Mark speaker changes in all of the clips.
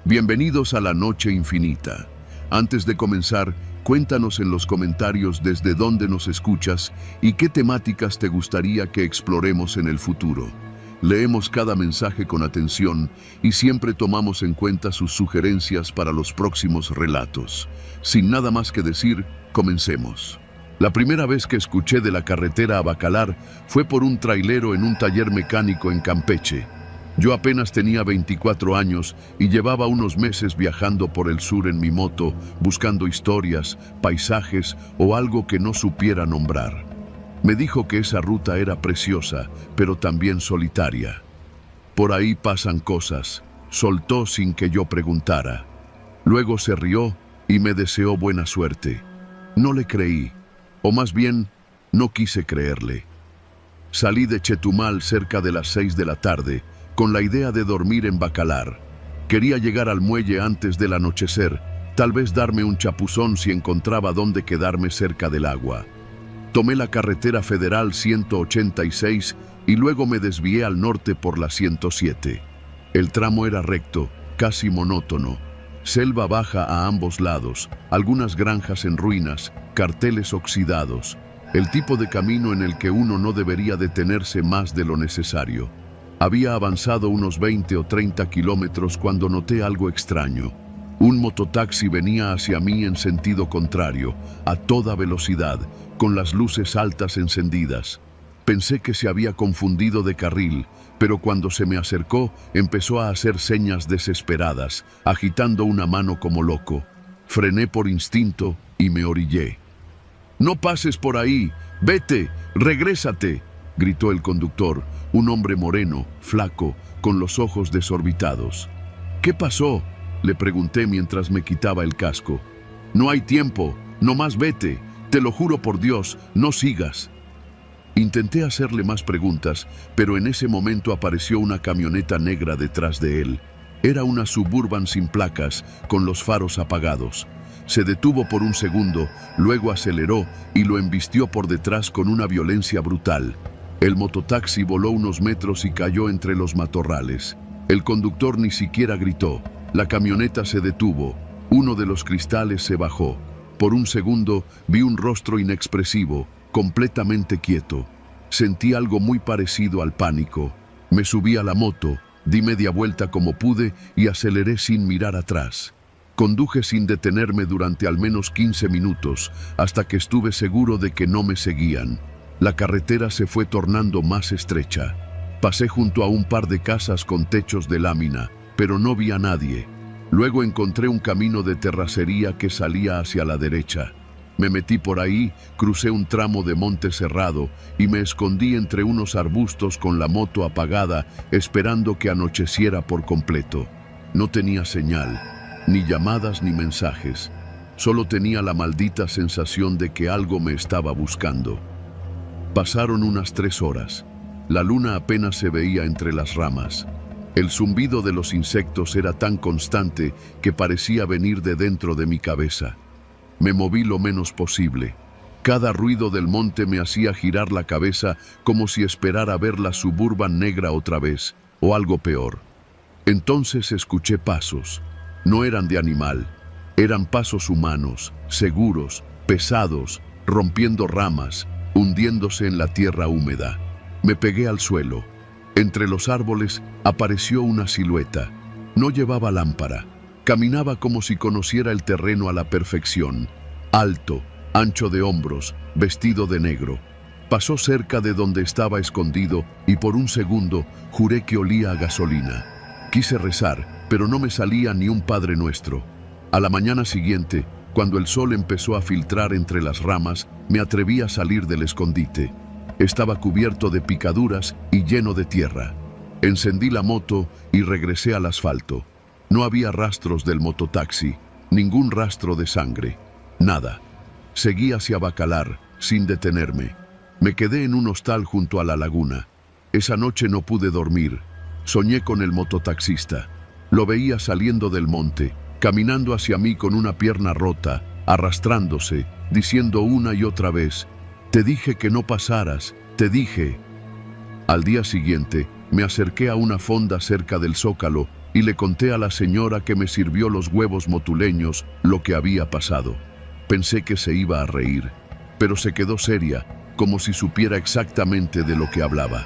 Speaker 1: Bienvenidos a la Noche Infinita. Antes de comenzar, cuéntanos en los comentarios desde dónde nos escuchas y qué temáticas te gustaría que exploremos en el futuro. Leemos cada mensaje con atención y siempre tomamos en cuenta sus sugerencias para los próximos relatos. Sin nada más que decir, comencemos. La primera vez que escuché de la carretera a Bacalar fue por un trailero en un taller mecánico en Campeche. Yo apenas tenía 24 años y llevaba unos meses viajando por el sur en mi moto, buscando historias, paisajes o algo que no supiera nombrar. Me dijo que esa ruta era preciosa, pero también solitaria. Por ahí pasan cosas, soltó sin que yo preguntara. Luego se rió y me deseó buena suerte. No le creí, o más bien, no quise creerle. Salí de Chetumal cerca de las 6 de la tarde, con la idea de dormir en Bacalar. Quería llegar al muelle antes del anochecer, tal vez darme un chapuzón si encontraba dónde quedarme cerca del agua. Tomé la carretera federal 186 y luego me desvié al norte por la 107. El tramo era recto, casi monótono. Selva baja a ambos lados, algunas granjas en ruinas, carteles oxidados. El tipo de camino en el que uno no debería detenerse más de lo necesario. Había avanzado unos 20 o 30 kilómetros cuando noté algo extraño. Un mototaxi venía hacia mí en sentido contrario, a toda velocidad, con las luces altas encendidas. Pensé que se había confundido de carril, pero cuando se me acercó, empezó a hacer señas desesperadas, agitando una mano como loco. Frené por instinto y me orillé. «¡No pases por ahí! ¡Vete! ¡Regrésate!», gritó el conductor, un hombre moreno, flaco, con los ojos desorbitados. «¿Qué pasó?», le pregunté mientras me quitaba el casco. «No hay tiempo, nomás vete, te lo juro por Dios, no sigas». Intenté hacerle más preguntas, pero en ese momento apareció una camioneta negra detrás de él. Era una Suburban sin placas, con los faros apagados. Se detuvo por un segundo, luego aceleró y lo embistió por detrás con una violencia brutal. El mototaxi voló unos metros y cayó entre los matorrales. El conductor ni siquiera gritó. La camioneta se detuvo. Uno de los cristales se bajó. Por un segundo vi un rostro inexpresivo, completamente quieto. Sentí algo muy parecido al pánico. Me subí a la moto, di media vuelta como pude y aceleré sin mirar atrás. Conduje sin detenerme durante al menos 15 minutos, hasta que estuve seguro de que no me seguían. La carretera se fue tornando más estrecha. Pasé junto a un par de casas con techos de lámina, pero no vi a nadie. Luego encontré un camino de terracería que salía hacia la derecha. Me metí por ahí, crucé un tramo de monte cerrado y me escondí entre unos arbustos con la moto apagada, esperando que anocheciera por completo. No tenía señal, ni llamadas ni mensajes. Solo tenía la maldita sensación de que algo me estaba buscando. Pasaron unas 3 horas. La luna apenas se veía entre las ramas. El zumbido de los insectos era tan constante que parecía venir de dentro de mi cabeza. Me moví lo menos posible. Cada ruido del monte me hacía girar la cabeza como si esperara ver la Suburban negra otra vez, o algo peor. Entonces escuché pasos. No eran de animal. Eran pasos humanos, seguros, pesados, rompiendo ramas, hundiéndose en la tierra húmeda. Me pegué al suelo. Entre los árboles apareció una silueta. No llevaba lámpara. Caminaba como si conociera el terreno a la perfección. Alto, ancho de hombros, vestido de negro. Pasó cerca de donde estaba escondido y por un segundo juré que olía a gasolina. Quise rezar, pero no me salía ni un Padre Nuestro. A la mañana siguiente, cuando el sol empezó a filtrar entre las ramas, me atreví a salir del escondite. Estaba cubierto de picaduras y lleno de tierra. Encendí la moto y regresé al asfalto. No había rastros del mototaxi, ningún rastro de sangre, nada. Seguí hacia Bacalar, sin detenerme. Me quedé en un hostal junto a la laguna. Esa noche no pude dormir. Soñé con el mototaxista. Lo veía saliendo del monte, caminando hacia mí con una pierna rota, arrastrándose, diciendo una y otra vez: «Te dije que no pasaras, te dije». Al día siguiente, me acerqué a una fonda cerca del Zócalo y le conté a la señora que me sirvió los huevos motuleños lo que había pasado. Pensé que se iba a reír, pero se quedó seria, como si supiera exactamente de lo que hablaba.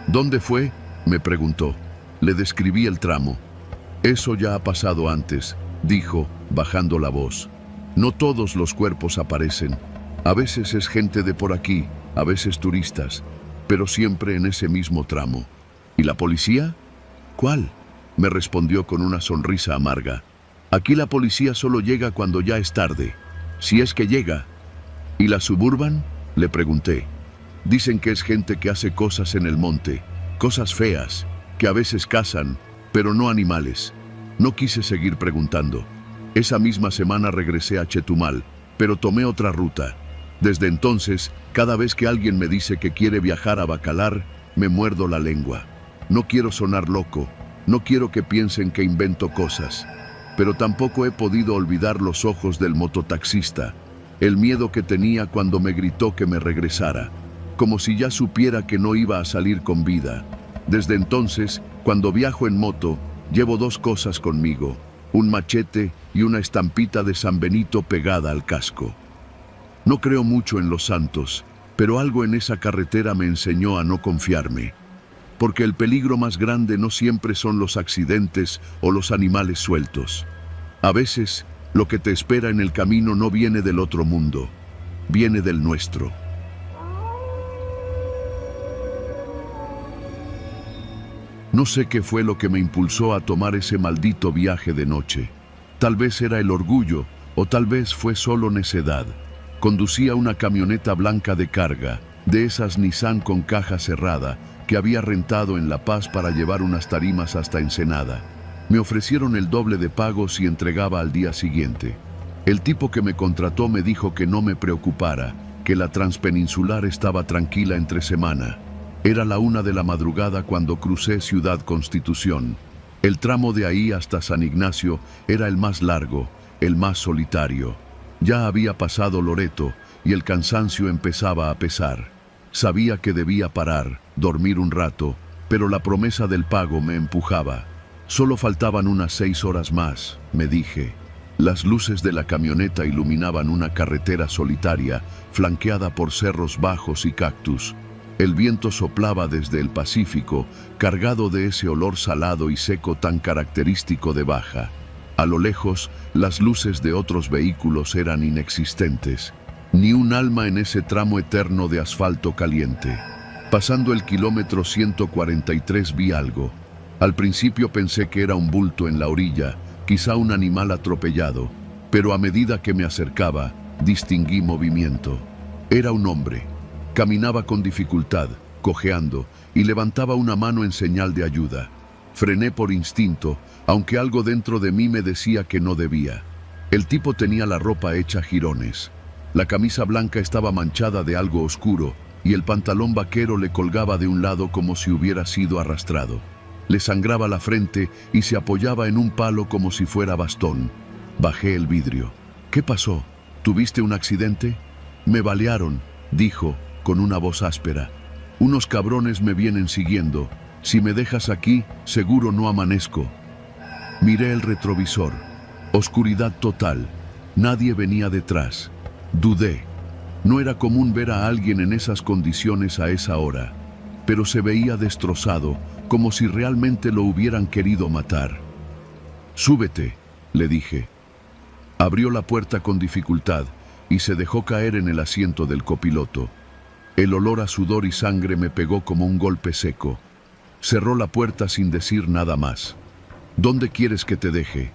Speaker 1: ¿Dónde fue?, me preguntó. Le describí el tramo. Eso ya ha pasado antes, dijo, bajando la voz. No todos los cuerpos aparecen. A veces es gente de por aquí, a veces turistas, pero siempre en ese mismo tramo. ¿Y la policía? ¿Cuál?, me respondió con una sonrisa amarga. Aquí la policía solo llega cuando ya es tarde, si es que llega. ¿Y la Suburban?, le pregunté. Dicen que es gente que hace cosas en el monte, cosas feas, que a veces cazan, pero no animales. No quise seguir preguntando. Esa misma semana regresé a Chetumal, pero tomé otra ruta. Desde entonces, cada vez que alguien me dice que quiere viajar a Bacalar, me muerdo la lengua. No quiero sonar loco, no quiero que piensen que invento cosas, pero tampoco he podido olvidar los ojos del mototaxista, el miedo que tenía cuando me gritó que me regresara, como si ya supiera que no iba a salir con vida. Desde entonces, cuando viajo en moto, llevo dos cosas conmigo, un machete y una estampita de San Benito pegada al casco. No creo mucho en los santos, pero algo en esa carretera me enseñó a no confiarme, porque el peligro más grande no siempre son los accidentes o los animales sueltos. A veces, lo que te espera en el camino no viene del otro mundo, viene del nuestro. No sé qué fue lo que me impulsó a tomar ese maldito viaje de noche. Tal vez era el orgullo, o tal vez fue solo necedad. Conducía una camioneta blanca de carga, de esas Nissan con caja cerrada, que había rentado en La Paz para llevar unas tarimas hasta Ensenada. Me ofrecieron el doble de pago si entregaba al día siguiente. El tipo que me contrató me dijo que no me preocupara, que la Transpeninsular estaba tranquila entre semana. Era la 1 de la madrugada cuando crucé Ciudad Constitución. El tramo de ahí hasta San Ignacio era el más largo, el más solitario. Ya había pasado Loreto y el cansancio empezaba a pesar. Sabía que debía parar, dormir un rato, pero la promesa del pago me empujaba. Solo faltaban unas 6 horas más, me dije. Las luces de la camioneta iluminaban una carretera solitaria, flanqueada por cerros bajos y cactus. El viento soplaba desde el Pacífico, cargado de ese olor salado y seco tan característico de Baja. A lo lejos, las luces de otros vehículos eran inexistentes. Ni un alma en ese tramo eterno de asfalto caliente. Pasando el kilómetro 143 vi algo. Al principio pensé que era un bulto en la orilla, quizá un animal atropellado, pero a medida que me acercaba, distinguí movimiento. Era un hombre. Caminaba con dificultad, cojeando, y levantaba una mano en señal de ayuda. Frené por instinto, aunque algo dentro de mí me decía que no debía. El tipo tenía la ropa hecha jirones. La camisa blanca estaba manchada de algo oscuro, y el pantalón vaquero le colgaba de un lado como si hubiera sido arrastrado. Le sangraba la frente y se apoyaba en un palo como si fuera bastón. Bajé el vidrio. ¿Qué pasó? ¿Tuviste un accidente? Me balearon, dijo, con una voz áspera. Unos cabrones me vienen siguiendo. Si me dejas aquí, seguro no amanezco. Miré el retrovisor. Oscuridad total. Nadie venía detrás. Dudé. No era común ver a alguien en esas condiciones a esa hora, pero se veía destrozado, como si realmente lo hubieran querido matar. «Súbete», le dije. Abrió la puerta con dificultad y se dejó caer en el asiento del copiloto. El olor a sudor y sangre me pegó como un golpe seco. Cerró la puerta sin decir nada más. «¿Dónde quieres que te deje?»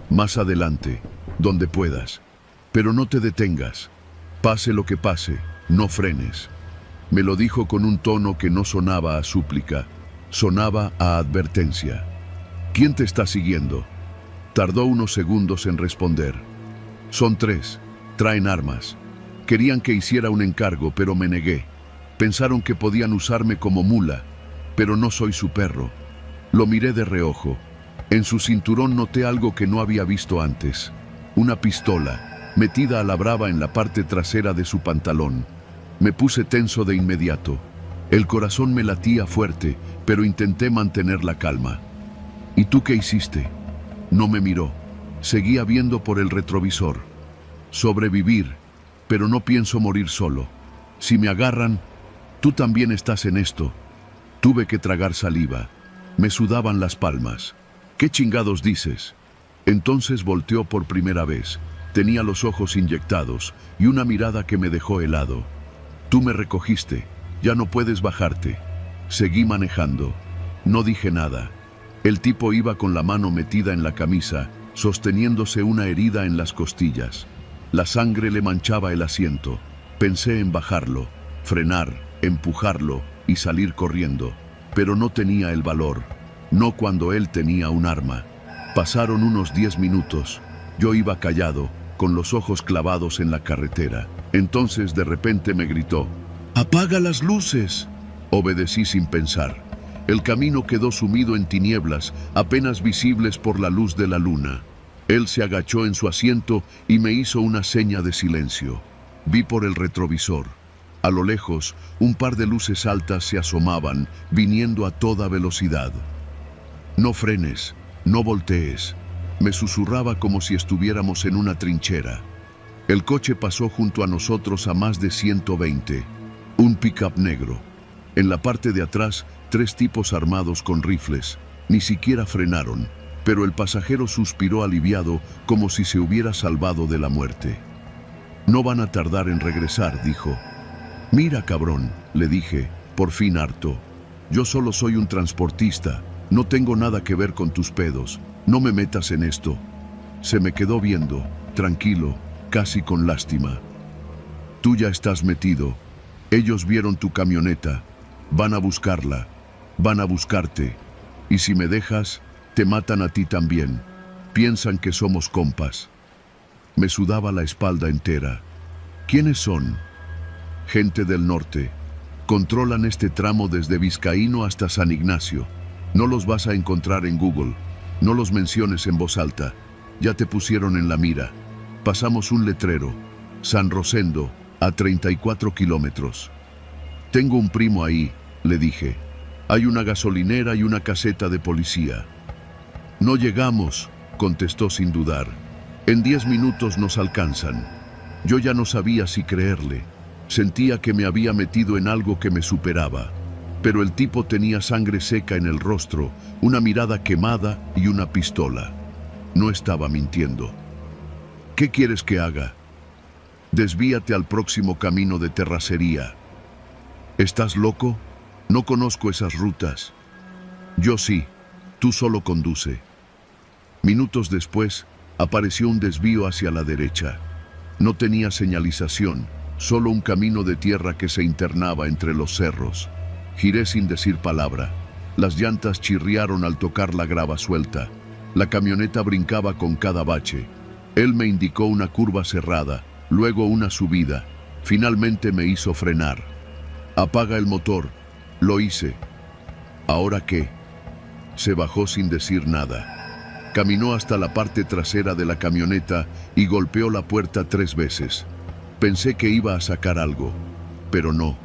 Speaker 1: «Más adelante, donde puedas. Pero no te detengas. Pase lo que pase, no frenes». Me lo dijo con un tono que no sonaba a súplica, sonaba a advertencia. «¿Quién te está siguiendo?» Tardó unos segundos en responder. «Son 3, traen armas. Querían que hiciera un encargo, pero me negué. Pensaron que podían usarme como mula, pero no soy su perro». Lo miré de reojo. En su cinturón noté algo que no había visto antes. Una pistola, metida a la brava en la parte trasera de su pantalón. Me puse tenso de inmediato. El corazón me latía fuerte, pero intenté mantener la calma. ¿Y tú qué hiciste? No me miró. Seguía viendo por el retrovisor. Sobrevivir, pero no pienso morir solo. Si me agarran, tú también estás en esto. Tuve que tragar saliva. Me sudaban las palmas. ¿Qué chingados dices? Entonces volteó por primera vez. Tenía los ojos inyectados y una mirada que me dejó helado. Tú me recogiste. Ya no puedes bajarte. Seguí manejando. No dije nada. El tipo iba con la mano metida en la camisa, sosteniéndose una herida en las costillas. La sangre le manchaba el asiento. Pensé en bajarlo, frenar, empujarlo y salir corriendo. Pero no tenía el valor. No cuando él tenía un arma. Pasaron unos 10 minutos. Yo iba callado, con los ojos clavados en la carretera. Entonces de repente me gritó: ¡apaga las luces! Obedecí sin pensar. El camino quedó sumido en tinieblas, apenas visibles por la luz de la luna. Él se agachó en su asiento y me hizo una seña de silencio. Vi por el retrovisor. A lo lejos, un par de luces altas se asomaban, viniendo a toda velocidad. No frenes, no voltees. Me susurraba como si estuviéramos en una trinchera. El coche pasó junto a nosotros a más de 120. Un pick-up negro. En la parte de atrás, 3 tipos armados con rifles. Ni siquiera frenaron, pero el pasajero suspiró aliviado como si se hubiera salvado de la muerte. No van a tardar en regresar, dijo. Mira, cabrón, le dije, por fin harto. Yo solo soy un transportista, no tengo nada que ver con tus pedos, no me metas en esto. Se me quedó viendo, tranquilo, casi con lástima. Tú ya estás metido. Ellos vieron tu camioneta. Van a buscarla. Van a buscarte. Y si me dejas, te matan a ti también. Piensan que somos compas. Me sudaba la espalda entera. ¿Quiénes son? Gente del norte. Controlan este tramo desde Vizcaíno hasta San Ignacio. No los vas a encontrar en Google. No los menciones en voz alta. Ya te pusieron en la mira. Pasamos un letrero. San Rosendo, a 34 kilómetros. Tengo un primo ahí, le dije. Hay una gasolinera y una caseta de policía. No llegamos, contestó sin dudar. En 10 minutos nos alcanzan. Yo ya no sabía si creerle. Sentía que me había metido en algo que me superaba. Pero el tipo tenía sangre seca en el rostro, una mirada quemada y una pistola. No estaba mintiendo. ¿Qué quieres que haga? Desvíate al próximo camino de terracería. ¿Estás loco? No conozco esas rutas. Yo sí, tú solo conduce. Minutos después, apareció un desvío hacia la derecha. No tenía señalización, solo un camino de tierra que se internaba entre los cerros. Giré sin decir palabra. Las llantas chirriaron al tocar la grava suelta. La camioneta brincaba con cada bache. Él me indicó una curva cerrada, luego una subida. Finalmente me hizo frenar. Apaga el motor. Lo hice. ¿Ahora qué? Se bajó sin decir nada. Caminó hasta la parte trasera de la camioneta y golpeó la puerta 3 veces. Pensé que iba a sacar algo, pero no.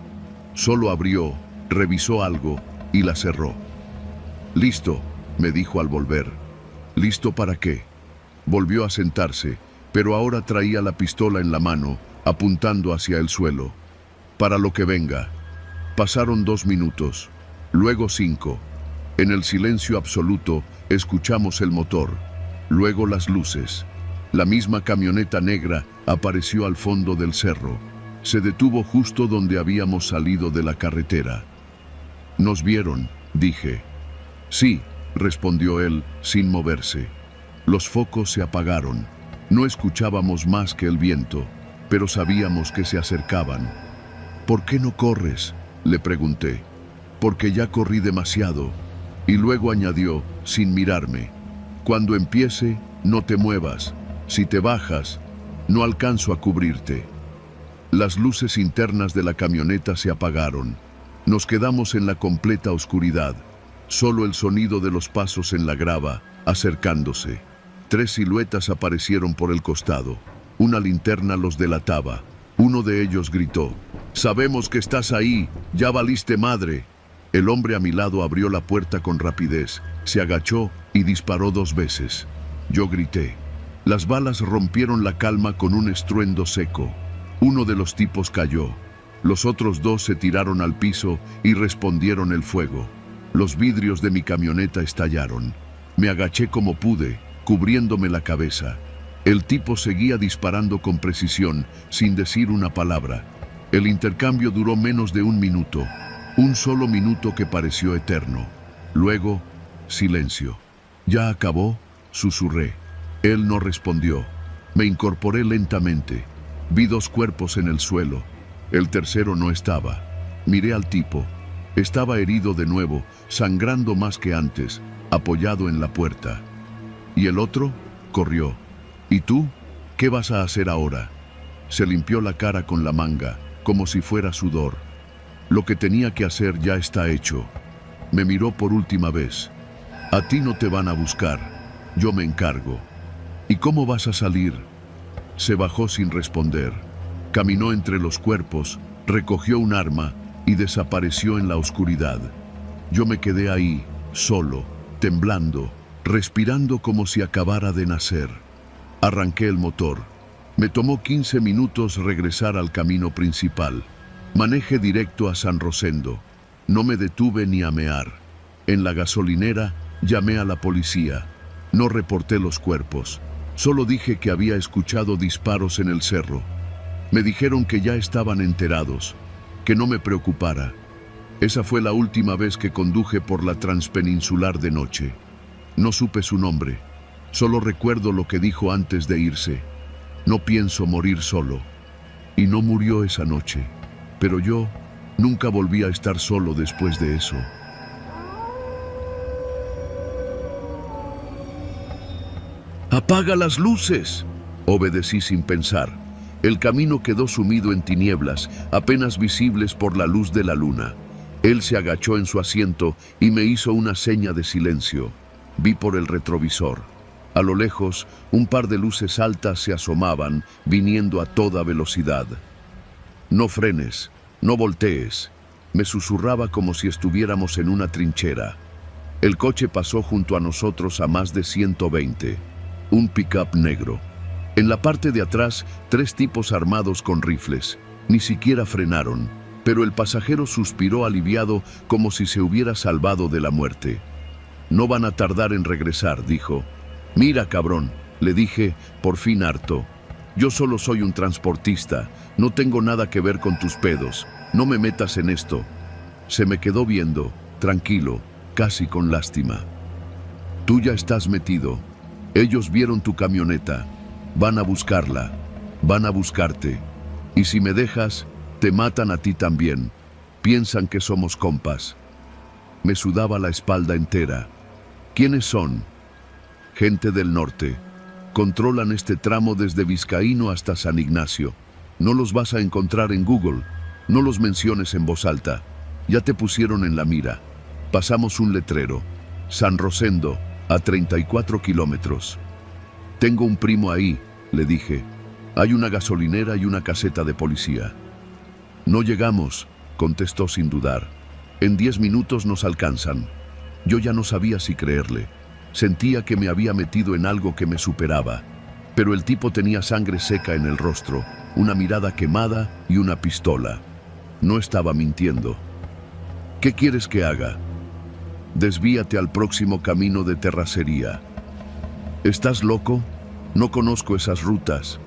Speaker 1: Solo abrió, revisó algo y la cerró. Listo, me dijo al volver. ¿Listo para qué? Volvió a sentarse, pero ahora traía la pistola en la mano, apuntando hacia el suelo. Para lo que venga. Pasaron 2 minutos, luego 5. En el silencio absoluto, escuchamos el motor, luego las luces. La misma camioneta negra apareció al fondo del cerro. Se detuvo justo donde habíamos salido de la carretera. «¿Nos vieron?», dije. «Sí», respondió él, sin moverse. Los focos se apagaron. No escuchábamos más que el viento, pero sabíamos que se acercaban. «¿Por qué no corres?», le pregunté. «Porque ya corrí demasiado». Y luego añadió, sin mirarme, «Cuando empiece, no te muevas. Si te bajas, no alcanzo a cubrirte». Las luces internas de la camioneta se apagaron. Nos quedamos en la completa oscuridad. Solo el sonido de los pasos en la grava, acercándose. 3 siluetas aparecieron por el costado. Una linterna los delataba. Uno de ellos gritó: «Sabemos que estás ahí, ya valiste madre». El hombre a mi lado abrió la puerta con rapidez, se agachó y disparó 2 veces. Yo grité. Las balas rompieron la calma con un estruendo seco. Uno de los tipos cayó. Los otros 2 se tiraron al piso y respondieron el fuego. Los vidrios de mi camioneta estallaron. Me agaché como pude, cubriéndome la cabeza. El tipo seguía disparando con precisión, sin decir una palabra. El intercambio duró menos de 1 minuto. Un solo minuto que pareció eterno. Luego, silencio. ¿Ya acabó?, susurré. Él no respondió. Me incorporé lentamente. Vi 2 cuerpos en el suelo. El tercero no estaba. Miré al tipo. Estaba herido de nuevo, sangrando más que antes, apoyado en la puerta. ¿Y el otro? Corrió. ¿Y tú? ¿Qué vas a hacer ahora? Se limpió la cara con la manga, como si fuera sudor. Lo que tenía que hacer ya está hecho. Me miró por última vez. A ti no te van a buscar. Yo me encargo. ¿Y cómo vas a salir? Se bajó sin responder. Caminó entre los cuerpos, recogió un arma y desapareció en la oscuridad. Yo me quedé ahí, solo, temblando, respirando como si acabara de nacer. Arranqué el motor. Me tomó 15 minutos regresar al camino principal. Manejé directo a San Rosendo. No me detuve ni a mear. En la gasolinera llamé a la policía. No reporté los cuerpos. Solo dije que había escuchado disparos en el cerro. Me dijeron que ya estaban enterados, que no me preocupara. Esa fue la última vez que conduje por la transpeninsular de noche. No supe su nombre. Solo recuerdo lo que dijo antes de irse. No pienso morir solo. Y no murió esa noche. Pero yo nunca volví a estar solo después de eso. ¡Apaga las luces!, obedecí sin pensar. El camino quedó sumido en tinieblas, apenas visibles por la luz de la luna. Él se agachó en su asiento y me hizo una seña de silencio. Vi por el retrovisor. A lo lejos, un par de luces altas se asomaban, viniendo a toda velocidad. «No frenes, no voltees», me susurraba como si estuviéramos en una trinchera. El coche pasó junto a nosotros a más de 120. Un pick-up negro. En la parte de atrás, 3 tipos armados con rifles. Ni siquiera frenaron, pero el pasajero suspiró aliviado como si se hubiera salvado de la muerte. «No van a tardar en regresar», dijo. «Mira, cabrón», le dije, por fin harto. «Yo solo soy un transportista, no tengo nada que ver con tus pedos, no me metas en esto». Se me quedó viendo, tranquilo, casi con lástima. «Tú ya estás metido. Ellos vieron tu camioneta. Van a buscarla. Van a buscarte. Y si me dejas, te matan a ti también. Piensan que somos compas». Me sudaba la espalda entera. «¿Quiénes son?» «Gente del norte. Controlan este tramo desde Vizcaíno hasta San Ignacio. No los vas a encontrar en Google. No los menciones en voz alta. Ya te pusieron en la mira. Pasamos un letrero. San Rosendo, a 34 kilómetros. Tengo un primo ahí», le dije. «Hay una gasolinera y una caseta de policía». «No llegamos», contestó sin dudar. «En 10 minutos nos alcanzan». Yo ya no sabía si creerle. Sentía que me había metido en algo que me superaba. Pero el tipo tenía sangre seca en el rostro, una mirada quemada y una pistola. No estaba mintiendo. «¿Qué quieres que haga?» «Desvíate al próximo camino de terracería». «¿Estás loco? No conozco esas rutas».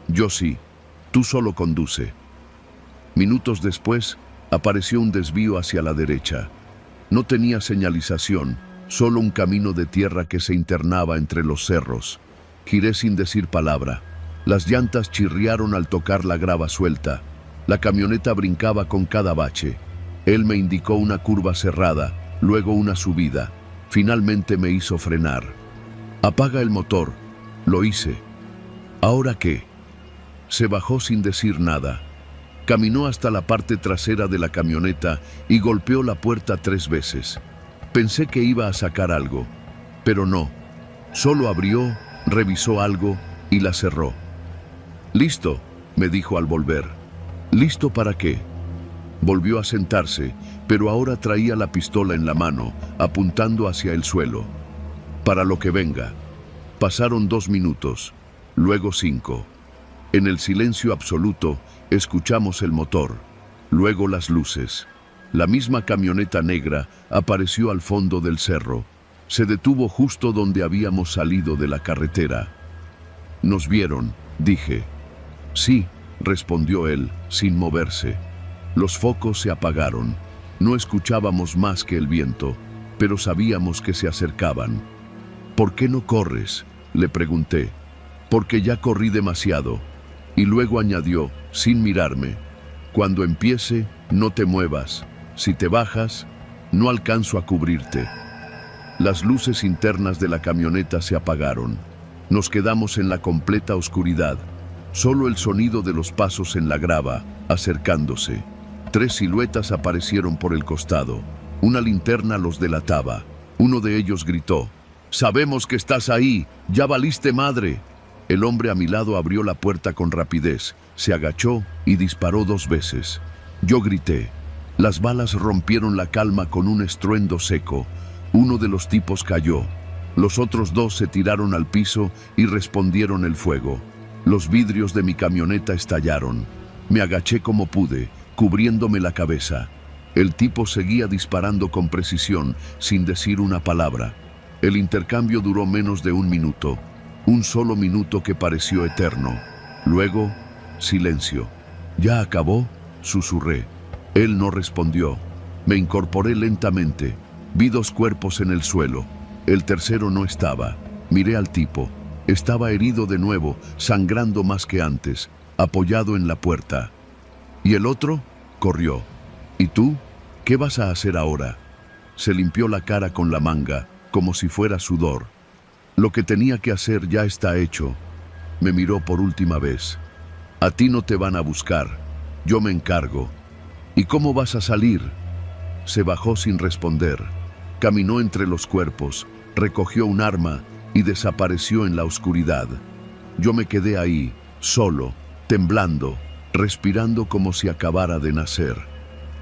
Speaker 1: «Yo sí. Tú solo conduce». Minutos después, apareció un desvío hacia la derecha. No tenía señalización, solo un camino de tierra que se internaba entre los cerros. Giré sin decir palabra. Las llantas chirriaron al tocar la grava suelta. La camioneta brincaba con cada bache. Él me indicó una curva cerrada, luego una subida. Finalmente me hizo frenar. «Apaga el motor». Lo hice. «¿Ahora qué?» Se bajó sin decir nada. Caminó hasta la parte trasera de la camioneta y golpeó la puerta 3 veces. Pensé que iba a sacar algo, pero no. Solo abrió, revisó algo y la cerró. «Listo», me dijo al volver. «¿Listo para qué?» Volvió a sentarse, pero ahora traía la pistola en la mano, apuntando hacia el suelo. Para lo que venga. Pasaron 2 minutos, luego 5. En el silencio absoluto, escuchamos el motor, luego las luces. La misma camioneta negra apareció al fondo del cerro. Se detuvo justo donde habíamos salido de la carretera. «¿Nos vieron?», dije. «Sí», respondió él, sin moverse. Los focos se apagaron. No escuchábamos más que el viento, pero sabíamos que se acercaban. «¿Por qué no corres?», le pregunté. «Porque ya corrí demasiado». Y luego añadió, sin mirarme, «Cuando empiece, no te muevas. Si te bajas, no alcanzo a cubrirte». Las luces internas de la camioneta se apagaron. Nos quedamos en la completa oscuridad. Solo el sonido de los pasos en la grava, acercándose. 3 siluetas aparecieron por el costado. Una linterna los delataba. Uno de ellos gritó, «¡Sabemos que estás ahí! ¡Ya valiste madre!». El hombre a mi lado abrió la puerta con rapidez, se agachó y disparó 2 veces. Yo grité. Las balas rompieron la calma con un estruendo seco. Uno de los tipos cayó. Los otros 2 se tiraron al piso y respondieron el fuego. Los vidrios de mi camioneta estallaron. Me agaché como pude, cubriéndome la cabeza. El tipo seguía disparando con precisión, sin decir una palabra. El intercambio duró menos de 1 minuto. Un solo minuto que pareció eterno. Luego, silencio. «¿Ya acabó?», susurré. Él no respondió. Me incorporé lentamente. Vi 2 cuerpos en el suelo. El tercero no estaba. Miré al tipo. Estaba herido de nuevo, sangrando más que antes, apoyado en la puerta. ¿Y el otro?, corrió. «¿Y tú? ¿Qué vas a hacer ahora?». Se limpió la cara con la manga, como si fuera sudor. «Lo que tenía que hacer ya está hecho». Me miró por última vez. «A ti no te van a buscar. Yo me encargo». «¿Y cómo vas a salir?». Se bajó sin responder. Caminó entre los cuerpos, recogió un arma y desapareció en la oscuridad. Yo me quedé ahí, solo, temblando, respirando como si acabara de nacer.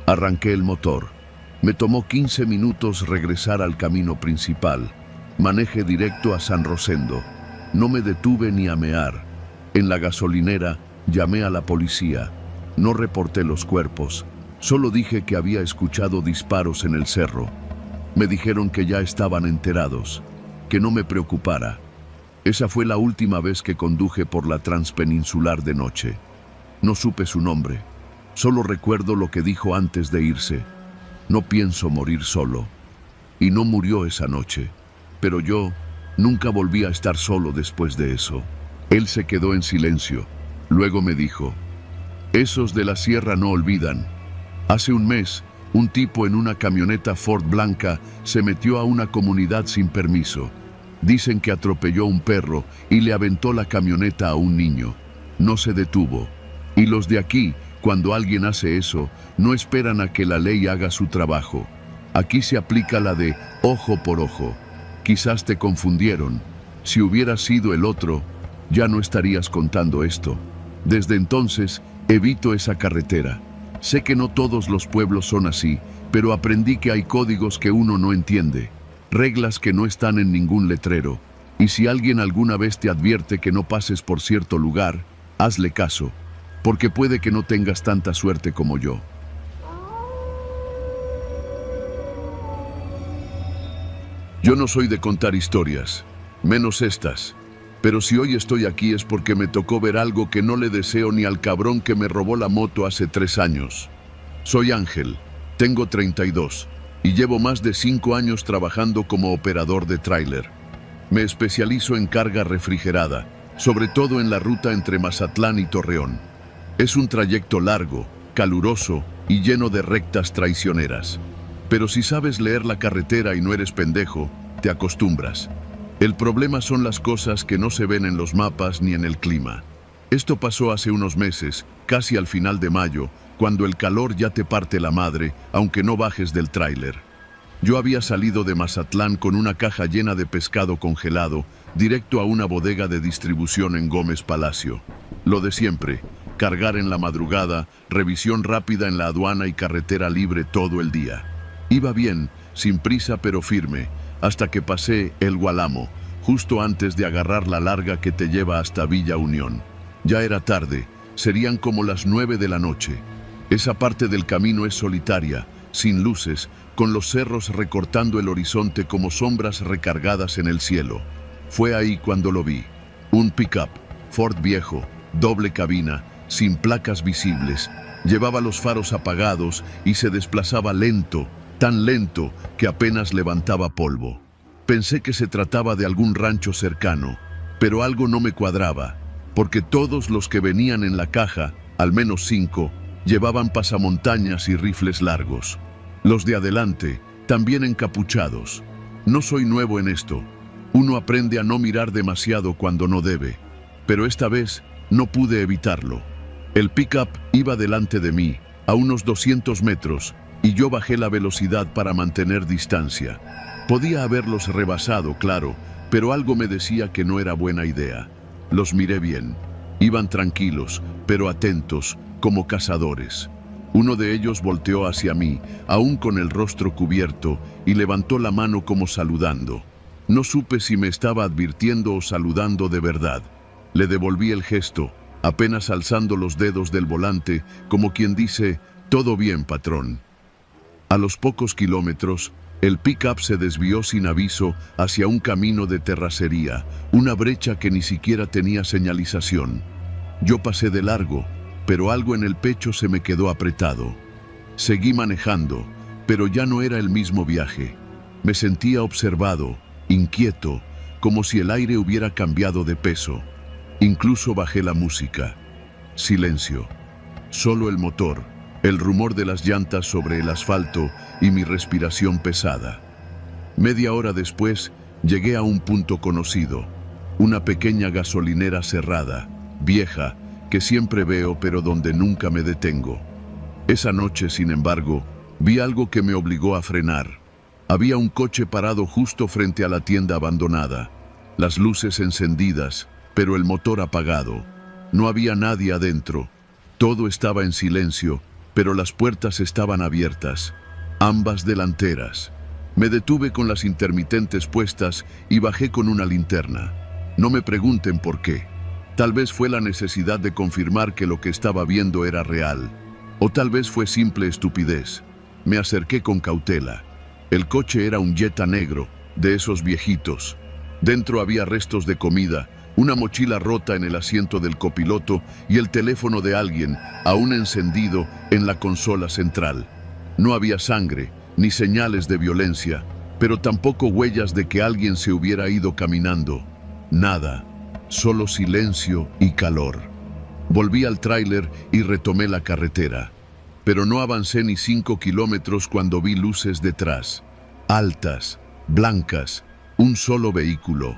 Speaker 1: Arranqué el motor. Me tomó 15 minutos regresar al camino principal. Manejé directo a San Rosendo. No me detuve ni a mear. En la gasolinera llamé a la policía. No reporté los cuerpos. Solo dije que había escuchado disparos en el cerro. Me dijeron que ya estaban enterados, que no me preocupara. Esa fue la última vez que conduje por la transpeninsular de noche. No supe su nombre. Solo recuerdo lo que dijo antes de irse. «No pienso morir solo». Y no murió esa noche. Pero yo nunca volví a estar solo después de eso. Él se quedó en silencio. Luego me dijo, «Esos de la sierra no olvidan. Hace un mes, un tipo en una camioneta Ford blanca se metió a una comunidad sin permiso. Dicen que atropelló un perro y le aventó la camioneta a un niño. No se detuvo. Y los de aquí, cuando alguien hace eso, no esperan a que la ley haga su trabajo. Aquí se aplica la de ojo por ojo. Quizás te confundieron. Si hubiera sido el otro, ya no estarías contando esto. Desde entonces, evito esa carretera. Sé que no todos los pueblos son así, pero aprendí que hay códigos que uno no entiende, reglas que no están en ningún letrero. Y si alguien alguna vez te advierte que no pases por cierto lugar, hazle caso, porque puede que no tengas tanta suerte como yo». Yo no soy de contar historias, menos estas. Pero si hoy estoy aquí es porque me tocó ver algo que no le deseo ni al cabrón que me robó la moto hace 3 años. Soy Ángel, tengo 32 y llevo más de 5 años trabajando como operador de tráiler. Me especializo en carga refrigerada, sobre todo en la ruta entre Mazatlán y Torreón. Es un trayecto largo, caluroso y lleno de rectas traicioneras. Pero si sabes leer la carretera y no eres pendejo, te acostumbras. El problema son las cosas que no se ven en los mapas ni en el clima. Esto pasó hace unos meses, casi al final de mayo, cuando el calor ya te parte la madre, aunque no bajes del tráiler. Yo había salido de Mazatlán con una caja llena de pescado congelado, directo a una bodega de distribución en Gómez Palacio. Lo de siempre, cargar en la madrugada, revisión rápida en la aduana y carretera libre todo el día. Iba bien, sin prisa pero firme, hasta que pasé el Gualamo, justo antes de agarrar la larga que te lleva hasta Villa Unión. Ya era tarde, serían como las 9 de la noche. Esa parte del camino es solitaria, sin luces, con los cerros recortando el horizonte como sombras recargadas en el cielo. Fue ahí cuando lo vi. Un pick-up, Ford viejo, doble cabina, sin placas visibles. Llevaba los faros apagados y se desplazaba lento, tan lento que apenas levantaba polvo. Pensé que se trataba de algún rancho cercano, pero algo no me cuadraba, porque todos los que venían en la caja, al menos 5, llevaban pasamontañas y rifles largos. Los de adelante, también encapuchados. No soy nuevo en esto. Uno aprende a no mirar demasiado cuando no debe, pero esta vez no pude evitarlo. El pick-up iba delante de mí, a unos 200 metros, y yo bajé la velocidad para mantener distancia. Podía haberlos rebasado, claro, pero algo me decía que no era buena idea. Los miré bien. Iban tranquilos, pero atentos, como cazadores. Uno de ellos volteó hacia mí, aún con el rostro cubierto, y levantó la mano como saludando. No supe si me estaba advirtiendo o saludando de verdad. Le devolví el gesto, apenas alzando los dedos del volante, como quien dice, «Todo bien, patrón». A los pocos kilómetros, el pick-up se desvió sin aviso hacia un camino de terracería, una brecha que ni siquiera tenía señalización. Yo pasé de largo, pero algo en el pecho se me quedó apretado. Seguí manejando, pero ya no era el mismo viaje. Me sentía observado, inquieto, como si el aire hubiera cambiado de peso. Incluso bajé la música. Silencio. Solo el motor, el rumor de las llantas sobre el asfalto y mi respiración pesada. Media hora después, llegué a un punto conocido. Una pequeña gasolinera cerrada, vieja, que siempre veo pero donde nunca me detengo. Esa noche, sin embargo, vi algo que me obligó a frenar. Había un coche parado justo frente a la tienda abandonada. Las luces encendidas, pero el motor apagado. No había nadie adentro. Todo estaba en silencio, pero las puertas estaban abiertas, ambas delanteras. Me detuve con las intermitentes puestas y bajé con una linterna. No me pregunten por qué. Tal vez fue la necesidad de confirmar que lo que estaba viendo era real. O tal vez fue simple estupidez. Me acerqué con cautela. El coche era un Jetta negro, de esos viejitos. Dentro había restos de comida, una mochila rota en el asiento del copiloto y el teléfono de alguien, aún encendido, en la consola central. No había sangre, ni señales de violencia, pero tampoco huellas de que alguien se hubiera ido caminando. Nada, solo silencio y calor. Volví al tráiler y retomé la carretera. Pero no avancé ni 5 kilómetros cuando vi luces detrás. Altas, blancas, un solo vehículo.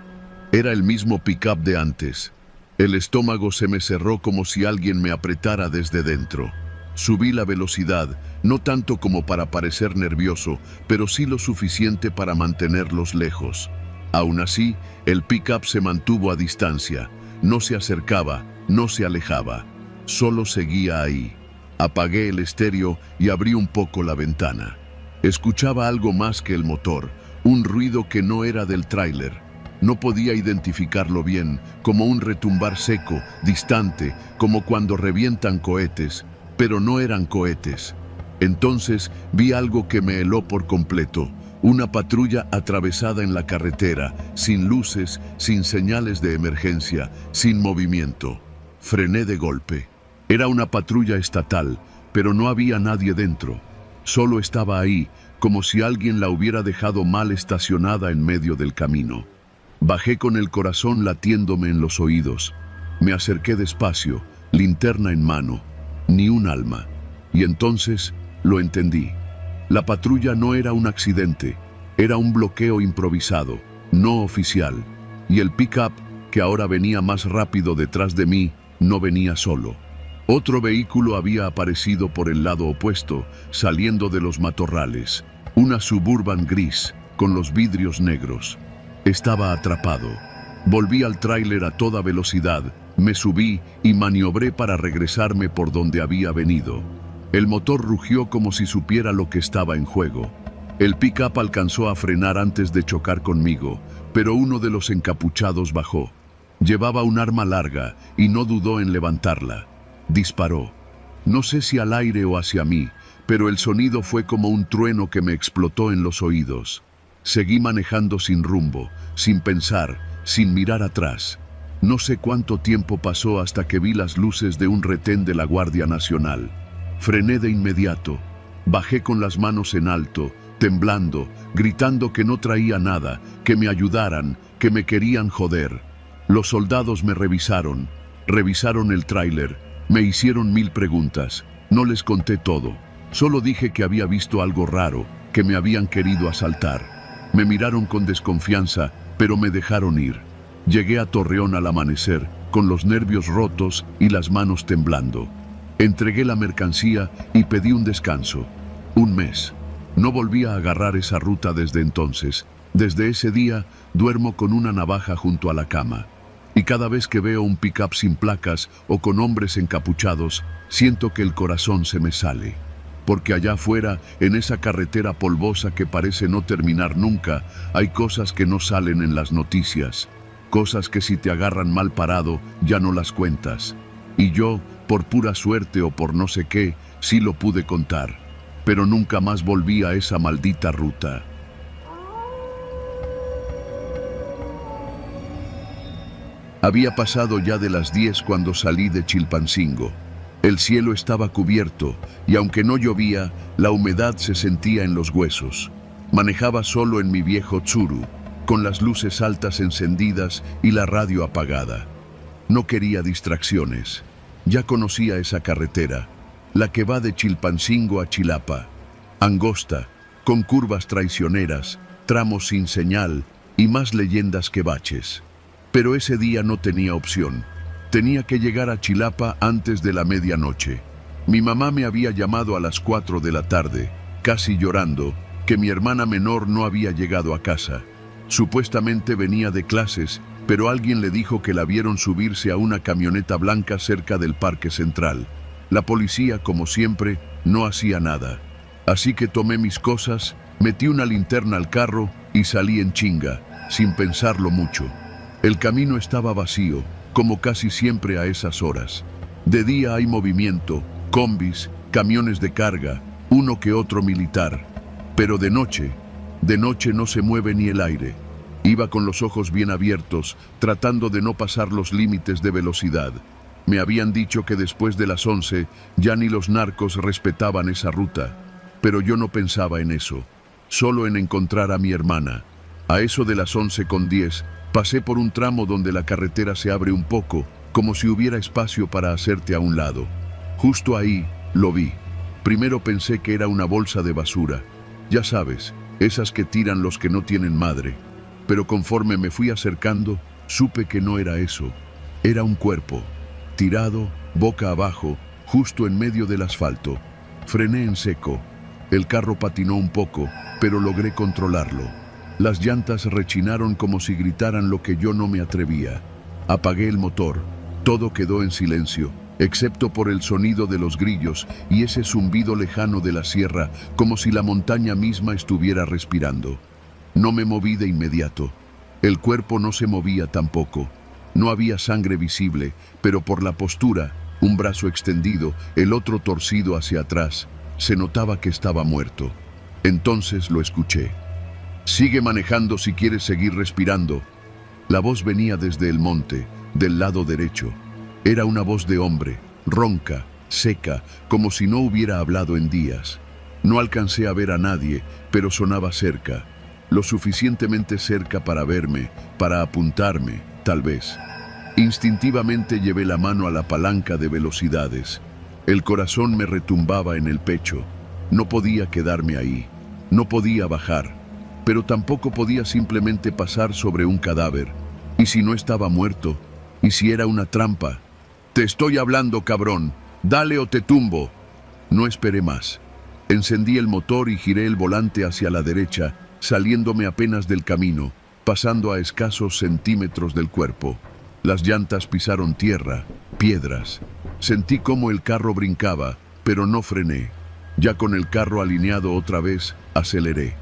Speaker 1: Era el mismo pick-up de antes. El estómago se me cerró como si alguien me apretara desde dentro. Subí la velocidad, no tanto como para parecer nervioso, pero sí lo suficiente para mantenerlos lejos. Aún así, el pick-up se mantuvo a distancia. No se acercaba, no se alejaba. Solo seguía ahí. Apagué el estéreo y abrí un poco la ventana. Escuchaba algo más que el motor, un ruido que no era del tráiler. No podía identificarlo bien, como un retumbar seco, distante, como cuando revientan cohetes, pero no eran cohetes. Entonces vi algo que me heló por completo, una patrulla atravesada en la carretera, sin luces, sin señales de emergencia, sin movimiento. Frené de golpe. Era una patrulla estatal, pero no había nadie dentro. Solo estaba ahí, como si alguien la hubiera dejado mal estacionada en medio del camino. Bajé con el corazón latiéndome en los oídos. Me acerqué despacio, linterna en mano. Ni un alma. Y entonces lo entendí. La patrulla no era un accidente, era un bloqueo improvisado, no oficial. Y el pick-up, que ahora venía más rápido detrás de mí, no venía solo. Otro vehículo había aparecido por el lado opuesto, saliendo de los matorrales. Una Suburban gris, con los vidrios negros. Estaba atrapado. Volví al tráiler a toda velocidad, me subí y maniobré para regresarme por donde había venido. El motor rugió como si supiera lo que estaba en juego. El pick-up alcanzó a frenar antes de chocar conmigo, pero uno de los encapuchados bajó. Llevaba un arma larga y no dudó en levantarla. Disparó. No sé si al aire o hacia mí, pero el sonido fue como un trueno que me explotó en los oídos. Seguí manejando sin rumbo, sin pensar, sin mirar atrás. No sé cuánto tiempo pasó hasta que vi las luces de un retén de la Guardia Nacional. Frené de inmediato. Bajé con las manos en alto, temblando, gritando que no traía nada, que me ayudaran, que me querían joder. Los soldados me revisaron el tráiler, me hicieron 1000 preguntas. No les conté todo. Solo dije que había visto algo raro, que me habían querido asaltar. Me miraron con desconfianza, pero me dejaron ir. Llegué a Torreón al amanecer, con los nervios rotos y las manos temblando. Entregué la mercancía y pedí un descanso. Un mes. No volví a agarrar esa ruta desde entonces. Desde ese día, duermo con una navaja junto a la cama. Y cada vez que veo un pick-up sin placas o con hombres encapuchados, siento que el corazón se me sale. Porque allá afuera, en esa carretera polvosa que parece no terminar nunca, hay cosas que no salen en las noticias. Cosas que si te agarran mal parado, ya no las cuentas. Y yo, por pura suerte o por no sé qué, sí lo pude contar. Pero nunca más volví a esa maldita ruta. Había pasado ya de las 10 cuando salí de Chilpancingo. El cielo estaba cubierto y aunque no llovía, la humedad se sentía en los huesos. Manejaba solo en mi viejo Tsuru, con las luces altas encendidas y la radio apagada. No quería distracciones. Ya conocía esa carretera, la que va de Chilpancingo a Chilapa. Angosta, con curvas traicioneras, tramos sin señal y más leyendas que baches. Pero ese día no tenía opción. Tenía que llegar a Chilapa antes de la medianoche. Mi mamá me había llamado a las 4 de la tarde, casi llorando, que mi hermana menor no había llegado a casa. Supuestamente venía de clases, pero alguien le dijo que la vieron subirse a una camioneta blanca cerca del Parque Central. La policía, como siempre, no hacía nada. Así que tomé mis cosas, metí una linterna al carro y salí en chinga, sin pensarlo mucho. El camino estaba vacío, como casi siempre a esas horas. De día hay movimiento, combis, camiones de carga, uno que otro militar. Pero de noche no se mueve ni el aire. Iba con los ojos bien abiertos, tratando de no pasar los límites de velocidad. Me habían dicho que después de las 11 ya ni los narcos respetaban esa ruta. Pero yo no pensaba en eso, solo en encontrar a mi hermana. A eso de las 11:10, pasé por un tramo donde la carretera se abre un poco, como si hubiera espacio para hacerte a un lado. Justo ahí, lo vi. Primero pensé que era una bolsa de basura. Ya sabes, esas que tiran los que no tienen madre. Pero conforme me fui acercando, supe que no era eso. Era un cuerpo, tirado, boca abajo, justo en medio del asfalto. Frené en seco. El carro patinó un poco, pero logré controlarlo. Las llantas rechinaron como si gritaran lo que yo no me atrevía. Apagué el motor. Todo quedó en silencio, excepto por el sonido de los grillos y ese zumbido lejano de la sierra, como si la montaña misma estuviera respirando. No me moví de inmediato. El cuerpo no se movía tampoco. No había sangre visible, pero por la postura, un brazo extendido, el otro torcido hacia atrás, se notaba que estaba muerto. Entonces lo escuché. «Sigue manejando si quieres seguir respirando». La voz venía desde el monte, del lado derecho. Era una voz de hombre, ronca, seca, como si no hubiera hablado en días. No alcancé a ver a nadie, pero sonaba cerca. Lo suficientemente cerca para verme, para apuntarme, tal vez. Instintivamente llevé la mano a la palanca de velocidades. El corazón me retumbaba en el pecho. No podía quedarme ahí. No podía bajar. Pero tampoco podía simplemente pasar sobre un cadáver. ¿Y si no estaba muerto? ¿Y si era una trampa? «Te estoy hablando, cabrón. Dale o te tumbo». No esperé más. Encendí el motor y giré el volante hacia la derecha, saliéndome apenas del camino, pasando a escasos centímetros del cuerpo. Las llantas pisaron tierra, piedras. Sentí cómo el carro brincaba, pero no frené. Ya con el carro alineado otra vez, aceleré.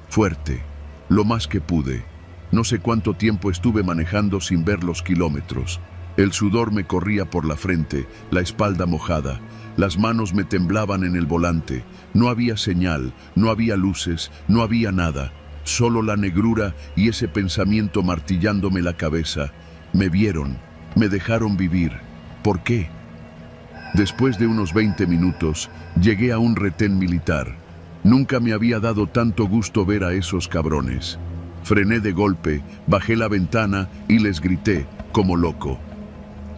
Speaker 1: fuerte, lo más que pude. No sé cuánto tiempo estuve manejando sin ver los kilómetros. El sudor me corría por la frente, la espalda mojada. Las manos me temblaban en el volante. No había señal, no había luces, no había nada. Solo la negrura y ese pensamiento martillándome la cabeza. Me vieron, me dejaron vivir. ¿Por qué? Después de unos 20 minutos, llegué a un retén militar. Nunca me había dado tanto gusto ver a esos cabrones. Frené de golpe, bajé la ventana y les grité, como loco.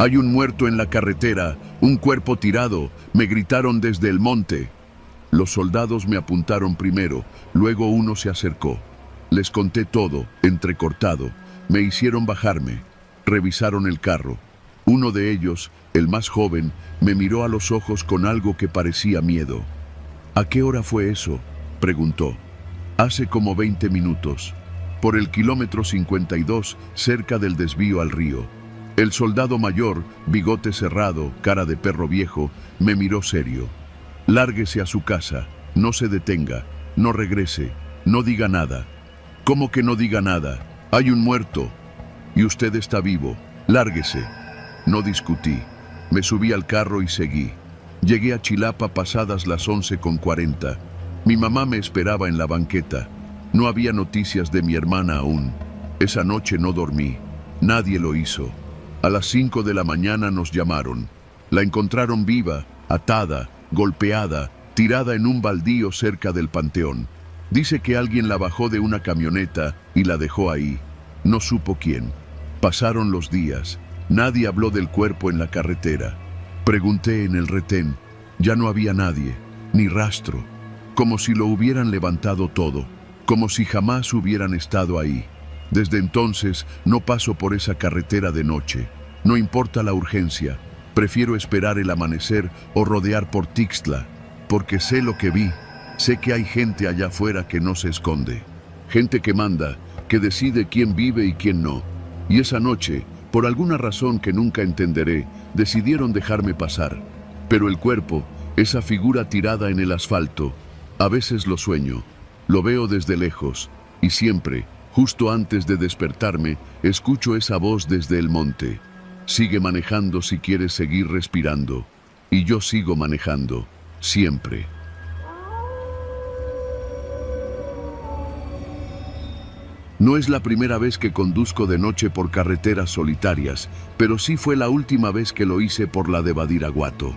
Speaker 1: «Hay un muerto en la carretera, un cuerpo tirado», me gritaron desde el monte. Los soldados me apuntaron primero, luego uno se acercó. Les conté todo, entrecortado. Me hicieron bajarme. Revisaron el carro. Uno de ellos, el más joven, me miró a los ojos con algo que parecía miedo. «¿A qué hora fue eso?», preguntó. «Hace como 20 minutos. Por el kilómetro 52, cerca del desvío al río». El soldado mayor, bigote cerrado, cara de perro viejo, me miró serio. «Lárguese a su casa, no se detenga, no regrese, no diga nada». «¿Cómo que no diga nada? Hay un muerto. Y usted está vivo. Lárguese». No discutí. Me subí al carro y seguí. Llegué a Chilapa pasadas las 11:40. Mi mamá me esperaba en la banqueta. No había noticias de mi hermana aún. Esa noche no dormí. Nadie lo hizo. A las 5 de la mañana nos llamaron. La encontraron viva, atada, golpeada, tirada en un baldío cerca del panteón. Dice que alguien la bajó de una camioneta y la dejó ahí. No supo quién. Pasaron los días. Nadie habló del cuerpo en la carretera. Pregunté en el retén. Ya no había nadie, ni rastro. Como si lo hubieran levantado todo. Como si jamás hubieran estado ahí. Desde entonces no paso por esa carretera de noche. No importa la urgencia, prefiero esperar el amanecer o rodear por Tixtla, porque sé lo que vi, sé que hay gente allá afuera que no se esconde. Gente que manda, que decide quién vive y quién no. Y esa noche, por alguna razón que nunca entenderé, decidieron dejarme pasar. Pero el cuerpo, esa figura tirada en el asfalto, a veces lo sueño, lo veo desde lejos, y siempre, justo antes de despertarme, escucho esa voz desde el monte. Sigue manejando si quieres seguir respirando. Y yo sigo manejando, siempre. No es la primera vez que conduzco de noche por carreteras solitarias, pero sí fue la última vez que lo hice por la de Badiraguato.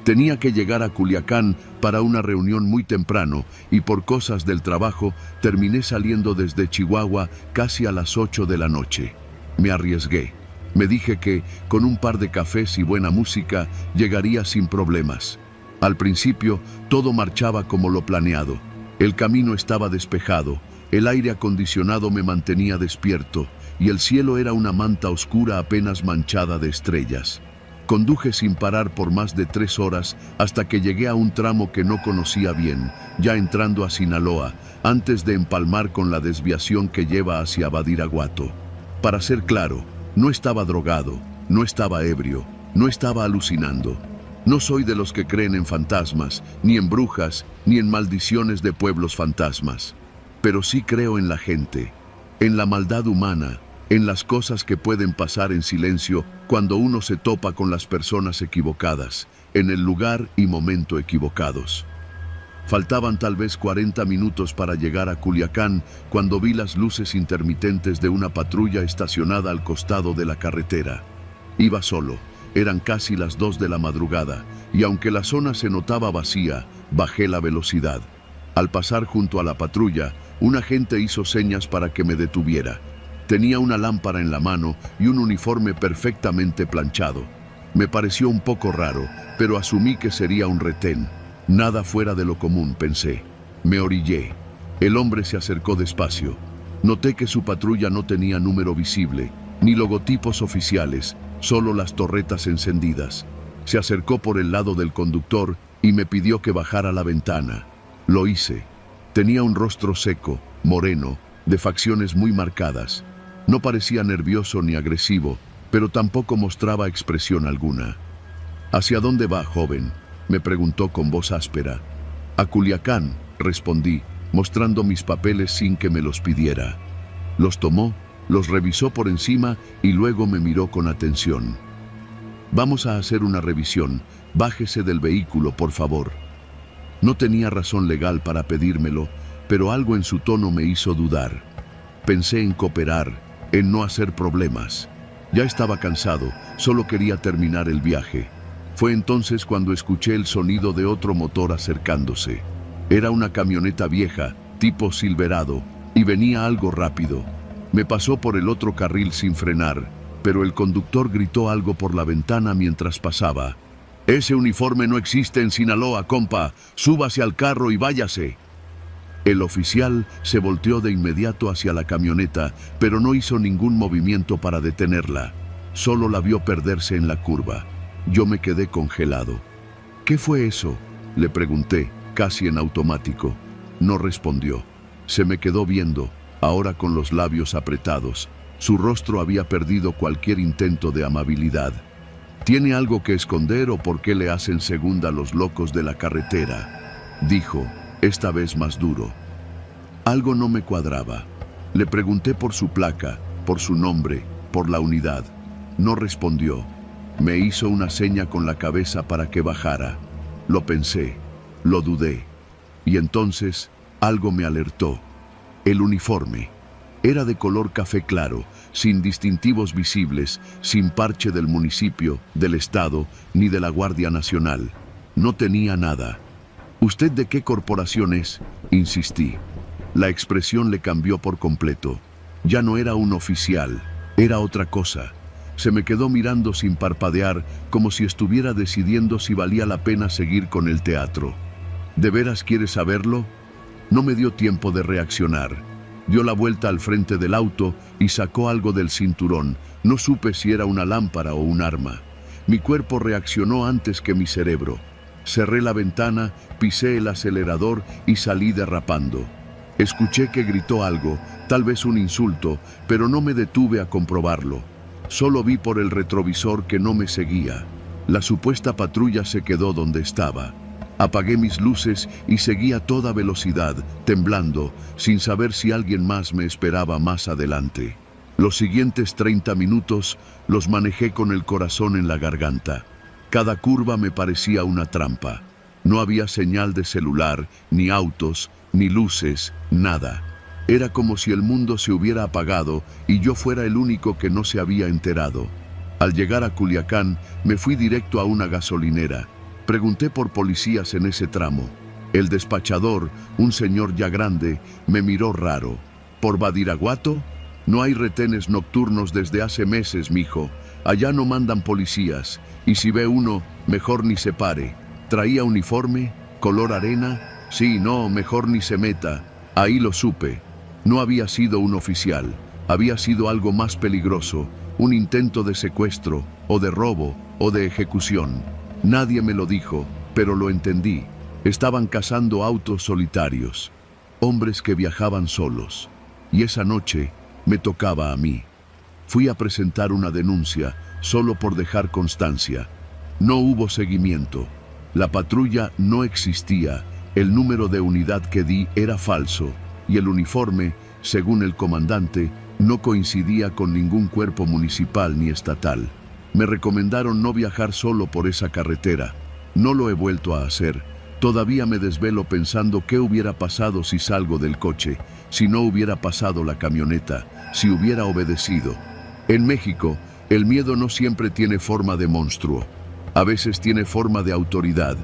Speaker 1: Tenía que llegar a Culiacán para una reunión muy temprano y por cosas del trabajo terminé saliendo desde Chihuahua casi a las 8 de la noche. Me arriesgué. Me dije que, con un par de cafés y buena música, llegaría sin problemas. Al principio, todo marchaba como lo planeado. El camino estaba despejado, el aire acondicionado me mantenía despierto y el cielo era una manta oscura apenas manchada de estrellas. Conduje sin parar por más de 3 horas hasta que llegué a un tramo que no conocía bien, ya entrando a Sinaloa, antes de empalmar con la desviación que lleva hacia Badiraguato. Para ser claro, no estaba drogado, no estaba ebrio, no estaba alucinando. No soy de los que creen en fantasmas, ni en brujas, ni en maldiciones de pueblos fantasmas. Pero sí creo en la gente, en la maldad humana, en las cosas que pueden pasar en silencio cuando uno se topa con las personas equivocadas, en el lugar y momento equivocados. Faltaban tal vez 40 minutos para llegar a Culiacán cuando vi las luces intermitentes de una patrulla estacionada al costado de la carretera. Iba solo, eran casi las 2 de la madrugada, y aunque la zona se notaba vacía, bajé la velocidad. Al pasar junto a la patrulla, un agente hizo señas para que me detuviera. Tenía una lámpara en la mano y un uniforme perfectamente planchado. Me pareció un poco raro, pero asumí que sería un retén. Nada fuera de lo común, pensé. Me orillé. El hombre se acercó despacio. Noté que su patrulla no tenía número visible, ni logotipos oficiales, solo las torretas encendidas. Se acercó por el lado del conductor y me pidió que bajara la ventana. Lo hice. Tenía un rostro seco, moreno, de facciones muy marcadas. No parecía nervioso ni agresivo, pero tampoco mostraba expresión alguna. «¿Hacia dónde va, joven?», me preguntó con voz áspera. «A Culiacán», respondí, mostrando mis papeles sin que me los pidiera. Los tomó, los revisó por encima y luego me miró con atención. «Vamos a hacer una revisión. Bájese del vehículo, por favor». No tenía razón legal para pedírmelo, pero algo en su tono me hizo dudar. Pensé en cooperar, en no hacer problemas. Ya estaba cansado, solo quería terminar el viaje. Fue entonces cuando escuché el sonido de otro motor acercándose. Era una camioneta vieja, tipo Silverado, y venía algo rápido. Me pasó por el otro carril sin frenar, pero el conductor gritó algo por la ventana mientras pasaba. «Ese uniforme no existe en Sinaloa, compa. Súbase al carro y váyase». El oficial se volteó de inmediato hacia la camioneta, pero no hizo ningún movimiento para detenerla. Solo la vio perderse en la curva. Yo me quedé congelado. «¿Qué fue eso?», le pregunté, casi en automático. No respondió. Se me quedó viendo, ahora con los labios apretados. Su rostro había perdido cualquier intento de amabilidad. «¿Tiene algo que esconder o por qué le hacen segunda los locos de la carretera?», dijo, esta vez más duro. Algo no me cuadraba. Le pregunté por su placa, por su nombre, por la unidad. No respondió. Me hizo una seña con la cabeza para que bajara. Lo pensé, lo dudé. Y entonces algo me alertó. El uniforme. Era de color café claro, sin distintivos visibles, sin parche del municipio, del estado, ni de la Guardia Nacional. No tenía nada. «¿Usted de qué corporación es?», insistí. La expresión le cambió por completo. Ya no era un oficial, era otra cosa. Se me quedó mirando sin parpadear, como si estuviera decidiendo si valía la pena seguir con el teatro. «¿De veras quieres saberlo?». No me dio tiempo de reaccionar. Dio la vuelta al frente del auto y sacó algo del cinturón. No supe si era una lámpara o un arma. Mi cuerpo reaccionó antes que mi cerebro. Cerré la ventana, pisé el acelerador y salí derrapando. Escuché que gritó algo, tal vez un insulto, pero no me detuve a comprobarlo. Solo vi por el retrovisor que no me seguía. La supuesta patrulla se quedó donde estaba. Apagué mis luces y seguí a toda velocidad, temblando, sin saber si alguien más me esperaba más adelante. Los siguientes 30 minutos los manejé con el corazón en la garganta. Cada curva me parecía una trampa. No había señal de celular, ni autos, ni luces, nada. Era como si el mundo se hubiera apagado y yo fuera el único que no se había enterado. Al llegar a Culiacán, me fui directo a una gasolinera. Pregunté por policías en ese tramo. El despachador, un señor ya grande, me miró raro. ¿Por Badiraguato? No hay retenes nocturnos desde hace meses, mijo. Allá no mandan policías. Y si ve uno, mejor ni se pare. ¿Traía uniforme? ¿Color arena? Sí, no, mejor ni se meta. Ahí lo supe. No había sido un oficial. Había sido algo más peligroso. Un intento de secuestro, o de robo, o de ejecución. Nadie me lo dijo, pero lo entendí. Estaban cazando autos solitarios, hombres que viajaban solos. Y esa noche me tocaba a mí. Fui a presentar una denuncia, solo por dejar constancia. No hubo seguimiento. La patrulla no existía, el número de unidad que di era falso, y el uniforme, según el comandante, no coincidía con ningún cuerpo municipal ni estatal. Me recomendaron no viajar solo por esa carretera. No lo he vuelto a hacer. Todavía me desvelo pensando qué hubiera pasado si salgo del coche, si no hubiera pasado la camioneta, si hubiera obedecido. En México, el miedo no siempre tiene forma de monstruo. A veces tiene forma de autoridad,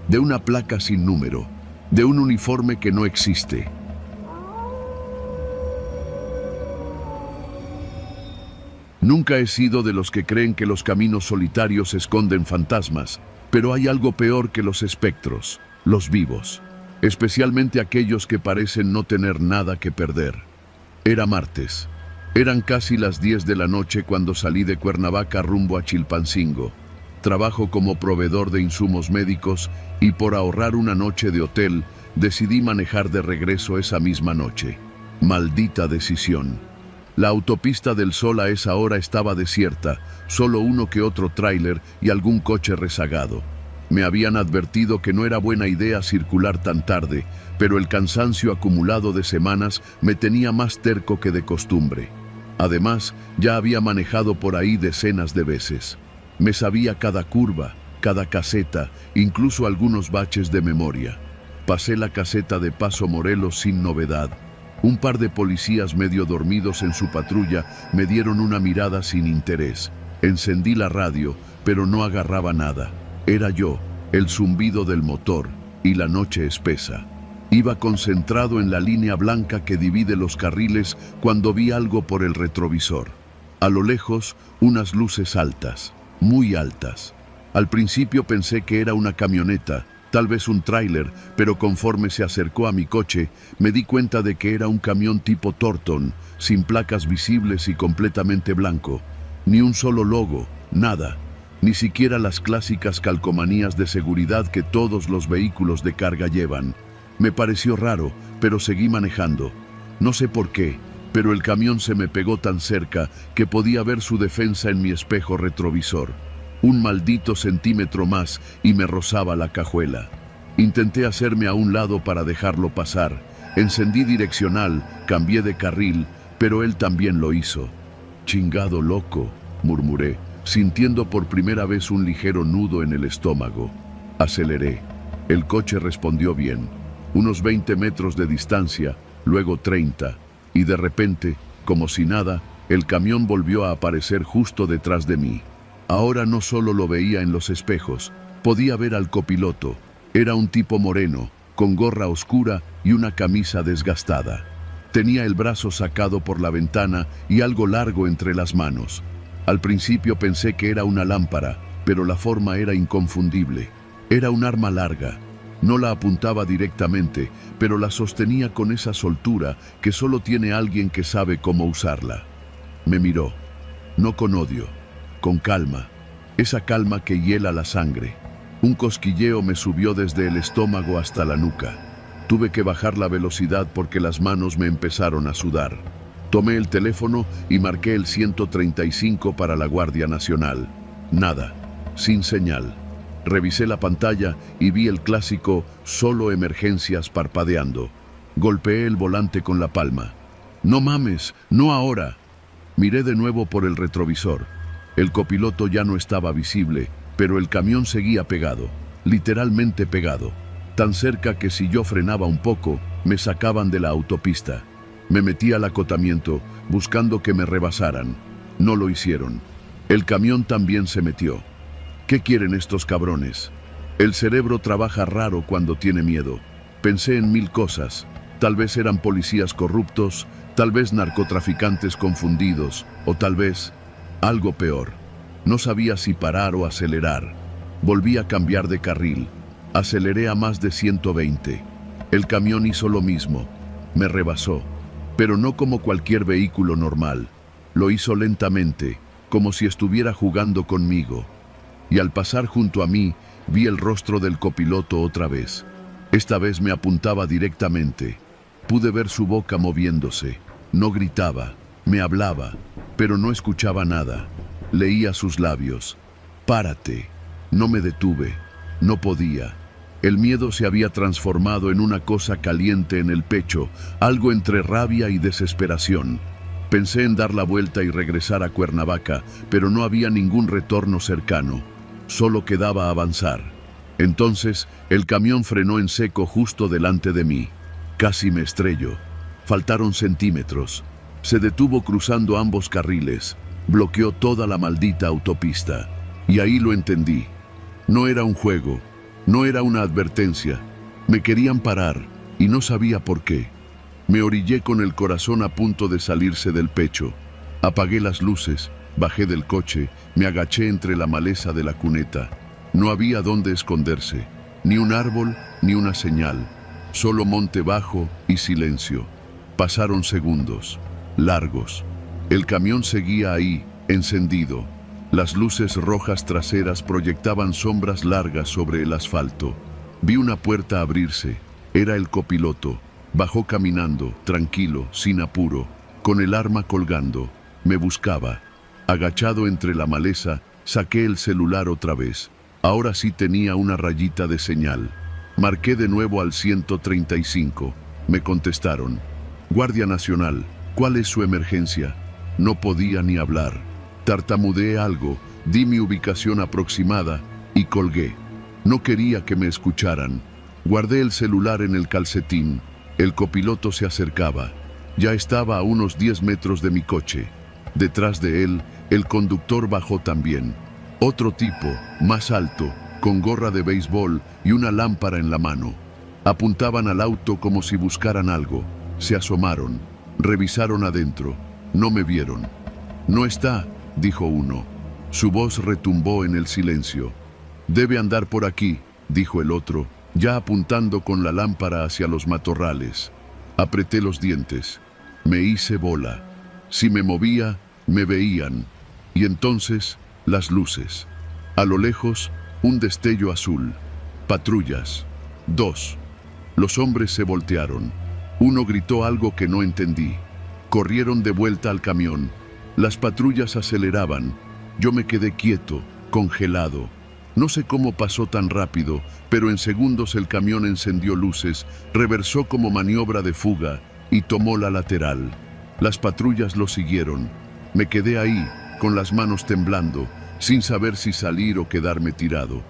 Speaker 1: de una placa sin número, de un uniforme que no existe. Nunca he sido de los que creen que los caminos solitarios esconden fantasmas, pero hay algo peor que los espectros, los vivos, especialmente aquellos que parecen no tener nada que perder. Era martes. Eran casi las 10 de la noche cuando salí de Cuernavaca rumbo a Chilpancingo. Trabajo como proveedor de insumos médicos y por ahorrar una noche de hotel, decidí manejar de regreso esa misma noche. Maldita decisión. La autopista del Sol a esa hora estaba desierta, solo uno que otro tráiler y algún coche rezagado. Me habían advertido que no era buena idea circular tan tarde, pero el cansancio acumulado de semanas me tenía más terco que de costumbre. Además, ya había manejado por ahí decenas de veces. Me sabía cada curva, cada caseta, incluso algunos baches de memoria. Pasé la caseta de Paso Morelos sin novedad. Un par de policías medio dormidos en su patrulla me dieron una mirada sin interés. Encendí la radio, pero no agarraba nada. Era yo, el zumbido del motor y la noche espesa. Iba concentrado en la línea blanca que divide los carriles cuando vi algo por el retrovisor. A lo lejos, unas luces altas, muy altas. Al principio pensé que era una camioneta, tal vez un tráiler, pero conforme se acercó a mi coche, me di cuenta de que era un camión tipo Thornton, sin placas visibles y completamente blanco. Ni un solo logo, nada. Ni siquiera las clásicas calcomanías de seguridad que todos los vehículos de carga llevan. Me pareció raro, pero seguí manejando. No sé por qué, pero el camión se me pegó tan cerca que podía ver su defensa en mi espejo retrovisor. Un maldito centímetro más y me rozaba la cajuela. Intenté hacerme a un lado para dejarlo pasar. Encendí direccional, cambié de carril, pero él también lo hizo. «Chingado loco», murmuré, sintiendo por primera vez un ligero nudo en el estómago. Aceleré. El coche respondió bien. Unos 20 metros de distancia, luego 30, y de repente, como si nada, el camión volvió a aparecer justo detrás de mí. Ahora no solo lo veía en los espejos, podía ver al copiloto. Era un tipo moreno, con gorra oscura y una camisa desgastada. Tenía el brazo sacado por la ventana y algo largo entre las manos. Al principio pensé que era una lámpara, pero la forma era inconfundible. Era un arma larga. No la apuntaba directamente, pero la sostenía con esa soltura que solo tiene alguien que sabe cómo usarla. Me miró, no con odio, con calma, esa calma que hiela la sangre. Un cosquilleo me subió desde el estómago hasta la nuca. Tuve que bajar la velocidad porque las manos me empezaron a sudar. Tomé el teléfono y marqué el 135 para la Guardia Nacional. Nada, sin señal. Revisé la pantalla y vi el clásico «Solo emergencias» parpadeando. Golpeé el volante con la palma. «No mames, no ahora». Miré de nuevo por el retrovisor. El copiloto ya no estaba visible, pero el camión seguía pegado, literalmente pegado. Tan cerca que si yo frenaba un poco, me sacaban de la autopista. Me metí al acotamiento, buscando que me rebasaran. No lo hicieron. El camión también se metió. ¿Qué quieren estos cabrones? El cerebro trabaja raro cuando tiene miedo. Pensé en 1000 cosas. Tal vez eran policías corruptos, tal vez narcotraficantes confundidos, o tal vez algo peor. No sabía si parar o acelerar. Volví a cambiar de carril. Aceleré a más de 120. El camión hizo lo mismo. Me rebasó. Pero no como cualquier vehículo normal. Lo hizo lentamente, como si estuviera jugando conmigo. Y al pasar junto a mí, vi el rostro del copiloto otra vez. Esta vez me apuntaba directamente. Pude ver su boca moviéndose. No gritaba, me hablaba, pero no escuchaba nada. Leía sus labios. «Párate». No me detuve. No podía. El miedo se había transformado en una cosa caliente en el pecho, algo entre rabia y desesperación. Pensé en dar la vuelta y regresar a Cuernavaca, pero no había ningún retorno cercano. Solo quedaba avanzar. Entonces, el camión frenó en seco justo delante de mí. Casi me estrello. Faltaron centímetros. Se detuvo cruzando ambos carriles. Bloqueó toda la maldita autopista. Y ahí lo entendí. No era un juego. No era una advertencia. Me querían parar y no sabía por qué. Me orillé con el corazón a punto de salirse del pecho. Apagué las luces, bajé del coche, me agaché entre la maleza de la cuneta. No había dónde esconderse, ni un árbol, ni una señal. Solo monte bajo y silencio. Pasaron segundos, largos. El camión seguía ahí, encendido. Las luces rojas traseras proyectaban sombras largas sobre el asfalto. Vi una puerta abrirse. Era el copiloto. Bajó caminando, tranquilo, sin apuro, con el arma colgando. Me buscaba. Agachado entre la maleza, saqué el celular otra vez. Ahora sí tenía una rayita de señal. Marqué de nuevo al 135. Me contestaron. Guardia Nacional, ¿cuál es su emergencia? No podía ni hablar. Tartamudeé algo, di mi ubicación aproximada y colgué. No quería que me escucharan. Guardé el celular en el calcetín. El copiloto se acercaba. Ya estaba a unos 10 metros de mi coche. Detrás de él, el conductor bajó también. Otro tipo, más alto, con gorra de béisbol y una lámpara en la mano. Apuntaban al auto como si buscaran algo. Se asomaron, revisaron adentro. No me vieron. No está, dijo uno. Su voz retumbó en el silencio. Debe andar por aquí, dijo el otro, ya apuntando con la lámpara hacia los matorrales. Apreté los dientes. Me hice bola. Si me movía, me veían. Y entonces, las luces. A lo lejos, un destello azul. Patrullas. 2. Los hombres se voltearon. Uno gritó algo que no entendí. Corrieron de vuelta al camión. Las patrullas aceleraban. Yo me quedé quieto, congelado. No sé cómo pasó tan rápido, pero en segundos el camión encendió luces, reversó como maniobra de fuga y tomó la lateral. Las patrullas lo siguieron. Me quedé ahí, con las manos temblando, sin saber si salir o quedarme tirado.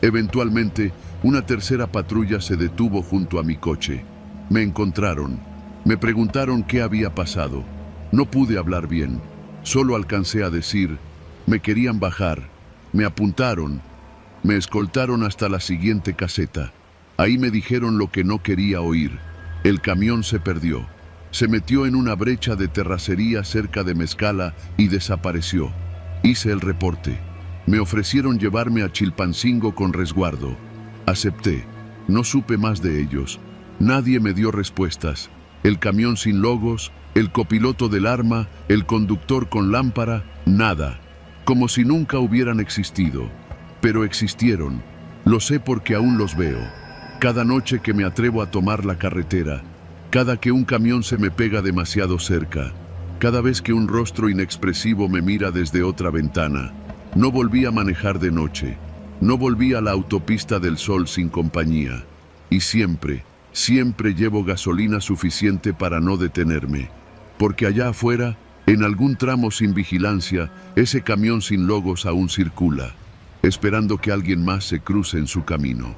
Speaker 1: Eventualmente, una tercera patrulla se detuvo junto a mi coche. Me encontraron. Me preguntaron qué había pasado. No pude hablar bien. Solo alcancé a decir, me querían bajar. Me apuntaron. Me escoltaron hasta la siguiente caseta. Ahí me dijeron lo que no quería oír. El camión se perdió. Se metió en una brecha de terracería cerca de Mezcala y desapareció. Hice el reporte. Me ofrecieron llevarme a Chilpancingo con resguardo. Acepté. No supe más de ellos. Nadie me dio respuestas. El camión sin logos, el copiloto del arma, el conductor con lámpara, nada. Como si nunca hubieran existido. Pero existieron. Lo sé porque aún los veo. Cada noche que me atrevo a tomar la carretera, cada que un camión se me pega demasiado cerca, cada vez que un rostro inexpresivo me mira desde otra ventana. No volví a manejar de noche. No volví a la autopista del sol sin compañía. Y siempre llevo gasolina suficiente para no detenerme. Porque allá afuera, en algún tramo sin vigilancia, ese camión sin logos aún circula, esperando que alguien más se cruce en su camino.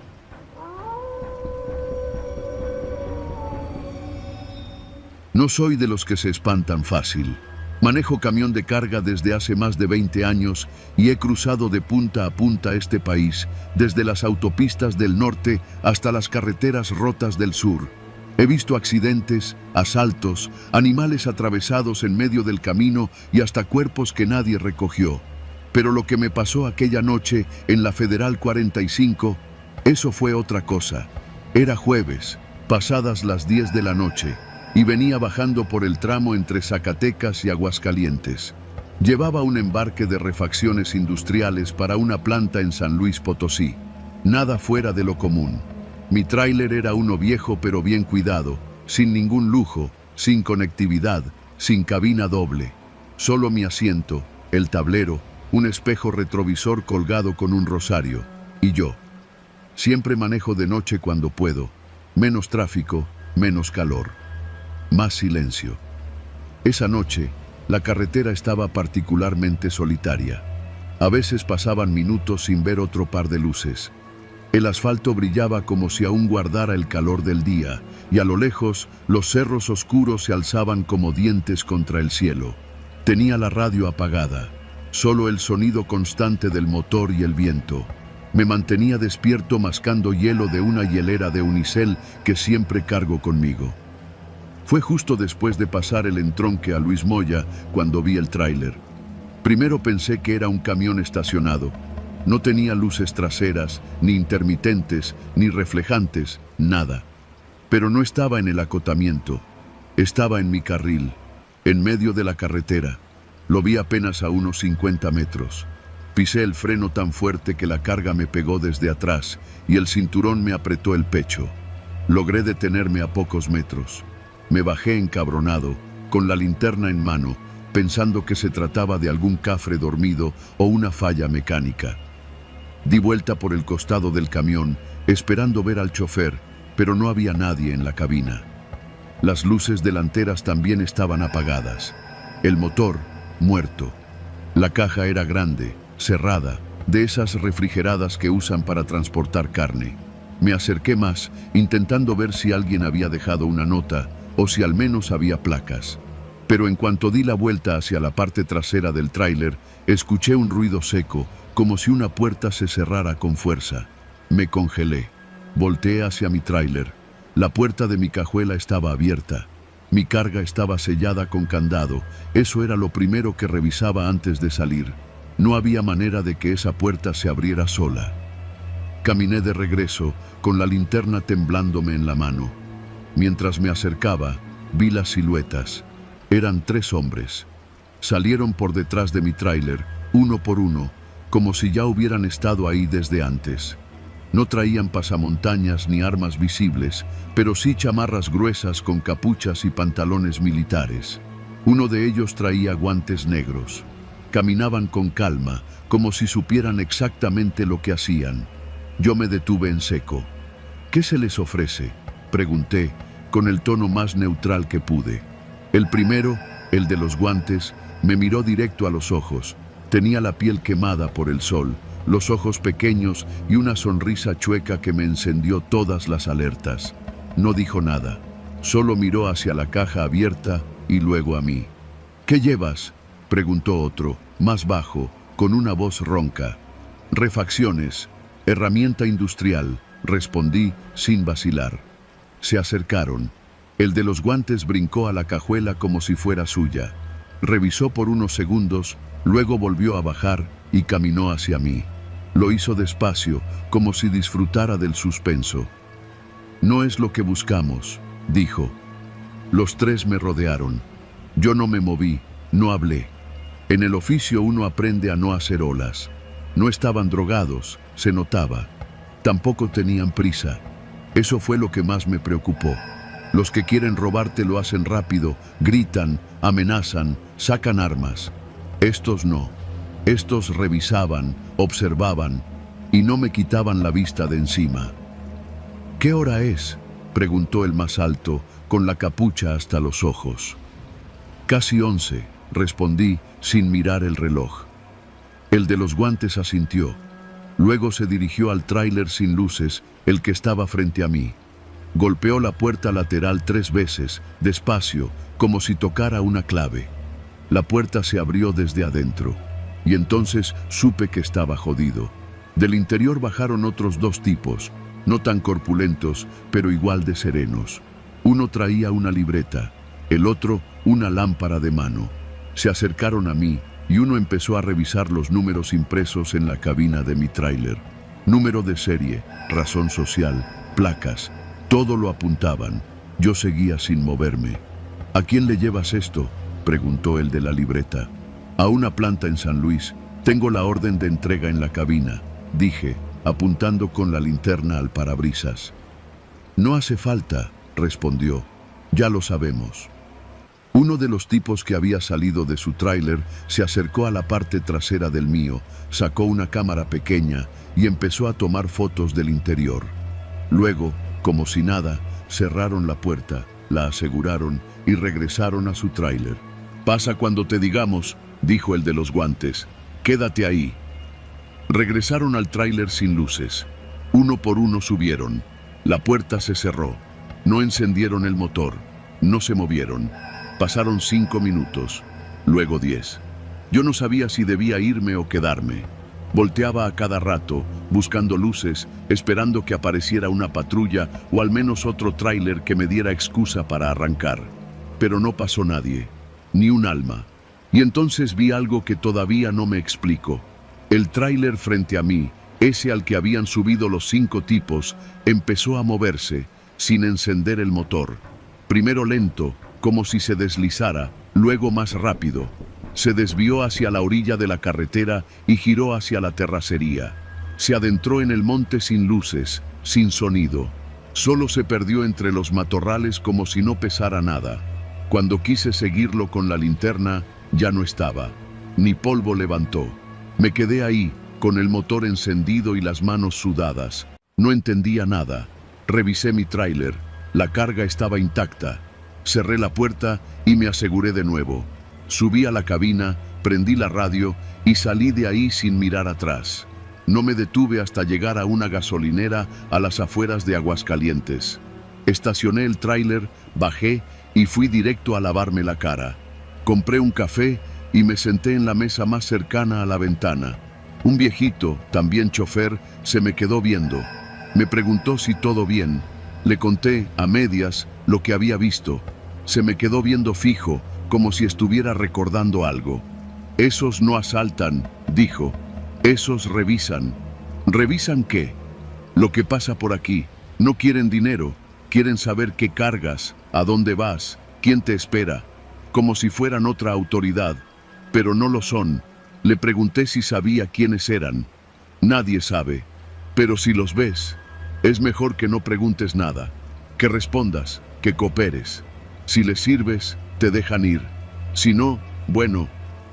Speaker 1: No soy de los que se espantan fácil. Manejo camión de carga desde hace más de 20 años y he cruzado de punta a punta este país, desde las autopistas del norte hasta las carreteras rotas del sur. He visto accidentes, asaltos, animales atravesados en medio del camino y hasta cuerpos que nadie recogió. Pero lo que me pasó aquella noche en la Federal 45, eso fue otra cosa. Era jueves, pasadas las 10 de la noche. Y venía bajando por el tramo entre Zacatecas y Aguascalientes. Llevaba un embarque de refacciones industriales para una planta en San Luis Potosí. Nada fuera de lo común. Mi tráiler era uno viejo pero bien cuidado, sin ningún lujo, sin conectividad, sin cabina doble. Solo mi asiento, el tablero, un espejo retrovisor colgado con un rosario. Y yo. Siempre manejo de noche cuando puedo. Menos tráfico, menos calor. Más silencio. Esa noche, la carretera estaba particularmente solitaria. A veces pasaban minutos sin ver otro par de luces. El asfalto brillaba como si aún guardara el calor del día, y a lo lejos, los cerros oscuros se alzaban como dientes contra el cielo. Tenía la radio apagada, solo el sonido constante del motor y el viento. Me mantenía despierto mascando hielo de una hielera de unicel que siempre cargo conmigo. Fue justo después de pasar el entronque a Luis Moya cuando vi el tráiler. Primero pensé que era un camión estacionado. No tenía luces traseras, ni intermitentes, ni reflejantes, nada. Pero no estaba en el acotamiento. Estaba en mi carril, en medio de la carretera. Lo vi apenas a unos 50 metros. Pisé el freno tan fuerte que la carga me pegó desde atrás y el cinturón me apretó el pecho. Logré detenerme a pocos metros. Me bajé encabronado, con la linterna en mano, pensando que se trataba de algún cafre dormido o una falla mecánica. Di vuelta por el costado del camión, esperando ver al chofer, pero no había nadie en la cabina. Las luces delanteras también estaban apagadas. El motor, muerto. La caja era grande, cerrada, de esas refrigeradas que usan para transportar carne. Me acerqué más, intentando ver si alguien había dejado una nota o si al menos había placas. Pero en cuanto di la vuelta hacia la parte trasera del tráiler, escuché un ruido seco, como si una puerta se cerrara con fuerza. Me congelé. Volteé hacia mi tráiler. La puerta de mi cajuela estaba abierta. Mi carga estaba sellada con candado. Eso era lo primero que revisaba antes de salir. No había manera de que esa puerta se abriera sola. Caminé de regreso, con la linterna temblándome en la mano. Mientras me acercaba, vi las siluetas. Eran 3 hombres. Salieron por detrás de mi tráiler, uno por uno, como si ya hubieran estado ahí desde antes. No traían pasamontañas ni armas visibles, pero sí chamarras gruesas con capuchas y pantalones militares. Uno de ellos traía guantes negros. Caminaban con calma, como si supieran exactamente lo que hacían. Yo me detuve en seco. ¿Qué se les ofrece?, pregunté, con el tono más neutral que pude. El primero, el de los guantes, me miró directo a los ojos. Tenía la piel quemada por el sol, los ojos pequeños y una sonrisa chueca que me encendió todas las alertas. No dijo nada, solo miró hacia la caja abierta y luego a mí. ¿Qué llevas?, preguntó otro, más bajo, con una voz ronca. Refacciones, herramienta industrial, respondí sin vacilar. Se acercaron. El de los guantes brincó a la cajuela como si fuera suya. Revisó por unos segundos, luego volvió a bajar y caminó hacia mí. Lo hizo despacio, como si disfrutara del suspenso. No es lo que buscamos, dijo. Los 3 me rodearon. Yo no me moví, no hablé. En el oficio uno aprende a no hacer olas. No estaban drogados, se notaba. Tampoco tenían prisa. Eso fue lo que más me preocupó. Los que quieren robarte lo hacen rápido, gritan, amenazan, sacan armas. Estos no. Estos revisaban, observaban y no me quitaban la vista de encima. ¿Qué hora es?, preguntó el más alto, con la capucha hasta los ojos. Casi 11, respondí sin mirar el reloj. El de los guantes asintió. Luego se dirigió al tráiler sin luces, el que estaba frente a mí. Golpeó la puerta lateral 3 veces, despacio, como si tocara una clave. La puerta se abrió desde adentro, y entonces supe que estaba jodido. Del interior bajaron otros 2 tipos, no tan corpulentos, pero igual de serenos. Uno traía una libreta, el otro una lámpara de mano. Se acercaron a mí, y uno empezó a revisar los números impresos en la cabina de mi tráiler. Número de serie, razón social, placas, todo lo apuntaban. Yo seguía sin moverme. ¿A quién le llevas esto?, preguntó el de la libreta. A una planta en San Luis. Tengo la orden de entrega en la cabina, dije, apuntando con la linterna al parabrisas. No hace falta, respondió. Ya lo sabemos. Uno de los tipos que había salido de su tráiler se acercó a la parte trasera del mío, sacó una cámara pequeña y empezó a tomar fotos del interior. Luego, como si nada, cerraron la puerta, la aseguraron y regresaron a su tráiler. Pasa cuando te digamos, dijo el de los guantes. Quédate ahí. Regresaron al tráiler sin luces. Uno por uno subieron. La puerta se cerró. No encendieron el motor. No se movieron. Pasaron 5 minutos, luego 10. Yo no sabía si debía irme o quedarme. Volteaba a cada rato, buscando luces, esperando que apareciera una patrulla o al menos otro tráiler que me diera excusa para arrancar. Pero no pasó nadie, ni un alma. Y entonces vi algo que todavía no me explico. El tráiler frente a mí, ese al que habían subido los 5 tipos, empezó a moverse, sin encender el motor. Primero lento, como si se deslizara, luego más rápido. Se desvió hacia la orilla de la carretera y giró hacia la terracería. Se adentró en el monte sin luces, sin sonido. Solo se perdió entre los matorrales como si no pesara nada. Cuando quise seguirlo con la linterna, ya no estaba. Ni polvo levantó. Me quedé ahí, con el motor encendido y las manos sudadas. No entendía nada. Revisé mi tráiler. La carga estaba intacta. Cerré la puerta y me aseguré de nuevo. Subí a la cabina, prendí la radio y salí de ahí sin mirar atrás. No me detuve hasta llegar a una gasolinera a las afueras de Aguascalientes. Estacioné el tráiler, bajé y fui directo a lavarme la cara. Compré un café y me senté en la mesa más cercana a la ventana. Un viejito, también chofer, se me quedó viendo. Me preguntó si todo bien. Le conté, a medias, lo que había visto. Se me quedó viendo fijo, como si estuviera recordando algo. Esos no asaltan, dijo. Esos revisan. ¿Revisan qué? Lo que pasa por aquí. No quieren dinero. Quieren saber qué cargas, a dónde vas, quién te espera. Como si fueran otra autoridad. Pero no lo son. Le pregunté si sabía quiénes eran. Nadie sabe. Pero si los ves, es mejor que no preguntes nada. Que respondas, que cooperes. Si les sirves, te dejan ir. Si no, bueno,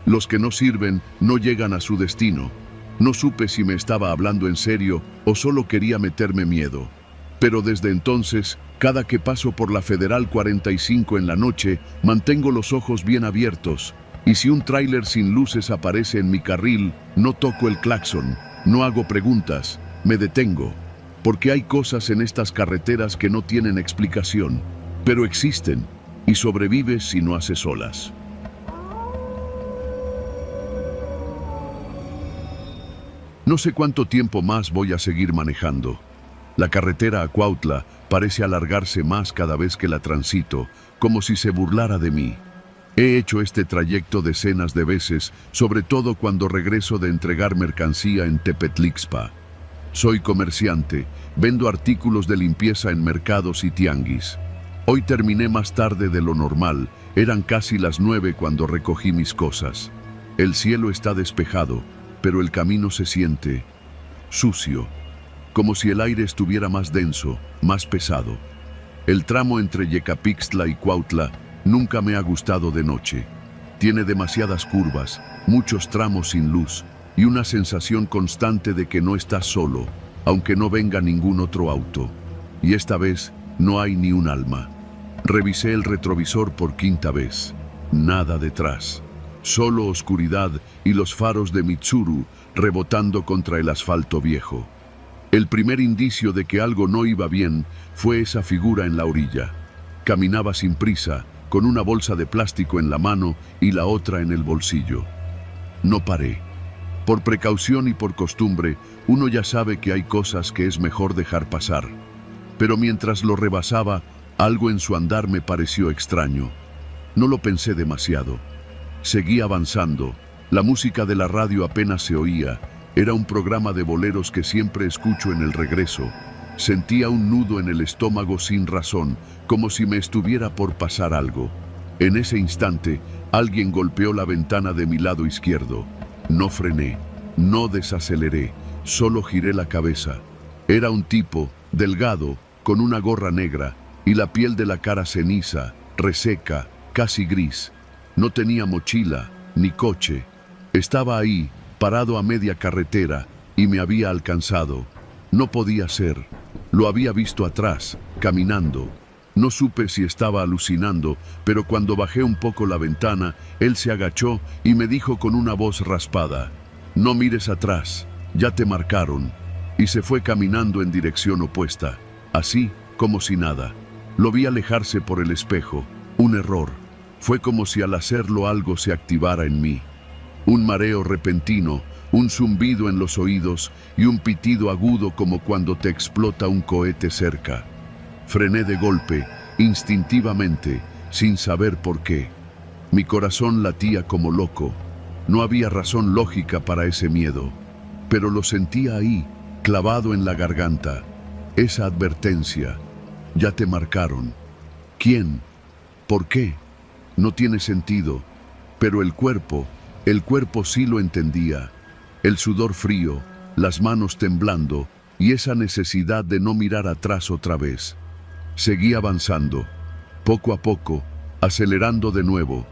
Speaker 1: los que no sirven no llegan a su destino. No supe si me estaba hablando en serio o solo quería meterme miedo. Pero desde entonces, cada que paso por la Federal 45 en la noche, mantengo los ojos bien abiertos. Y si un tráiler sin luces aparece en mi carril, no toco el claxon, no hago preguntas, me detengo. Porque hay cosas en estas carreteras que no tienen explicación, pero existen, y sobrevives si no haces olas. No sé cuánto tiempo más voy a seguir manejando. La carretera a Cuautla parece alargarse más cada vez que la transito, como si se burlara de mí. He hecho este trayecto decenas de veces, sobre todo cuando regreso de entregar mercancía en Tepetlixpa. Soy comerciante, vendo artículos de limpieza en mercados y tianguis. Hoy terminé más tarde de lo normal, eran casi las 9 cuando recogí mis cosas. El cielo está despejado, pero el camino se siente sucio, como si el aire estuviera más denso, más pesado. El tramo entre Yecapixtla y Cuautla nunca me ha gustado de noche. Tiene demasiadas curvas, muchos tramos sin luz y una sensación constante de que no estás solo, aunque no venga ningún otro auto. Y esta vez no hay ni un alma. Revisé el retrovisor por 5ª vez. Nada detrás. Solo oscuridad y los faros de Mitsuru rebotando contra el asfalto viejo. El primer indicio de que algo no iba bien fue esa figura en la orilla. Caminaba sin prisa, con una bolsa de plástico en la mano y la otra en el bolsillo. No paré. Por precaución y por costumbre, uno ya sabe que hay cosas que es mejor dejar pasar. Pero mientras lo rebasaba, algo en su andar me pareció extraño. No lo pensé demasiado. Seguí avanzando. La música de la radio apenas se oía. Era un programa de boleros que siempre escucho en el regreso. Sentía un nudo en el estómago sin razón, como si me estuviera por pasar algo. En ese instante, alguien golpeó la ventana de mi lado izquierdo. No frené, no desaceleré, solo giré la cabeza. Era un tipo, delgado, con una gorra negra, y la piel de la cara ceniza, reseca, casi gris. No tenía mochila, ni coche. Estaba ahí, parado a media carretera, y me había alcanzado. No podía ser. Lo había visto atrás, caminando. No supe si estaba alucinando, pero cuando bajé un poco la ventana, él se agachó y me dijo con una voz raspada: «No mires atrás, ya te marcaron». Y se fue caminando en dirección opuesta, así como si nada. Lo vi alejarse por el espejo. Un error. Fue como si al hacerlo algo se activara en mí. Un mareo repentino, un zumbido en los oídos y un pitido agudo como cuando te explota un cohete cerca. Frené de golpe, instintivamente, sin saber por qué. Mi corazón latía como loco. No había razón lógica para ese miedo, pero lo sentía ahí, clavado en la garganta. Esa advertencia. Ya te marcaron. ¿Quién? ¿Por qué? No tiene sentido, pero el cuerpo sí lo entendía. El sudor frío, las manos temblando y esa necesidad de no mirar atrás otra vez. Seguí avanzando, poco a poco, acelerando de nuevo.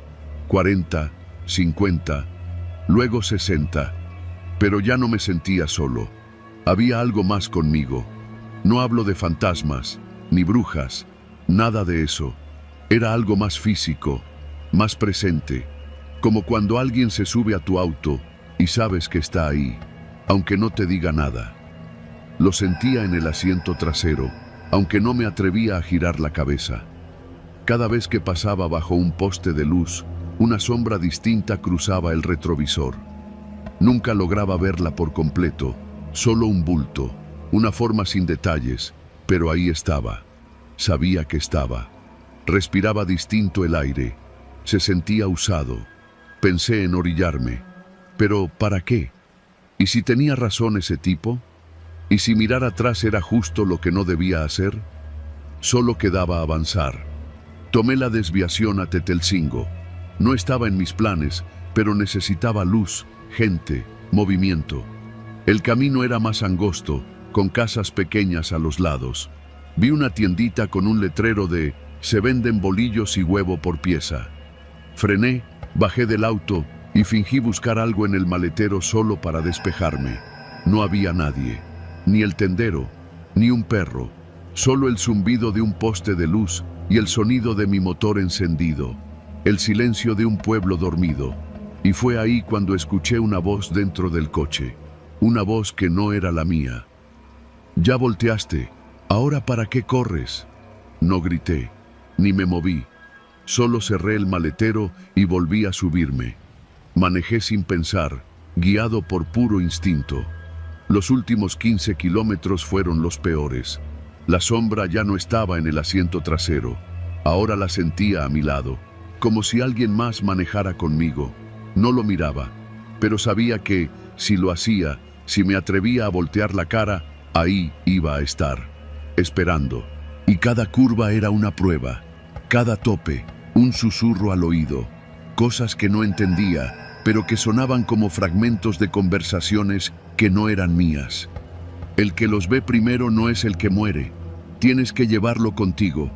Speaker 1: 40, 50, luego 60. Pero ya no me sentía solo. Había algo más conmigo. No hablo de fantasmas, ni brujas, nada de eso. Era algo más físico, más presente, como cuando alguien se sube a tu auto y sabes que está ahí, aunque no te diga nada. Lo sentía en el asiento trasero, aunque no me atrevía a girar la cabeza. Cada vez que pasaba bajo un poste de luz, una sombra distinta cruzaba el retrovisor. Nunca lograba verla por completo, solo un bulto, una forma sin detalles, pero ahí estaba. Sabía que estaba. Respiraba distinto el aire. Se sentía usado. Pensé en orillarme. Pero ¿para qué? ¿Y si tenía razón ese tipo? ¿Y si mirar atrás era justo lo que no debía hacer? Solo quedaba avanzar. Tomé la desviación a Tetelcingo. No estaba en mis planes, pero necesitaba luz, gente, movimiento. El camino era más angosto, con casas pequeñas a los lados. Vi una tiendita con un letrero de «Se venden bolillos y huevo por pieza». Frené, bajé del auto y fingí buscar algo en el maletero solo para despejarme. No había nadie, ni el tendero, ni un perro, solo el zumbido de un poste de luz y el sonido de mi motor encendido, el silencio de un pueblo dormido. Y fue ahí cuando escuché una voz dentro del coche, una voz que no era la mía. «Ya volteaste, ¿ahora para qué corres?». No grité, ni me moví. Solo cerré el maletero y volví a subirme. Manejé sin pensar, guiado por puro instinto. Los últimos 15 kilómetros fueron los peores. La sombra ya no estaba en el asiento trasero. Ahora la sentía a mi lado, como si alguien más manejara conmigo. No lo miraba, pero sabía que, si lo hacía, si me atrevía a voltear la cara, ahí iba a estar, esperando. Y cada curva era una prueba, cada tope, un susurro al oído, cosas que no entendía, pero que sonaban como fragmentos de conversaciones que no eran mías. El que los ve primero no es el que muere, tienes que llevarlo contigo.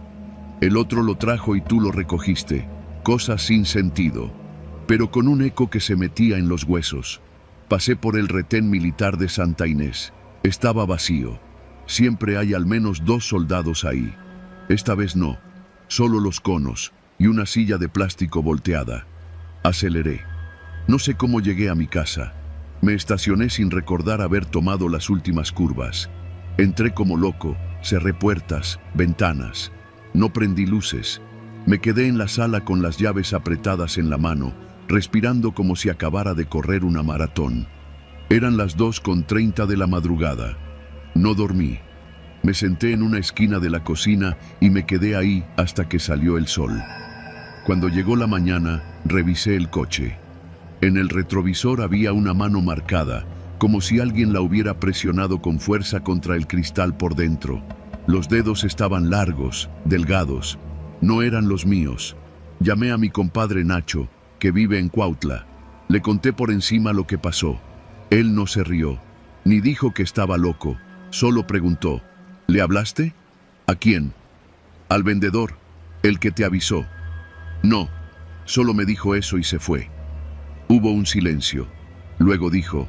Speaker 1: El otro lo trajo y tú lo recogiste, cosas sin sentido, pero con un eco que se metía en los huesos. Pasé por el retén militar de Santa Inés. Estaba vacío. Siempre hay al menos 2 soldados ahí. Esta vez no, solo los conos y una silla de plástico volteada. Aceleré. No sé cómo llegué a mi casa. Me estacioné sin recordar haber tomado las últimas curvas. Entré como loco, cerré puertas, ventanas. No prendí luces. Me quedé en la sala con las llaves apretadas en la mano, respirando como si acabara de correr una maratón. Eran las 2:30 de la madrugada. No dormí. Me senté en una esquina de la cocina y me quedé ahí hasta que salió el sol. Cuando llegó la mañana, revisé el coche. En el retrovisor había una mano marcada, como si alguien la hubiera presionado con fuerza contra el cristal por dentro. Los dedos estaban largos, delgados. No eran los míos. Llamé a mi compadre Nacho, que vive en Cuautla. Le conté por encima lo que pasó. Él no se rió, ni dijo que estaba loco. Solo preguntó, ¿le hablaste? ¿A quién? Al vendedor, el que te avisó. No, solo me dijo eso y se fue. Hubo un silencio. Luego dijo,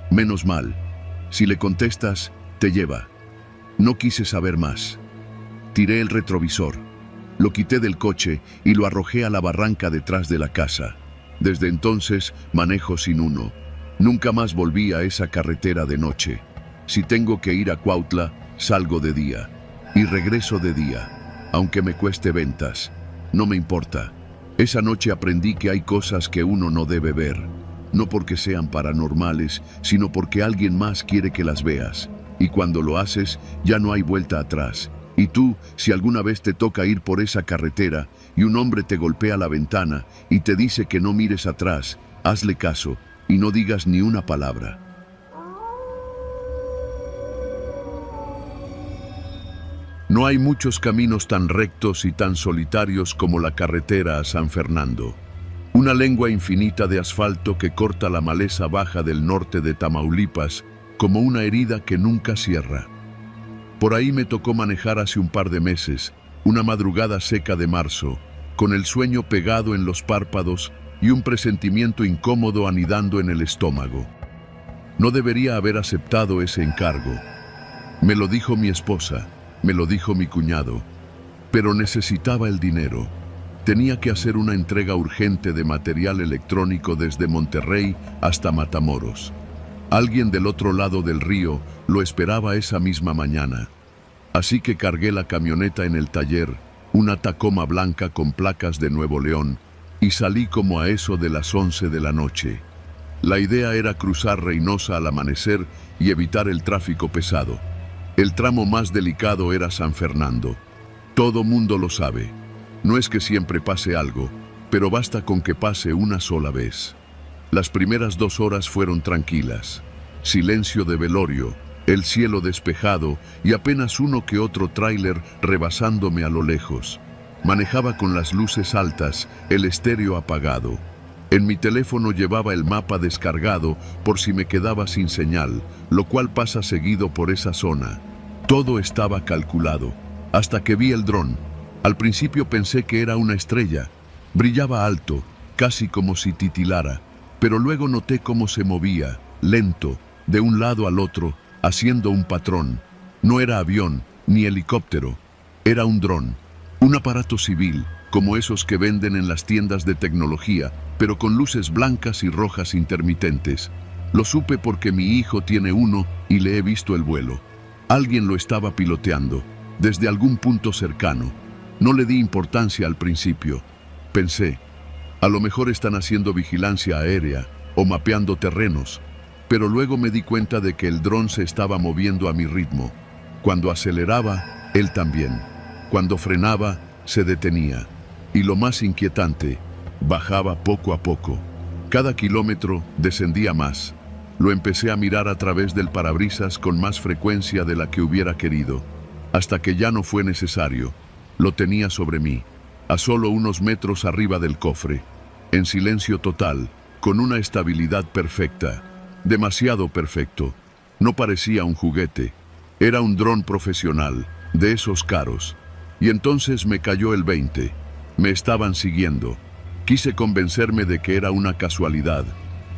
Speaker 1: menos mal, si le contestas, te lleva. No quise saber más. Tiré el retrovisor, lo quité del coche y lo arrojé a la barranca detrás de la casa. Desde entonces manejo sin uno. Nunca más volví a esa carretera de noche. Si tengo que ir a Cuautla, salgo de día. Y regreso de día, aunque me cueste ventas. No me importa. Esa noche aprendí que hay cosas que uno no debe ver. No porque sean paranormales, sino porque alguien más quiere que las veas. Y cuando lo haces, ya no hay vuelta atrás. Y tú, si alguna vez te toca ir por esa carretera y un hombre te golpea la ventana y te dice que no mires atrás, hazle caso y no digas ni una palabra. No hay muchos caminos tan rectos y tan solitarios como la carretera a San Fernando. Una lengua infinita de asfalto que corta la maleza baja del norte de Tamaulipas como una herida que nunca cierra. Por ahí me tocó manejar hace un par de meses, una madrugada seca de marzo, con el sueño pegado en los párpados y un presentimiento incómodo anidando en el estómago. No debería haber aceptado ese encargo. Me lo dijo mi esposa, me lo dijo mi cuñado, pero necesitaba el dinero. Tenía que hacer una entrega urgente de material electrónico desde Monterrey hasta Matamoros. Alguien del otro lado del río lo esperaba esa misma mañana. Así que cargué la camioneta en el taller, una Tacoma blanca con placas de Nuevo León, y salí como a eso de las 11 de la noche. La idea era cruzar Reynosa al amanecer y evitar el tráfico pesado. El tramo más delicado era San Fernando. Todo mundo lo sabe. No es que siempre pase algo, pero basta con que pase una sola vez. Las primeras 2 horas fueron tranquilas. Silencio de velorio, el cielo despejado y apenas uno que otro tráiler rebasándome a lo lejos. Manejaba con las luces altas, el estéreo apagado. En mi teléfono llevaba el mapa descargado por si me quedaba sin señal, lo cual pasa seguido por esa zona. Todo estaba calculado, hasta que vi el dron. Al principio pensé que era una estrella. Brillaba alto, casi como si titilara, pero luego noté cómo se movía, lento, de un lado al otro, haciendo un patrón. No era avión, ni helicóptero. Era un dron, un aparato civil, como esos que venden en las tiendas de tecnología, pero con luces blancas y rojas intermitentes. Lo supe porque mi hijo tiene uno y le he visto el vuelo. Alguien lo estaba piloteando, desde algún punto cercano. No le di importancia al principio. Pensé, a lo mejor están haciendo vigilancia aérea o mapeando terrenos, pero luego me di cuenta de que el dron se estaba moviendo a mi ritmo. Cuando aceleraba, él también. Cuando frenaba, se detenía. Y lo más inquietante, bajaba poco a poco. Cada kilómetro descendía más. Lo empecé a mirar a través del parabrisas con más frecuencia de la que hubiera querido, hasta que ya no fue necesario. Lo tenía sobre mí, a solo unos metros arriba del cofre, en silencio total, con una estabilidad perfecta, demasiado perfecto. No parecía un juguete, era un dron profesional, de esos caros. Y entonces me cayó el 20. Me estaban siguiendo. Quise convencerme de que era una casualidad,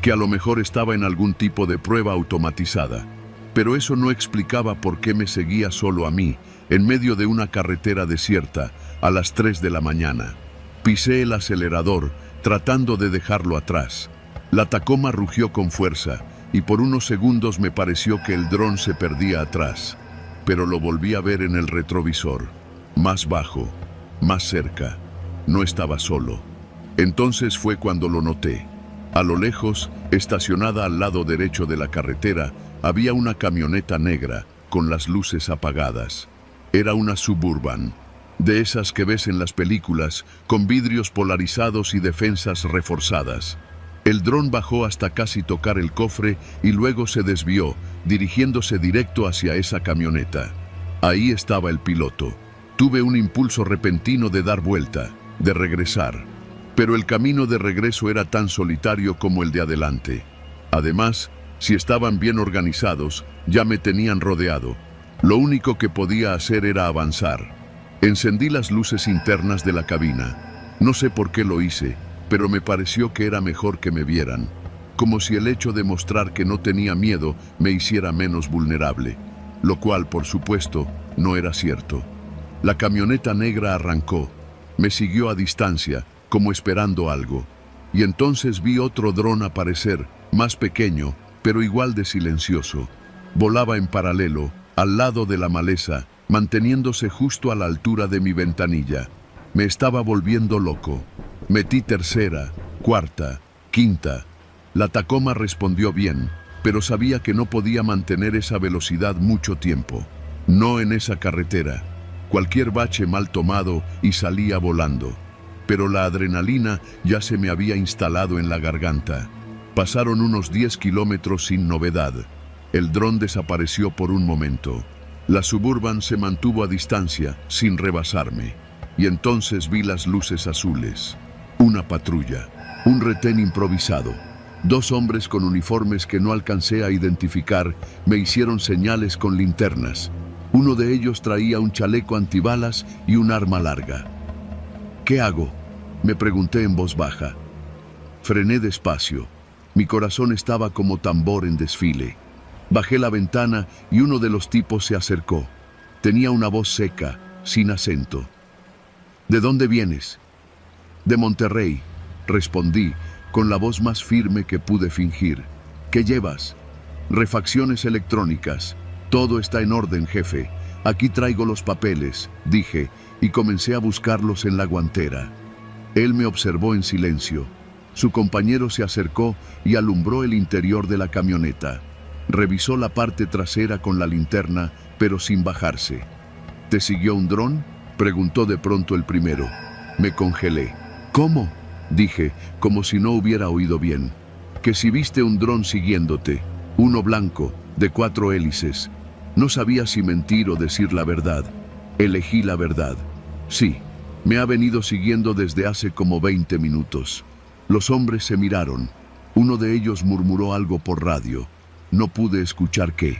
Speaker 1: que a lo mejor estaba en algún tipo de prueba automatizada. Pero eso no explicaba por qué me seguía solo a mí, en medio de una carretera desierta, a las 3 de la mañana. Pisé el acelerador, tratando de dejarlo atrás. La Tacoma rugió con fuerza, y por unos segundos me pareció que el dron se perdía atrás. Pero lo volví a ver en el retrovisor, más bajo, más cerca. No estaba solo. Entonces fue cuando lo noté. A lo lejos, estacionada al lado derecho de la carretera, había una camioneta negra, con las luces apagadas. Era una Suburban, de esas que ves en las películas, con vidrios polarizados y defensas reforzadas. El dron bajó hasta casi tocar el cofre y luego se desvió, dirigiéndose directo hacia esa camioneta. Ahí estaba el piloto. Tuve un impulso repentino de dar vuelta, de regresar. Pero el camino de regreso era tan solitario como el de adelante. Además, si estaban bien organizados, ya me tenían rodeado. Lo único que podía hacer era avanzar. Encendí las luces internas de la cabina. No sé por qué lo hice, pero me pareció que era mejor que me vieran. Como si el hecho de mostrar que no tenía miedo me hiciera menos vulnerable. Lo cual, por supuesto, no era cierto. La camioneta negra arrancó. Me siguió a distancia, como esperando algo. Y entonces vi otro dron aparecer, más pequeño, pero igual de silencioso. Volaba en paralelo, al lado de la maleza, manteniéndose justo a la altura de mi ventanilla. Me estaba volviendo loco. Metí tercera, cuarta, quinta. La Tacoma respondió bien, pero sabía que no podía mantener esa velocidad mucho tiempo. No en esa carretera. Cualquier bache mal tomado y salía volando. Pero la adrenalina ya se me había instalado en la garganta. Pasaron unos 10 kilómetros sin novedad. El dron desapareció por un momento. La Suburban se mantuvo a distancia, sin rebasarme. Y entonces vi las luces azules. Una patrulla. Un retén improvisado. 2 hombres con uniformes que no alcancé a identificar me hicieron señales con linternas. Uno de ellos traía un chaleco antibalas y un arma larga. ¿Qué hago?, me pregunté en voz baja. Frené despacio. Mi corazón estaba como tambor en desfile. Bajé la ventana y uno de los tipos se acercó. Tenía una voz seca, sin acento. ¿De dónde vienes? De Monterrey, respondí, con la voz más firme que pude fingir. ¿Qué llevas? Refacciones electrónicas. Todo está en orden, jefe. Aquí traigo los papeles, dije, y comencé a buscarlos en la guantera. Él me observó en silencio. Su compañero se acercó y alumbró el interior de la camioneta. Revisó la parte trasera con la linterna, pero sin bajarse. ¿Te siguió un dron?, preguntó de pronto el primero. Me congelé. ¿Cómo?, dije, como si no hubiera oído bien. Que si viste un dron siguiéndote, uno blanco, de 4 hélices. No sabía si mentir o decir la verdad. Elegí la verdad. Sí, me ha venido siguiendo desde hace como 20 minutos. Los hombres se miraron. Uno de ellos murmuró algo por radio. No pude escuchar qué.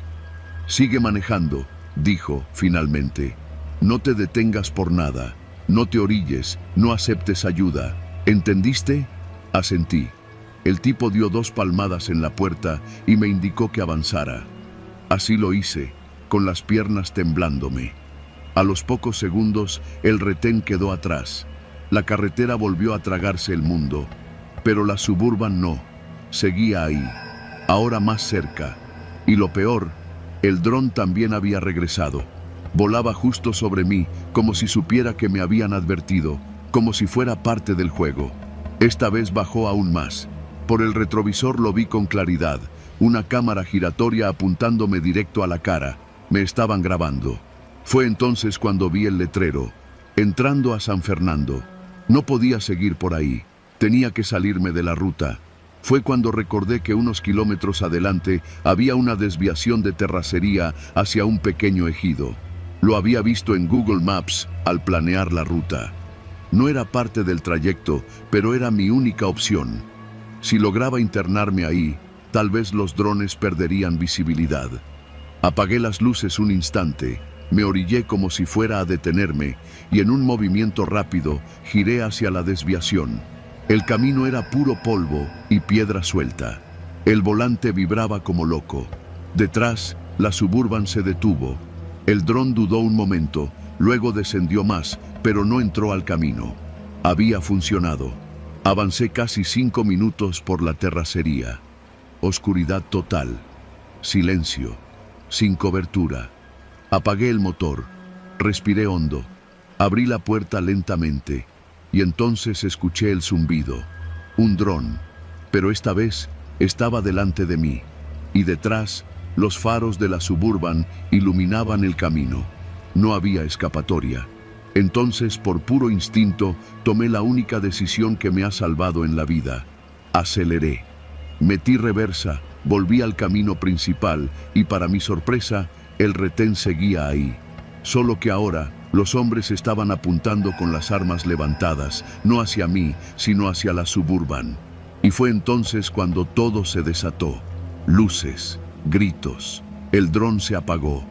Speaker 1: Sigue manejando, dijo finalmente. No te detengas por nada. No te orilles, no aceptes ayuda. ¿Entendiste? Asentí. El tipo dio 2 palmadas en la puerta y me indicó que avanzara. Así lo hice, con las piernas temblándome. A los pocos segundos, el retén quedó atrás. La carretera volvió a tragarse el mundo, pero la Suburban no. Seguía ahí, ahora más cerca. Y lo peor, el dron también había regresado. Volaba justo sobre mí, como si supiera que me habían advertido, como si fuera parte del juego. Esta vez bajó aún más. Por el retrovisor lo vi con claridad, una cámara giratoria apuntándome directo a la cara. Me estaban grabando. Fue entonces cuando vi el letrero, entrando a San Fernando. No podía seguir por ahí, tenía que salirme de la ruta. Fue cuando recordé que unos kilómetros adelante había una desviación de terracería hacia un pequeño ejido. Lo había visto en Google Maps al planear la ruta. No era parte del trayecto, pero era mi única opción. Si lograba internarme ahí, tal vez los drones perderían visibilidad. Apagué las luces un instante, me orillé como si fuera a detenerme y en un movimiento rápido giré hacia la desviación. El camino era puro polvo y piedra suelta. El volante vibraba como loco. Detrás, la Suburban se detuvo. El dron dudó un momento, luego descendió más, pero no entró al camino. Había funcionado. Avancé casi 5 minutos por la terracería. Oscuridad total. Silencio. Sin cobertura. Apagué el motor. Respiré hondo. Abrí la puerta lentamente. Y entonces escuché el zumbido. Un dron. Pero esta vez estaba delante de mí. Y detrás, los faros de la Suburban iluminaban el camino. No había escapatoria. Entonces, por puro instinto, tomé la única decisión que me ha salvado en la vida. Aceleré. Metí reversa, volví al camino principal y, para mi sorpresa, el retén seguía ahí. Solo que ahora, los hombres estaban apuntando con las armas levantadas, no hacia mí, sino hacia la Suburban. Y fue entonces cuando todo se desató. Luces, gritos. El dron se apagó.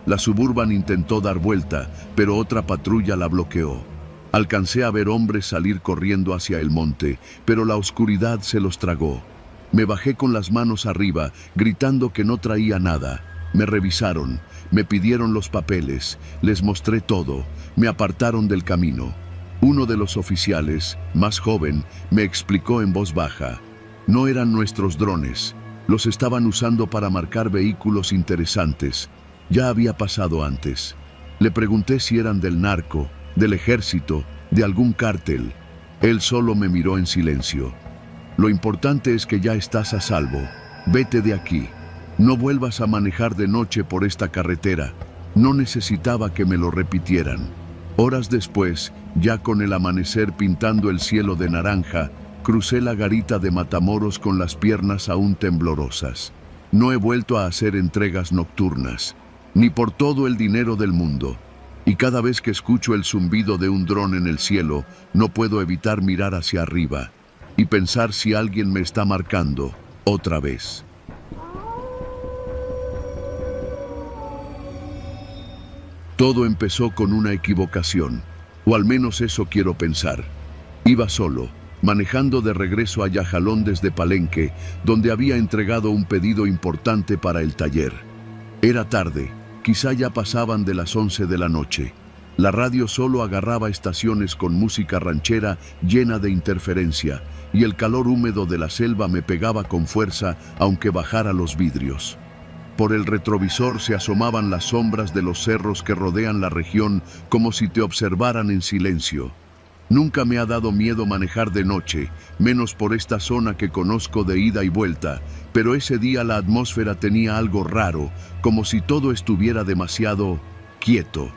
Speaker 1: La Suburban intentó dar vuelta, pero otra patrulla la bloqueó. Alcancé a ver hombres salir corriendo hacia el monte, pero la oscuridad se los tragó. Me bajé con las manos arriba, gritando que no traía nada. Me revisaron, me pidieron los papeles, les mostré todo, me apartaron del camino. Uno de los oficiales, más joven, me explicó en voz baja. No eran nuestros drones, los estaban usando para marcar vehículos interesantes. Ya había pasado antes. Le pregunté si eran del narco, del ejército, de algún cártel. Él solo me miró en silencio. Lo importante es que ya estás a salvo. Vete de aquí. No vuelvas a manejar de noche por esta carretera. No necesitaba que me lo repitieran. Horas después, ya con el amanecer pintando el cielo de naranja, crucé la garita de Matamoros con las piernas aún temblorosas. No he vuelto a hacer entregas nocturnas, ni por todo el dinero del mundo. Y cada vez que escucho el zumbido de un dron en el cielo, no puedo evitar mirar hacia arriba y pensar si alguien me está marcando otra vez. Todo empezó con una equivocación, o al menos eso quiero pensar. Iba solo, manejando de regreso a Yajalón desde Palenque, donde había entregado un pedido importante para el taller. Era tarde, quizá ya pasaban de las 11 de la noche. La radio solo agarraba estaciones con música ranchera llena de interferencia, y el calor húmedo de la selva me pegaba con fuerza aunque bajara los vidrios. Por el retrovisor se asomaban las sombras de los cerros que rodean la región como si te observaran en silencio. Nunca me ha dado miedo manejar de noche, menos por esta zona que conozco de ida y vuelta, pero ese día la atmósfera tenía algo raro, como si todo estuviera demasiado quieto.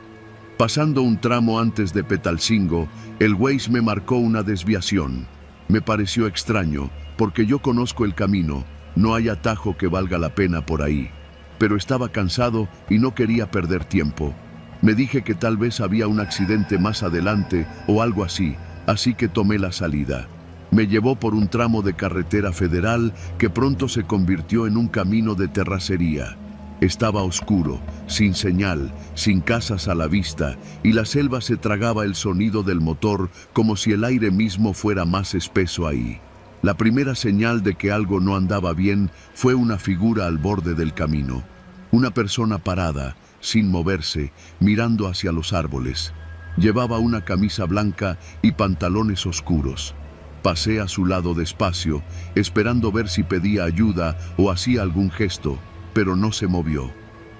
Speaker 1: Pasando un tramo antes de Petalcingo, el Waze me marcó una desviación. Me pareció extraño, porque yo conozco el camino, no hay atajo que valga la pena por ahí. Pero estaba cansado y no quería perder tiempo. Me dije que tal vez había un accidente más adelante o algo así, así que tomé la salida. Me llevó por un tramo de carretera federal que pronto se convirtió en un camino de terracería. Estaba oscuro, sin señal, sin casas a la vista, y la selva se tragaba el sonido del motor como si el aire mismo fuera más espeso ahí. La primera señal de que algo no andaba bien fue una figura al borde del camino. Una persona parada, sin moverse, mirando hacia los árboles. Llevaba una camisa blanca y pantalones oscuros. Pasé a su lado despacio, esperando ver si pedía ayuda o hacía algún gesto, pero no se movió.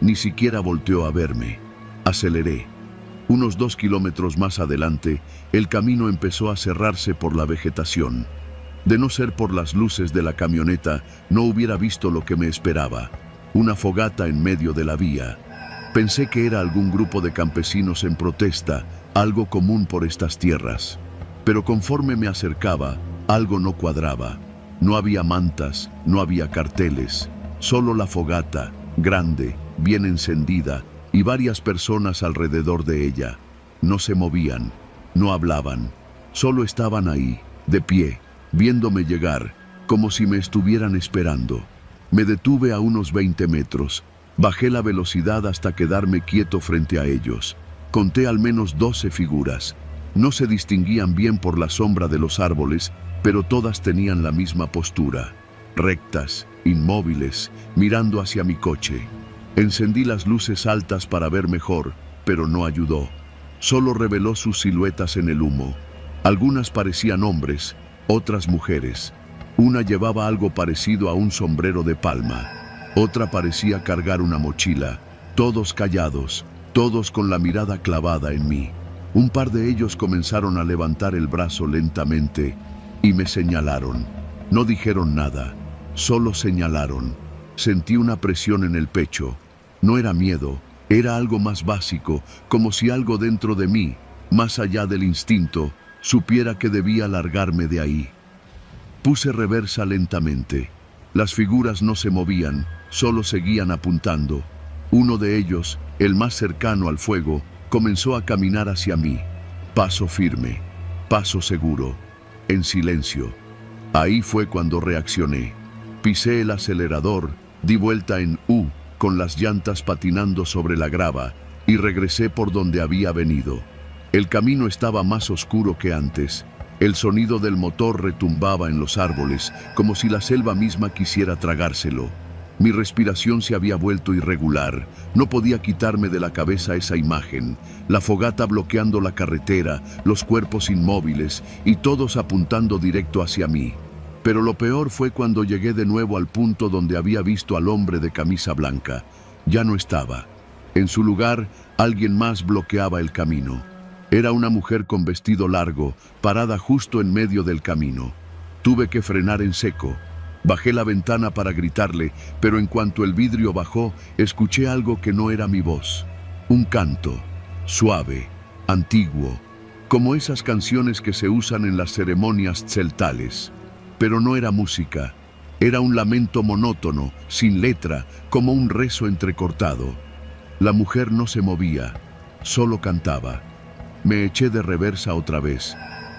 Speaker 1: Ni siquiera volteó a verme. Aceleré. Unos 2 kilómetros más adelante, el camino empezó a cerrarse por la vegetación. De no ser por las luces de la camioneta, no hubiera visto lo que me esperaba. Una fogata en medio de la vía. Pensé que era algún grupo de campesinos en protesta, algo común por estas tierras. Pero conforme me acercaba, algo no cuadraba. No había mantas, no había carteles, solo la fogata, grande, bien encendida, y varias personas alrededor de ella. No se movían, no hablaban, solo estaban ahí, de pie, viéndome llegar, como si me estuvieran esperando. Me detuve a unos 20 metros. Bajé la velocidad hasta quedarme quieto frente a ellos. Conté al menos 12 figuras. No se distinguían bien por la sombra de los árboles, pero todas tenían la misma postura. Rectas, inmóviles, mirando hacia mi coche. Encendí las luces altas para ver mejor, pero no ayudó. Solo reveló sus siluetas en el humo. Algunas parecían hombres, otras mujeres. Una llevaba algo parecido a un sombrero de palma. Otra parecía cargar una mochila. Todos callados, todos con la mirada clavada en mí. Un par de ellos comenzaron a levantar el brazo lentamente y me señalaron. No dijeron nada, solo señalaron. Sentí una presión en el pecho. No era miedo, era algo más básico, como si algo dentro de mí, más allá del instinto, supiera que debía largarme de ahí. Puse reversa lentamente. Las figuras no se movían, solo seguían apuntando. Uno de ellos, el más cercano al fuego, comenzó a caminar hacia mí. Paso firme, paso seguro, en silencio. Ahí fue cuando reaccioné. Pisé el acelerador, di vuelta en U, con las llantas patinando sobre la grava, y regresé por donde había venido. El camino estaba más oscuro que antes. El sonido del motor retumbaba en los árboles, como si la selva misma quisiera tragárselo. Mi respiración se había vuelto irregular. No podía quitarme de la cabeza esa imagen. La fogata bloqueando la carretera, los cuerpos inmóviles y todos apuntando directo hacia mí. Pero lo peor fue cuando llegué de nuevo al punto donde había visto al hombre de camisa blanca. Ya no estaba. En su lugar, alguien más bloqueaba el camino. Era una mujer con vestido largo, parada justo en medio del camino. Tuve que frenar en seco. Bajé la ventana para gritarle, pero en cuanto el vidrio bajó, escuché algo que no era mi voz. Un canto, suave, antiguo, como esas canciones que se usan en las ceremonias tzeltales. Pero no era música, era un lamento monótono, sin letra, como un rezo entrecortado. La mujer no se movía, solo cantaba. Me eché de reversa otra vez.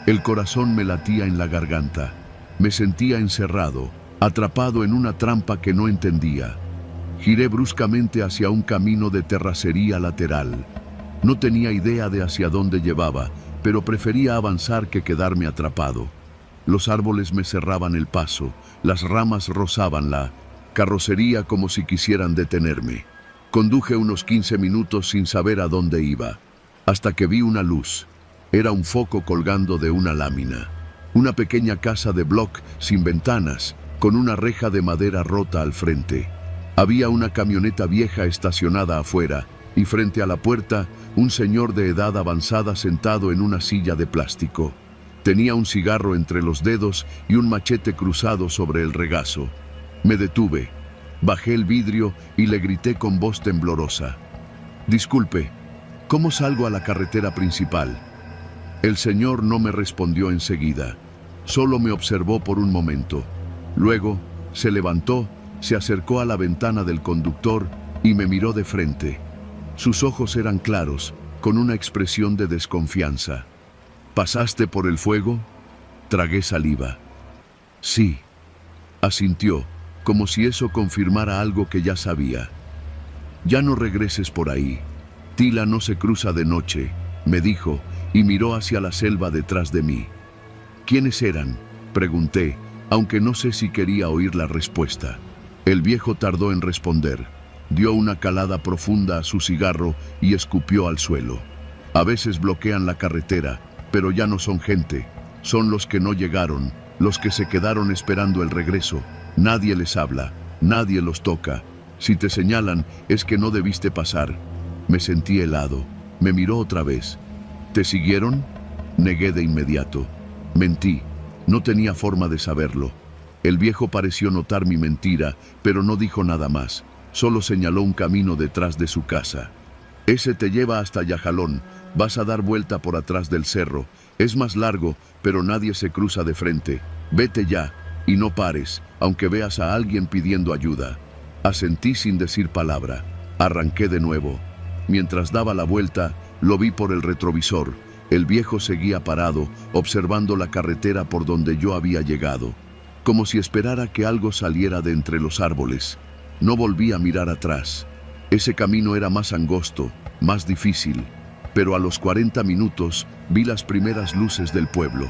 Speaker 1: El corazón me latía en la garganta. Me sentía encerrado, atrapado en una trampa que no entendía. Giré bruscamente hacia un camino de terracería lateral. No tenía idea de hacia dónde llevaba, pero prefería avanzar que quedarme atrapado. Los árboles me cerraban el paso, las ramas rozaban la carrocería como si quisieran detenerme. Conduje unos 15 minutos sin saber a dónde iba, hasta que vi una luz. Era un foco colgando de una lámina. Una pequeña casa de bloc sin ventanas, con una reja de madera rota al frente. Había una camioneta vieja estacionada afuera, y frente a la puerta, un señor de edad avanzada sentado en una silla de plástico. Tenía un cigarro entre los dedos y un machete cruzado sobre el regazo. Me detuve, bajé el vidrio y le grité con voz temblorosa: «Disculpe, ¿cómo salgo a la carretera principal?». El señor no me respondió enseguida, solo me observó por un momento. Luego, se levantó, se acercó a la ventana del conductor y me miró de frente. Sus ojos eran claros, con una expresión de desconfianza. «¿Pasaste por el fuego?». Tragué saliva. «Sí», asintió, como si eso confirmara algo que ya sabía. «Ya no regreses por ahí. Tila no se cruza de noche», me dijo, y miró hacia la selva detrás de mí. «¿Quiénes eran?», pregunté, aunque no sé si quería oír la respuesta. El viejo tardó en responder. Dio una calada profunda a su cigarro y escupió al suelo. «A veces bloquean la carretera, pero ya no son gente. Son los que no llegaron, los que se quedaron esperando el regreso. Nadie les habla, nadie los toca. Si te señalan, es que no debiste pasar». Me sentí helado. Me miró otra vez. «¿Te siguieron?». Negué de inmediato. Mentí. No tenía forma de saberlo. El viejo pareció notar mi mentira, pero no dijo nada más. Solo señaló un camino detrás de su casa. «Ese te lleva hasta Yajalón. Vas a dar vuelta por atrás del cerro. Es más largo, pero nadie se cruza de frente. Vete ya, y no pares, aunque veas a alguien pidiendo ayuda». Asentí sin decir palabra. Arranqué de nuevo. Mientras daba la vuelta, lo vi por el retrovisor. El viejo seguía parado, observando la carretera por donde yo había llegado, como si esperara que algo saliera de entre los árboles. No volví a mirar atrás. Ese camino era más angosto, más difícil, pero a los 40 minutos vi las primeras luces del pueblo.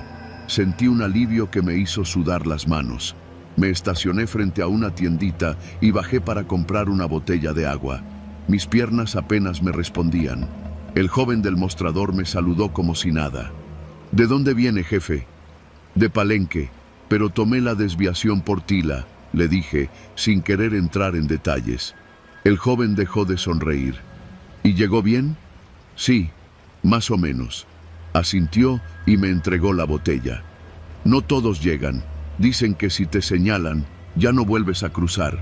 Speaker 1: Sentí un alivio que me hizo sudar las manos. Me estacioné frente a una tiendita y bajé para comprar una botella de agua. Mis piernas apenas me respondían. El joven del mostrador me saludó como si nada. «¿De dónde viene, jefe?». «De Palenque, pero tomé la desviación por Tila», le dije, sin querer entrar en detalles. El joven dejó de sonreír. «¿Y llegó bien?». «Sí, más o menos». Asintió y me entregó la botella. «No todos llegan. Dicen que si te señalan, ya no vuelves a cruzar».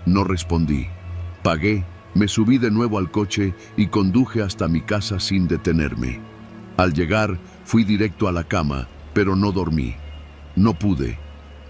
Speaker 1: No respondí. Pagué, me subí de nuevo al coche y conduje hasta mi casa sin detenerme. Al llegar, fui directo a la cama, pero no dormí. No pude.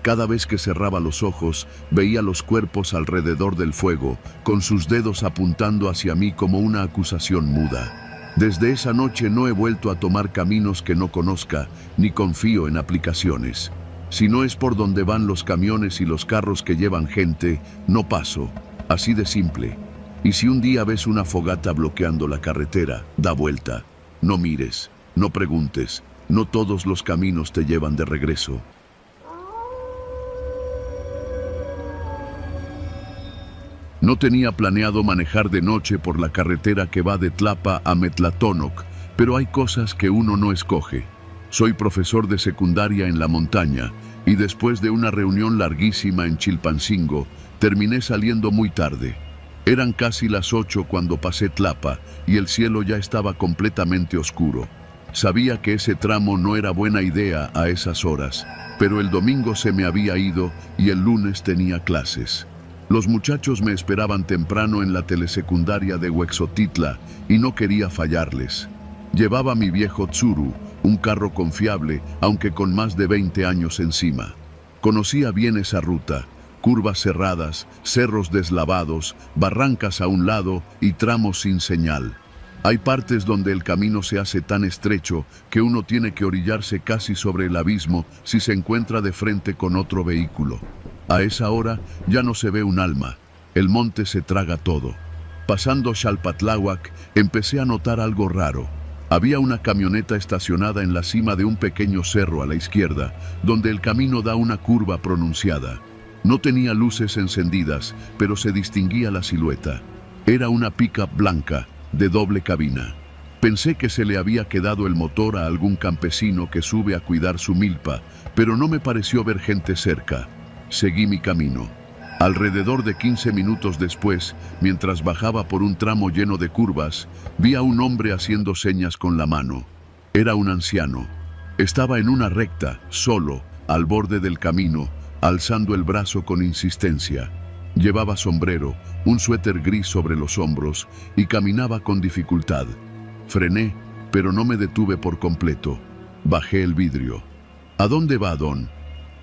Speaker 1: Cada vez que cerraba los ojos, veía los cuerpos alrededor del fuego, con sus dedos apuntando hacia mí como una acusación muda. Desde esa noche no he vuelto a tomar caminos que no conozca, ni confío en aplicaciones. Si no es por donde van los camiones y los carros que llevan gente, no paso. Así de simple. Y si un día ves una fogata bloqueando la carretera, da vuelta. No mires, no preguntes. No todos los caminos te llevan de regreso. No tenía planeado manejar de noche por la carretera que va de Tlapa a Metlatónoc, pero hay cosas que uno no escoge. Soy profesor de secundaria en la montaña, y después de una reunión larguísima en Chilpancingo, terminé saliendo muy tarde. Eran casi las 8 cuando pasé Tlapa, y el cielo ya estaba completamente oscuro. Sabía que ese tramo no era buena idea a esas horas, pero el domingo se me había ido y el lunes tenía clases. Los muchachos me esperaban temprano en la telesecundaria de Huexotitla y no quería fallarles. Llevaba mi viejo Tsuru, un carro confiable, aunque con más de 20 años encima. Conocía bien esa ruta, curvas cerradas, cerros deslavados, barrancas a un lado y tramos sin señal. Hay partes donde el camino se hace tan estrecho que uno tiene que orillarse casi sobre el abismo si se encuentra de frente con otro vehículo. A esa hora ya no se ve un alma. El monte se traga todo. Pasando Xalpatláhuac, empecé a notar algo raro. Había una camioneta estacionada en la cima de un pequeño cerro a la izquierda, donde el camino da una curva pronunciada. No tenía luces encendidas, pero se distinguía la silueta. Era una pick-up blanca, de doble cabina. Pensé que se le había quedado el motor a algún campesino que sube a cuidar su milpa, pero no me pareció ver gente cerca. Seguí mi camino. Alrededor de 15 minutos después, mientras bajaba por un tramo lleno de curvas, vi a un hombre haciendo señas con la mano. Era un anciano. Estaba en una recta, solo, al borde del camino, alzando el brazo con insistencia. Llevaba sombrero, un suéter gris sobre los hombros y caminaba con dificultad. Frené, pero no me detuve por completo. Bajé el vidrio. ¿A dónde va, don?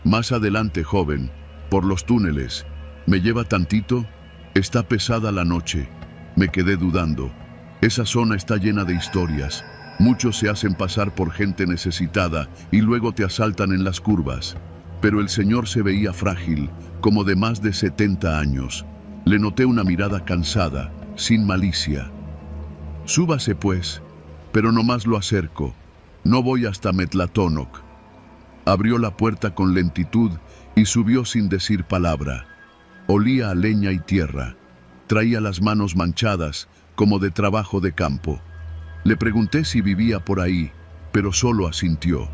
Speaker 1: Más adelante, joven, por los túneles. ¿Me lleva tantito? Está pesada la noche. Me quedé dudando. Esa zona está llena de historias. Muchos se hacen pasar por gente necesitada y luego te asaltan en las curvas. Pero el señor se veía frágil, como de más de 70 años. Le noté una mirada cansada, sin malicia. Súbase pues, pero nomás lo acerco. No voy hasta Metlatónoc. Abrió la puerta con lentitud y subió sin decir palabra. Olía a leña y tierra. Traía las manos manchadas, como de trabajo de campo. Le pregunté si vivía por ahí, pero solo asintió.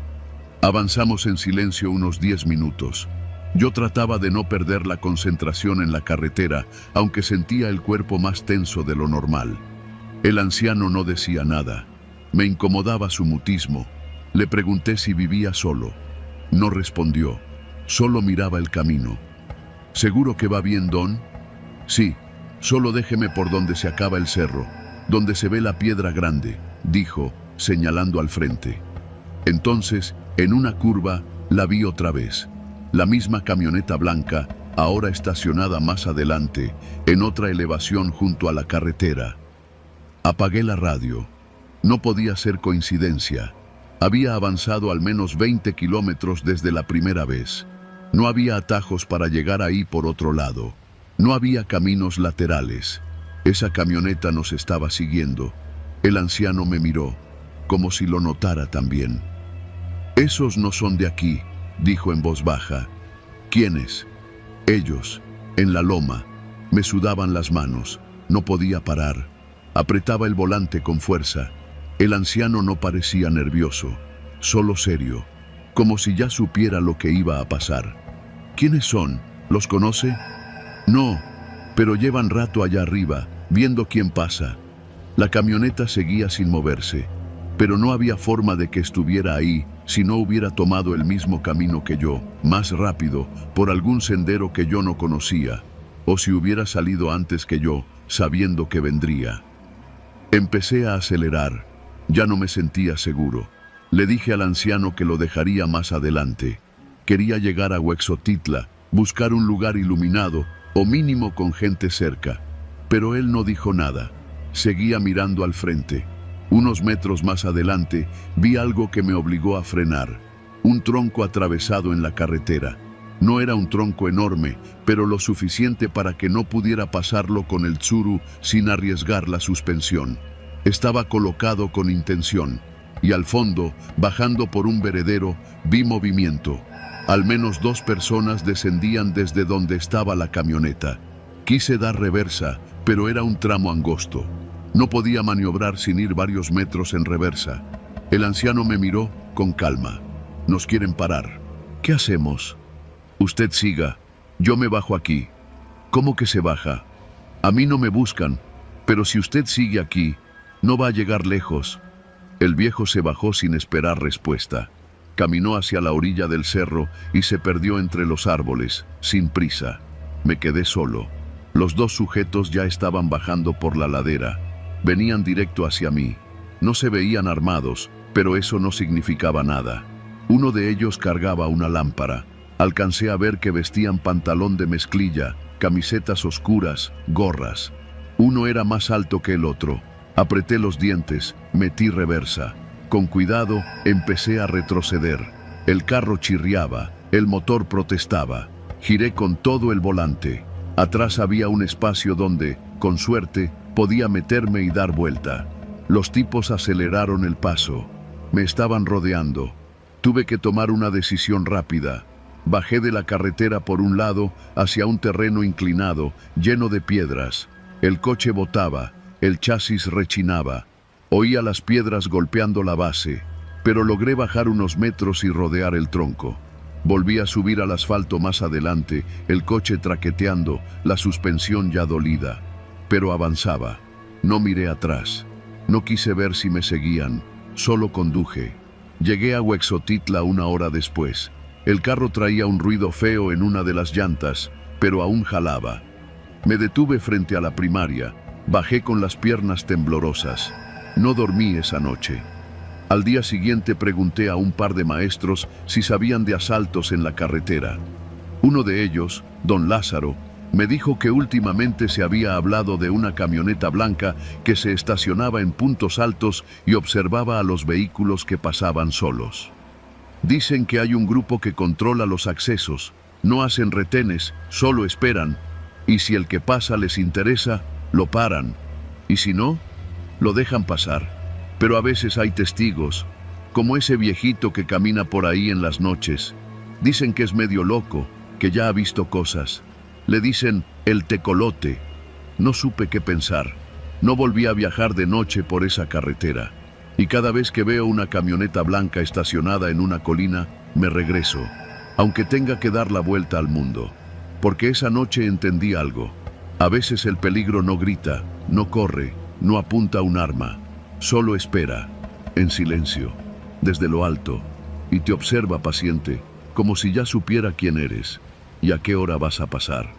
Speaker 1: Avanzamos en silencio unos 10 minutos. Yo trataba de no perder la concentración en la carretera, aunque sentía el cuerpo más tenso de lo normal. El anciano no decía nada. Me incomodaba su mutismo. Le pregunté si vivía solo. No respondió. Solo miraba el camino. ¿Seguro que va bien, don? Sí, solo déjeme por donde se acaba el cerro, donde se ve la piedra grande, dijo, señalando al frente. Entonces, en una curva, la vi otra vez. La misma camioneta blanca, ahora estacionada más adelante, en otra elevación junto a la carretera. Apagué la radio. No podía ser coincidencia. Había avanzado al menos 20 kilómetros desde la primera vez. No había atajos para llegar ahí por otro lado. No había caminos laterales. Esa camioneta nos estaba siguiendo. El anciano me miró, como si lo notara también. «Esos no son de aquí», dijo en voz baja. «¿Quiénes?» «Ellos, en la loma». Me sudaban las manos. No podía parar. Apretaba el volante con fuerza. El anciano no parecía nervioso, solo serio, como si ya supiera lo que iba a pasar. ¿Quiénes son? ¿Los conoce? No, pero llevan rato allá arriba, viendo quién pasa. La camioneta seguía sin moverse, pero no había forma de que estuviera ahí si no hubiera tomado el mismo camino que yo, más rápido, por algún sendero que yo no conocía, o si hubiera salido antes que yo, sabiendo que vendría. Empecé a acelerar. Ya no me sentía seguro. Le dije al anciano que lo dejaría más adelante. Quería llegar a Huexotitla, buscar un lugar iluminado o mínimo con gente cerca. Pero él no dijo nada. Seguía mirando al frente. Unos metros más adelante vi algo que me obligó a frenar. Un tronco atravesado en la carretera. No era un tronco enorme, pero lo suficiente para que no pudiera pasarlo con el tsuru sin arriesgar la suspensión. Estaba colocado con intención. Y al fondo, bajando por un veredero, vi movimiento. Al menos 2 personas descendían desde donde estaba la camioneta. Quise dar reversa, pero era un tramo angosto. No podía maniobrar sin ir varios metros en reversa. El anciano me miró con calma. «Nos quieren parar. ¿Qué hacemos?» «Usted siga. Yo me bajo aquí». «¿Cómo que se baja?» «A mí no me buscan, pero si usted sigue aquí, no va a llegar lejos». El viejo se bajó sin esperar respuesta. Caminó hacia la orilla del cerro y se perdió entre los árboles, sin prisa. Me quedé solo. Los 2 sujetos ya estaban bajando por la ladera. Venían directo hacia mí. No se veían armados, pero eso no significaba nada. Uno de ellos cargaba una lámpara. Alcancé a ver que vestían pantalón de mezclilla, camisetas oscuras, gorras. Uno era más alto que el otro. Apreté los dientes, metí reversa. Con cuidado, empecé a retroceder. El carro chirriaba, el motor protestaba. Giré con todo el volante. Atrás había un espacio donde, con suerte, podía meterme y dar vuelta. Los tipos aceleraron el paso. Me estaban rodeando. Tuve que tomar una decisión rápida. Bajé de la carretera por un lado hacia un terreno inclinado, lleno de piedras. El coche botaba, el chasis rechinaba. Oía las piedras golpeando la base, pero logré bajar unos metros y rodear el tronco. Volví a subir al asfalto más adelante, el coche traqueteando, la suspensión ya dolida. Pero avanzaba. No miré atrás. No quise ver si me seguían. Solo conduje. Llegué a Huexotitla 1 hora después. El carro traía un ruido feo en una de las llantas, pero aún jalaba. Me detuve frente a la primaria. Bajé con las piernas temblorosas. No dormí esa noche. Al día siguiente pregunté a un par de maestros si sabían de asaltos en la carretera. Uno de ellos, don Lázaro, me dijo que últimamente se había hablado de una camioneta blanca que se estacionaba en puntos altos y observaba a los vehículos que pasaban solos. Dicen que hay un grupo que controla los accesos, no hacen retenes, solo esperan, y si el que pasa les interesa, lo paran, y si no, lo dejan pasar. Pero a veces hay testigos, como ese viejito que camina por ahí en las noches. Dicen que es medio loco, que ya ha visto cosas. Le dicen el tecolote. No supe qué pensar. No volví a viajar de noche por esa carretera. Y cada vez que veo una camioneta blanca estacionada en una colina, me regreso, aunque tenga que dar la vuelta al mundo. Porque esa noche entendí algo. A veces el peligro no grita, no corre, no apunta un arma. Solo espera, en silencio, desde lo alto, y te observa paciente, como si ya supiera quién eres y a qué hora vas a pasar.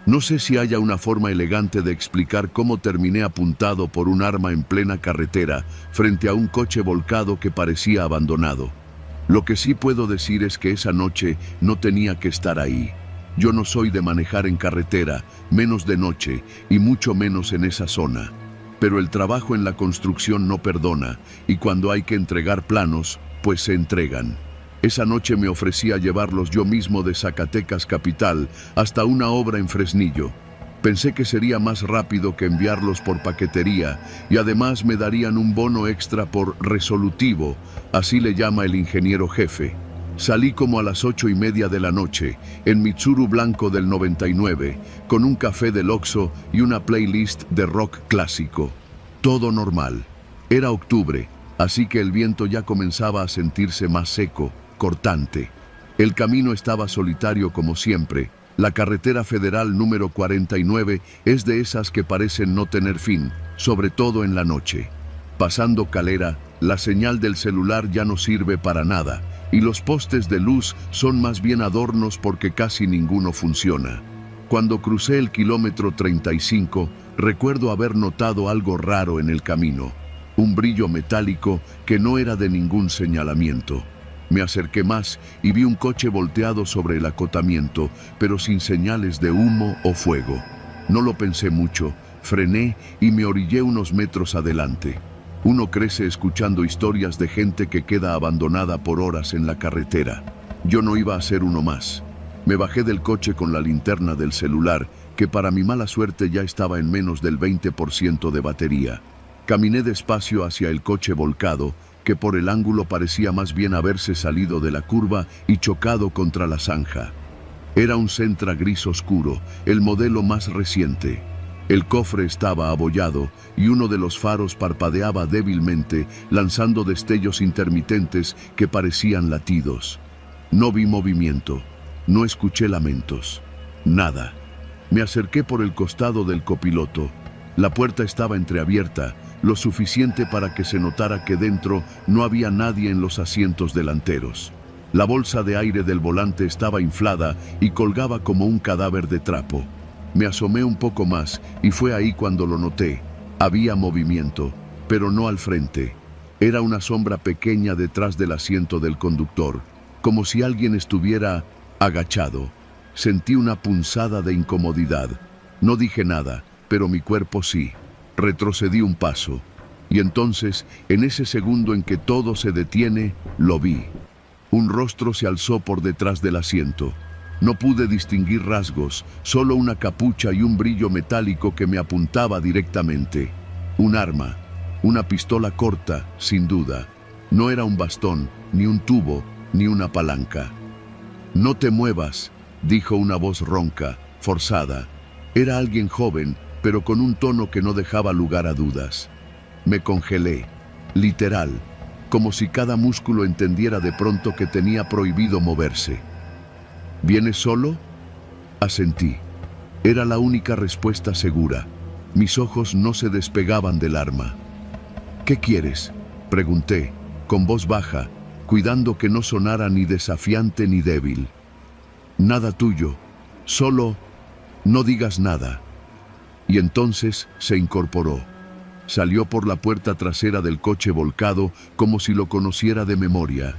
Speaker 1: No sé si haya una forma elegante de explicar cómo terminé apuntado por un arma en plena carretera frente a un coche volcado que parecía abandonado. Lo que sí puedo decir es que esa noche no tenía que estar ahí. Yo no soy de manejar en carretera, menos de noche y mucho menos en esa zona. Pero el trabajo en la construcción no perdona y cuando hay que entregar planos, pues se entregan. Esa noche me ofrecí a llevarlos yo mismo de Zacatecas capital hasta una obra en Fresnillo. Pensé que sería más rápido que enviarlos por paquetería y además me darían un bono extra por resolutivo, así le llama el ingeniero jefe. Salí como a las 8:30 de la noche, en mi Tsuru blanco del 99, con un café del Oxxo y una playlist de rock clásico. Todo normal. Era octubre, así que el viento ya comenzaba a sentirse más seco, cortante. El camino estaba solitario como siempre. La carretera federal número 49 es de esas que parecen no tener fin, sobre todo en la noche. Pasando Calera, la señal del celular ya no sirve para nada, y los postes de luz son más bien adornos porque casi ninguno funciona. Cuando crucé el kilómetro 35, recuerdo haber notado algo raro en el camino, un brillo metálico que no era de ningún señalamiento. Me acerqué más y vi un coche volteado sobre el acotamiento, pero sin señales de humo o fuego. No lo pensé mucho, frené y me orillé unos metros adelante. Uno crece escuchando historias de gente que queda abandonada por horas en la carretera. Yo no iba a ser uno más. Me bajé del coche con la linterna del celular, que para mi mala suerte ya estaba en menos del 20% de batería. Caminé despacio hacia el coche volcado, que por el ángulo parecía más bien haberse salido de la curva y chocado contra la zanja. Era un Sentra gris oscuro, el modelo más reciente. El cofre estaba abollado y uno de los faros parpadeaba débilmente, lanzando destellos intermitentes que parecían latidos. No vi movimiento, no escuché lamentos, nada. Me acerqué por el costado del copiloto. La puerta estaba entreabierta, lo suficiente para que se notara que dentro no había nadie en los asientos delanteros. La bolsa de aire del volante estaba inflada y colgaba como un cadáver de trapo. Me asomé un poco más y fue ahí cuando lo noté. Había movimiento, pero no al frente. Era una sombra pequeña detrás del asiento del conductor, como si alguien estuviera agachado. Sentí una punzada de incomodidad. No dije nada, pero mi cuerpo sí. Retrocedí un paso. Y entonces, en ese segundo en que todo se detiene, lo vi. Un rostro se alzó por detrás del asiento. No pude distinguir rasgos, solo una capucha y un brillo metálico que me apuntaba directamente. Un arma, una pistola corta, sin duda. No era un bastón, ni un tubo, ni una palanca. «No te muevas», dijo una voz ronca, forzada. Era alguien joven, pero con un tono que no dejaba lugar a dudas. Me congelé, literal, como si cada músculo entendiera de pronto que tenía prohibido moverse. «¿Vienes solo?», asentí. Era la única respuesta segura. Mis ojos no se despegaban del arma. «¿Qué quieres?», pregunté, con voz baja, cuidando que no sonara ni desafiante ni débil. «Nada tuyo, solo no digas nada». Y entonces se incorporó. Salió por la puerta trasera del coche volcado como si lo conociera de memoria.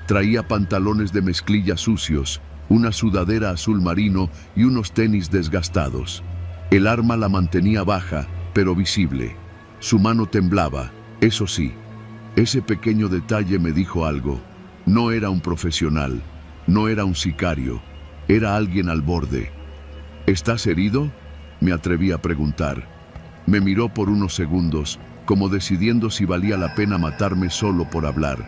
Speaker 1: Traía pantalones de mezclilla sucios, una sudadera azul marino y unos tenis desgastados. El arma la mantenía baja, pero visible. Su mano temblaba, eso sí. Ese pequeño detalle me dijo algo. No era un profesional, no era un sicario, era alguien al borde. «¿Estás herido?», me atreví a preguntar. Me miró por unos segundos, como decidiendo si valía la pena matarme solo por hablar.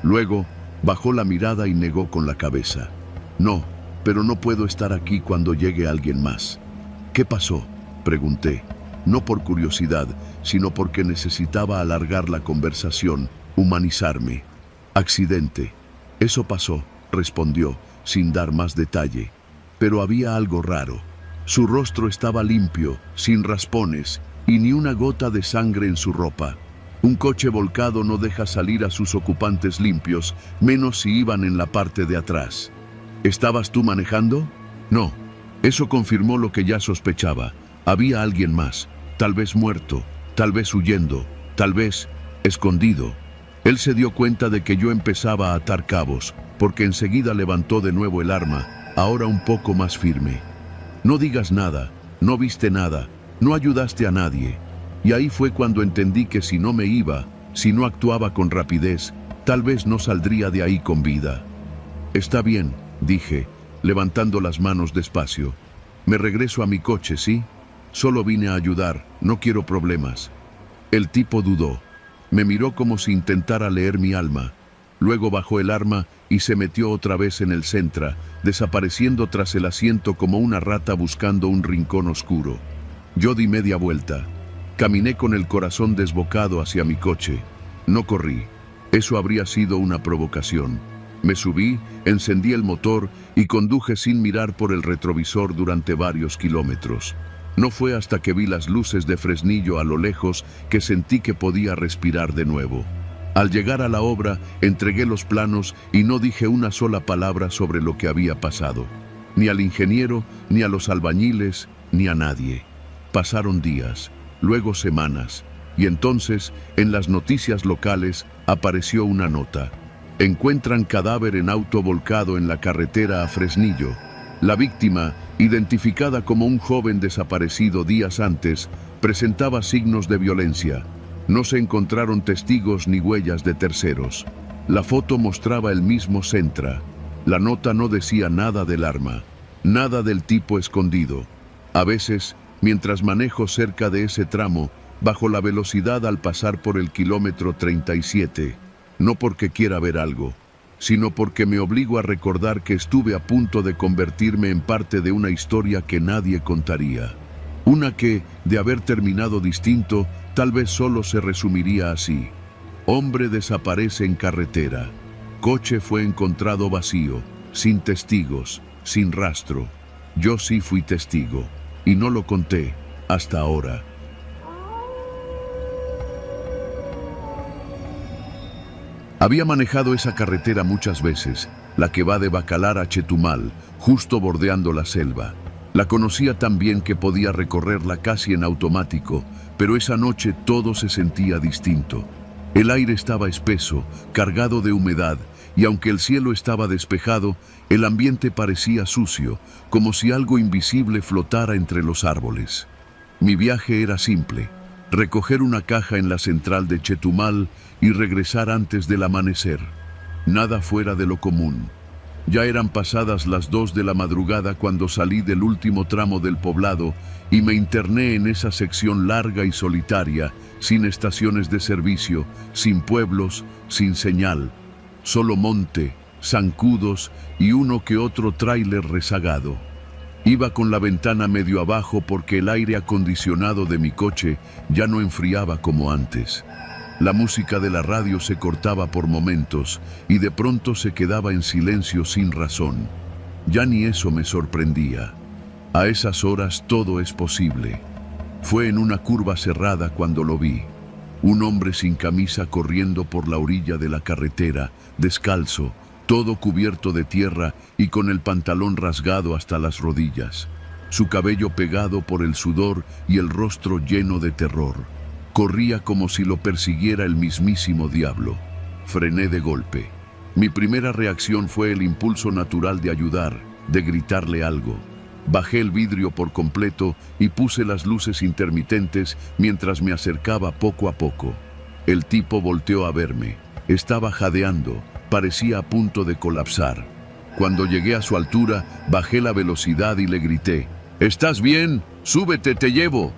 Speaker 1: Luego, bajó la mirada y negó con la cabeza. «No, pero no puedo estar aquí cuando llegue alguien más». «¿Qué pasó?», pregunté, no por curiosidad, sino porque necesitaba alargar la conversación, humanizarme. «Accidente. Eso pasó», respondió, sin dar más detalle. Pero había algo raro. Su rostro estaba limpio, sin raspones, y ni una gota de sangre en su ropa. Un coche volcado no deja salir a sus ocupantes limpios, menos si iban en la parte de atrás. «¿Estabas tú manejando?». «No». Eso confirmó lo que ya sospechaba. Había alguien más, tal vez muerto, tal vez huyendo, tal vez escondido. Él se dio cuenta de que yo empezaba a atar cabos, porque enseguida levantó de nuevo el arma, ahora un poco más firme. «No digas nada, no viste nada, no ayudaste a nadie». Y ahí fue cuando entendí que si no me iba, si no actuaba con rapidez, tal vez no saldría de ahí con vida. «Está bien», dije, levantando las manos despacio. «Me regreso a mi coche, ¿sí? Solo vine a ayudar, no quiero problemas». El tipo dudó. Me miró como si intentara leer mi alma. Luego bajó el arma y se metió otra vez en el Sentra, desapareciendo tras el asiento como una rata buscando un rincón oscuro. Yo di media vuelta. Caminé con el corazón desbocado hacia mi coche. No corrí. Eso habría sido una provocación. Me subí, encendí el motor y conduje sin mirar por el retrovisor durante varios kilómetros. No fue hasta que vi las luces de Fresnillo a lo lejos que sentí que podía respirar de nuevo. Al llegar a la obra, entregué los planos y no dije una sola palabra sobre lo que había pasado. Ni al ingeniero, ni a los albañiles, ni a nadie. Pasaron días, luego semanas, y entonces, en las noticias locales, apareció una nota. «Encuentran cadáver en auto volcado en la carretera a Fresnillo». La víctima, identificada como un joven desaparecido días antes, presentaba signos de violencia. No se encontraron testigos ni huellas de terceros. La foto mostraba el mismo Sentra. La nota no decía nada del arma, nada del tipo escondido. A veces, mientras manejo cerca de ese tramo, bajo la velocidad al pasar por el kilómetro 37, no porque quiera ver algo, sino porque me obligo a recordar que estuve a punto de convertirme en parte de una historia que nadie contaría. Una que, de haber terminado distinto, tal vez solo se resumiría así. Hombre desaparece en carretera. Coche fue encontrado vacío, sin testigos, sin rastro. Yo sí fui testigo, y no lo conté, hasta ahora. Había manejado esa carretera muchas veces, la que va de Bacalar a Chetumal, justo bordeando la selva. La conocía tan bien que podía recorrerla casi en automático, pero esa noche todo se sentía distinto. El aire estaba espeso, cargado de humedad, y aunque el cielo estaba despejado, el ambiente parecía sucio, como si algo invisible flotara entre los árboles. Mi viaje era simple: recoger una caja en la central de Chetumal y regresar antes del amanecer. Nada fuera de lo común. Ya eran pasadas las 2 de la madrugada cuando salí del último tramo del poblado y me interné en esa sección larga y solitaria, sin estaciones de servicio, sin pueblos, sin señal. Solo monte, zancudos y uno que otro tráiler rezagado. Iba con la ventana medio abajo porque el aire acondicionado de mi coche ya no enfriaba como antes. La música de la radio se cortaba por momentos y de pronto se quedaba en silencio sin razón. Ya ni eso me sorprendía. A esas horas todo es posible. Fue en una curva cerrada cuando lo vi. Un hombre sin camisa corriendo por la orilla de la carretera, descalzo, todo cubierto de tierra y con el pantalón rasgado hasta las rodillas. Su cabello pegado por el sudor y el rostro lleno de terror. Corría como si lo persiguiera el mismísimo diablo. Frené de golpe. Mi primera reacción fue el impulso natural de ayudar, de gritarle algo. Bajé el vidrio por completo y puse las luces intermitentes mientras me acercaba poco a poco. El tipo volteó a verme. Estaba jadeando, parecía a punto de colapsar. Cuando llegué a su altura, bajé la velocidad y le grité: «¿Estás bien? ¡Súbete, te llevo!».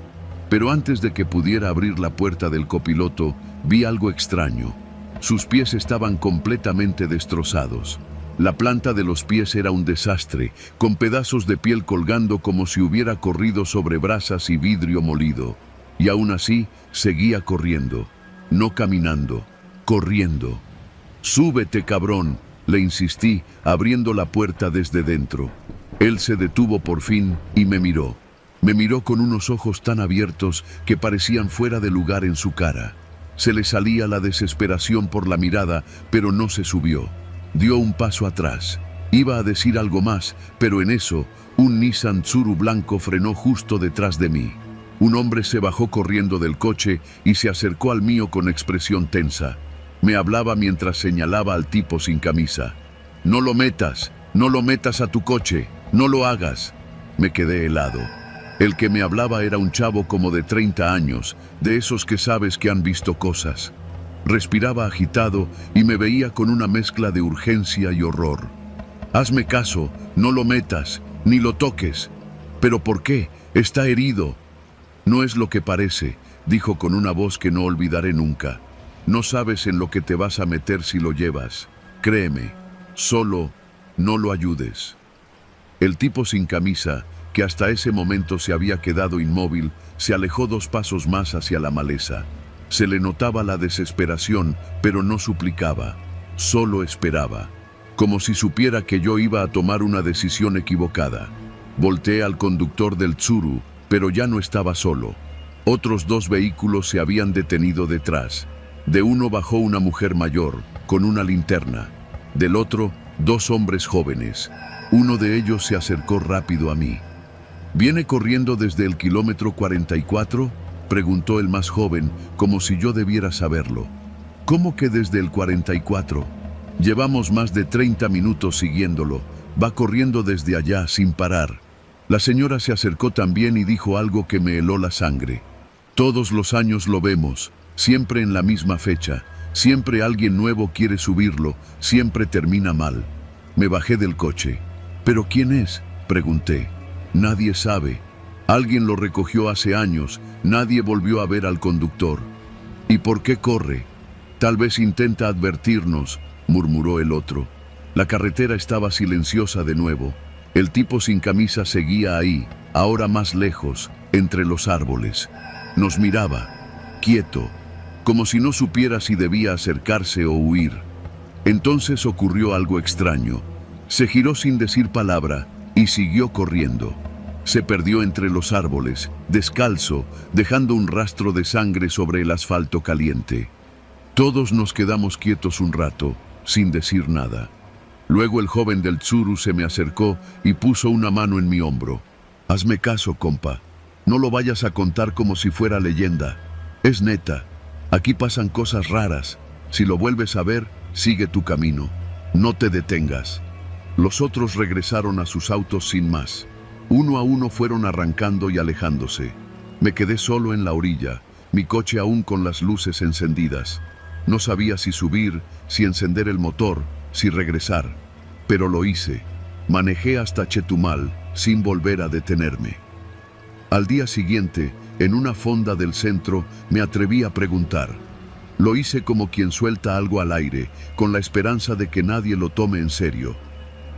Speaker 1: Pero antes de que pudiera abrir la puerta del copiloto, vi algo extraño. Sus pies estaban completamente destrozados. La planta de los pies era un desastre, con pedazos de piel colgando como si hubiera corrido sobre brasas y vidrio molido. Y aún así, seguía corriendo. No caminando, corriendo. «Súbete, cabrón», le insistí, abriendo la puerta desde dentro. Él se detuvo por fin y me miró. Me miró con unos ojos tan abiertos que parecían fuera de lugar en su cara. Se le salía la desesperación por la mirada, pero no se subió. Dio un paso atrás. Iba a decir algo más, pero en eso, un Nissan Tsuru blanco frenó justo detrás de mí. Un hombre se bajó corriendo del coche y se acercó al mío con expresión tensa. Me hablaba mientras señalaba al tipo sin camisa. «No lo metas a tu coche, no lo hagas». Me quedé helado. El que me hablaba era un chavo como de 30 años, de esos que sabes que han visto cosas. Respiraba agitado y me veía con una mezcla de urgencia y horror. «Hazme caso, no lo metas, ni lo toques». «¿Pero por qué? Está herido». «No es lo que parece», dijo con una voz que no olvidaré nunca. «No sabes en lo que te vas a meter si lo llevas. Créeme, solo no lo ayudes». El tipo sin camisa, que hasta ese momento se había quedado inmóvil, se alejó 2 pasos más hacia la maleza. Se le notaba la desesperación, pero no suplicaba, solo esperaba, como si supiera que yo iba a tomar una decisión equivocada. Volteé al conductor del Tsuru, pero ya no estaba solo. Otros 2 vehículos se habían detenido detrás. De uno bajó una mujer mayor, con una linterna. Del otro, 2 hombres jóvenes. Uno de ellos se acercó rápido a mí. «¿Viene corriendo desde el kilómetro 44?» preguntó el más joven, como si yo debiera saberlo. «¿Cómo que desde el 44? Llevamos más de 30 minutos siguiéndolo. Va corriendo desde allá sin parar». La señora se acercó también y dijo algo que me heló la sangre. «Todos los años lo vemos, siempre en la misma fecha. Siempre alguien nuevo quiere subirlo, siempre termina mal». Me bajé del coche. «¿Pero quién es?», pregunté. «Nadie sabe. Alguien lo recogió hace años, nadie volvió a ver al conductor». «¿Y por qué corre?». «Tal vez intenta advertirnos», murmuró el otro. La carretera estaba silenciosa de nuevo. El tipo sin camisa seguía ahí, ahora más lejos, entre los árboles. Nos miraba, quieto, como si no supiera si debía acercarse o huir. Entonces ocurrió algo extraño. Se giró sin decir palabra y siguió corriendo. Se perdió entre los árboles, descalzo, dejando un rastro de sangre sobre el asfalto caliente. Todos nos quedamos quietos un rato, sin decir nada. Luego el joven del Tsuru se me acercó y puso una mano en mi hombro. «Hazme caso, compa. No lo vayas a contar como si fuera leyenda. Es neta. Aquí pasan cosas raras. Si lo vuelves a ver, sigue tu camino. No te detengas». Los otros regresaron a sus autos sin más. Uno a uno fueron arrancando y alejándose. Me quedé solo en la orilla, mi coche aún con las luces encendidas. No sabía si subir, si encender el motor, si regresar. Pero lo hice. Manejé hasta Chetumal sin volver a detenerme. Al día siguiente, en una fonda del centro, me atreví a preguntar. Lo hice como quien suelta algo al aire, con la esperanza de que nadie lo tome en serio.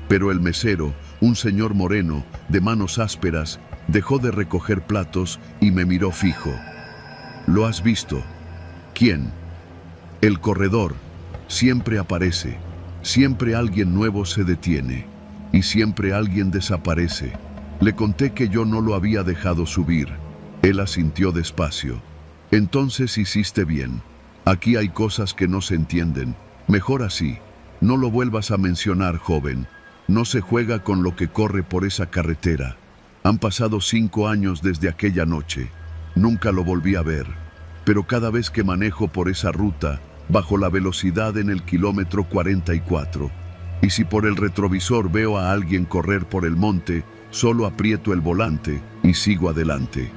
Speaker 1: Pero el mesero, un señor moreno, de manos ásperas, dejó de recoger platos y me miró fijo. ¿Lo has visto? ¿Quién? El corredor. Siempre aparece. Siempre alguien nuevo se detiene. Y siempre alguien desaparece. Le conté que yo no lo había dejado subir. Él asintió despacio. Entonces hiciste bien. Aquí hay cosas que no se entienden. Mejor así. No lo vuelvas a mencionar, joven. No se juega con lo que corre por esa carretera. Han pasado 5 años desde aquella noche. Nunca lo volví a ver. Pero cada vez que manejo por esa ruta, bajo la velocidad en el kilómetro 44, y si por el retrovisor veo a alguien correr por el monte, solo aprieto el volante y sigo adelante.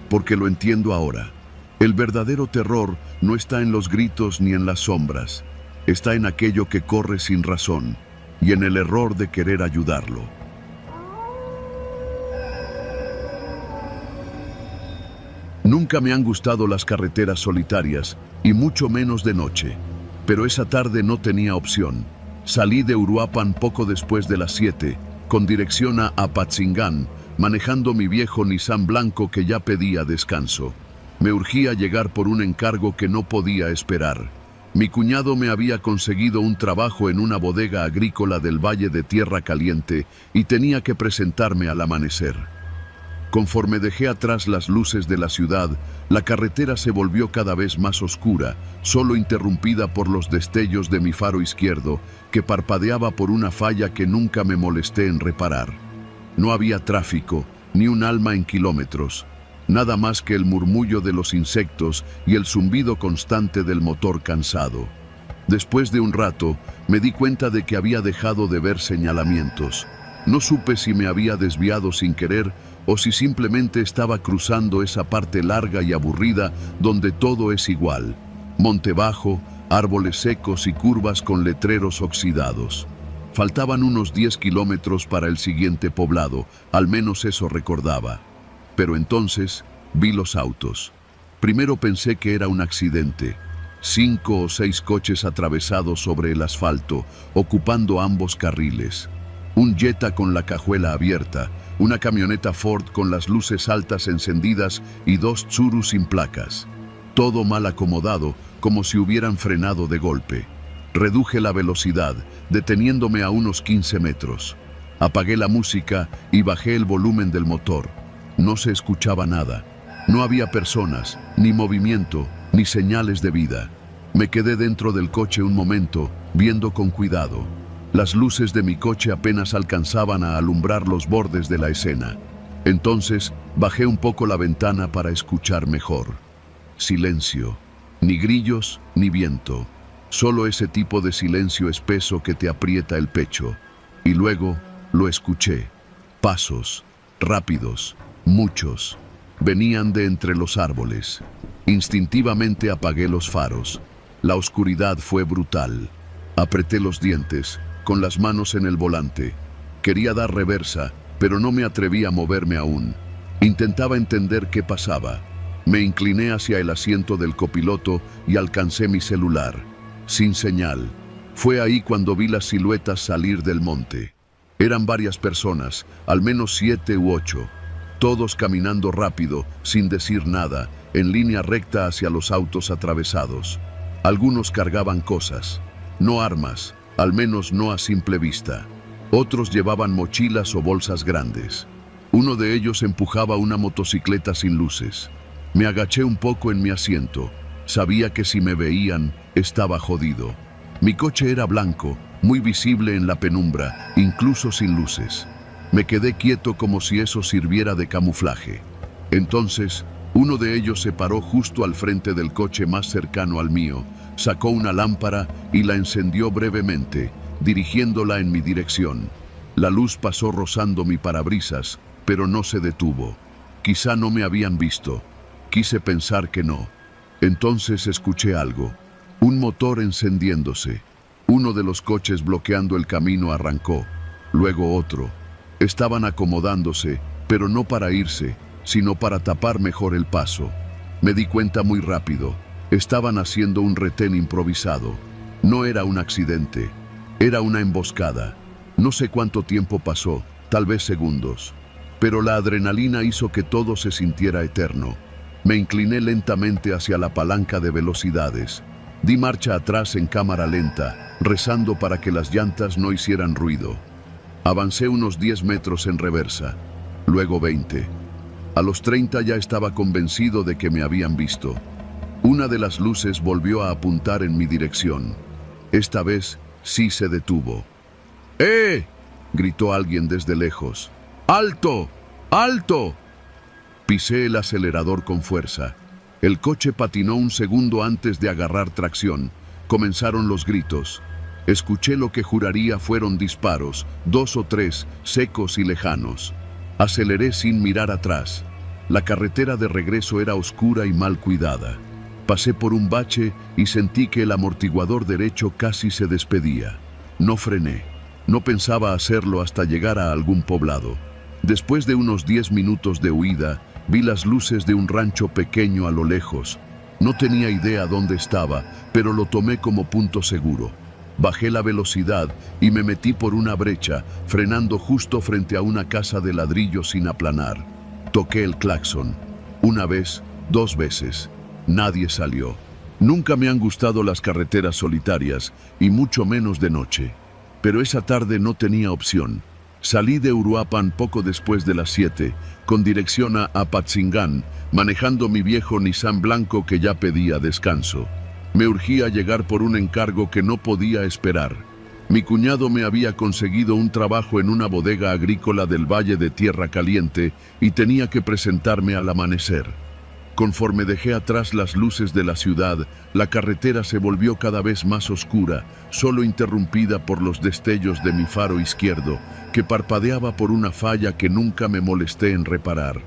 Speaker 1: Porque lo entiendo ahora. El verdadero terror no está en los gritos ni en las sombras. Está en aquello que corre sin razón y en el error de querer ayudarlo. Nunca me han gustado las carreteras solitarias y mucho menos de noche. Pero esa tarde no tenía opción. Salí de Uruapan poco después de las 7, con dirección a Apatzingán, manejando mi viejo Nissan blanco que ya pedía descanso. Me urgía llegar por un encargo que no podía esperar. Mi cuñado me había conseguido un trabajo en una bodega agrícola del Valle de Tierra Caliente y tenía que presentarme al amanecer. Conforme dejé atrás las luces de la ciudad, la carretera se volvió cada vez más oscura, solo interrumpida por los destellos de mi faro izquierdo, que parpadeaba por una falla que nunca me molesté en reparar. No había tráfico, ni un alma en kilómetros, nada más que el murmullo de los insectos y el zumbido constante del motor cansado. Después de un rato, me di cuenta de que había dejado de ver señalamientos. No supe si me había desviado sin querer o si simplemente estaba cruzando esa parte larga y aburrida donde todo es igual. Monte bajo, árboles secos y curvas con letreros oxidados. Faltaban unos 10 kilómetros para el siguiente poblado, al menos eso recordaba. Pero entonces vi los autos. Primero pensé que era un accidente. 5 o 6 coches atravesados sobre el asfalto, ocupando ambos carriles. Un Jetta con la cajuela abierta, una camioneta Ford con las luces altas encendidas y 2 Tsuru sin placas. Todo mal acomodado, como si hubieran frenado de golpe. Reduje la velocidad, deteniéndome a unos 15 metros. Apagué la música y bajé el volumen del motor. No se escuchaba nada. No había personas, ni movimiento, ni señales de vida. Me quedé dentro del coche un momento, viendo con cuidado. Las luces de mi coche apenas alcanzaban a alumbrar los bordes de la escena. Entonces, bajé un poco la ventana para escuchar mejor. Silencio. Ni grillos, ni viento. Solo ese tipo de silencio espeso que te aprieta el pecho. Y luego, lo escuché. Pasos. Rápidos. Muchos. Venían de entre los árboles. Instintivamente apagué los faros. La oscuridad fue brutal. Apreté los dientes, con las manos en el volante. Quería dar reversa, pero no me atreví a moverme aún. Intentaba entender qué pasaba. Me incliné hacia el asiento del copiloto y alcancé mi celular. Sin señal. Fue ahí cuando vi las siluetas salir del monte. Eran varias personas, al menos 7 u 8. Todos caminando rápido, sin decir nada, en línea recta hacia los autos atravesados. Algunos cargaban cosas, no armas, al menos no a simple vista. Otros llevaban mochilas o bolsas grandes. Uno de ellos empujaba una motocicleta sin luces. Me agaché un poco en mi asiento. Sabía que si me veían, estaba jodido. Mi coche era blanco, muy visible en la penumbra, incluso sin luces. Me quedé quieto como si eso sirviera de camuflaje. Entonces, uno de ellos se paró justo al frente del coche más cercano al mío, sacó una lámpara y la encendió brevemente, dirigiéndola en mi dirección. La luz pasó rozando mi parabrisas, pero no se detuvo. Quizá no me habían visto. Quise pensar que no. Entonces escuché algo. Un motor encendiéndose. Uno de los coches bloqueando el camino arrancó. luego otro. Estaban acomodándose, pero no para irse, sino para tapar mejor el paso. Me di cuenta muy rápido. Estaban haciendo un retén improvisado. No era un accidente, era una emboscada. No sé cuánto tiempo pasó, tal vez segundos. Pero la adrenalina hizo que todo se sintiera eterno. Me incliné lentamente hacia la palanca de velocidades. Di marcha atrás en cámara lenta, rezando para que las llantas no hicieran ruido. Avancé unos 10 metros en reversa, luego 20. A los 30 ya estaba convencido de que me habían visto. Una de las luces volvió a apuntar en mi dirección. Esta vez sí se detuvo. ¡Eh!, gritó alguien desde lejos. ¡Alto! ¡Alto! Pisé el acelerador con fuerza. El coche patinó un segundo antes de agarrar tracción. Comenzaron los gritos. Escuché lo que juraría fueron disparos, 2 o 3, secos y lejanos. Aceleré sin mirar atrás. La carretera de regreso era oscura y mal cuidada. Pasé por un bache y sentí que el amortiguador derecho casi se despedía. No frené. No pensaba hacerlo hasta llegar a algún poblado. Después de unos 10 minutos de huida, vi las luces de un rancho pequeño a lo lejos. No tenía idea dónde estaba, pero lo tomé como punto seguro. Bajé la velocidad y me metí por una brecha, frenando justo frente a una casa de ladrillo sin aplanar. Toqué el claxon. Una vez, 2 veces. Nadie salió. Nunca me han gustado las carreteras solitarias, y mucho menos de noche. Pero esa tarde no tenía opción. Salí de Uruapan poco después de las 7, con dirección a Apatzingán, manejando mi viejo Nissan blanco que ya pedía descanso. Me urgía llegar por un encargo que no podía esperar. Mi cuñado me había conseguido un trabajo en una bodega agrícola del Valle de Tierra Caliente y tenía que presentarme al amanecer. Conforme dejé atrás las luces de la ciudad, la carretera se volvió cada vez más oscura, solo interrumpida por los destellos de mi faro izquierdo, que parpadeaba por una falla que nunca me molesté en reparar.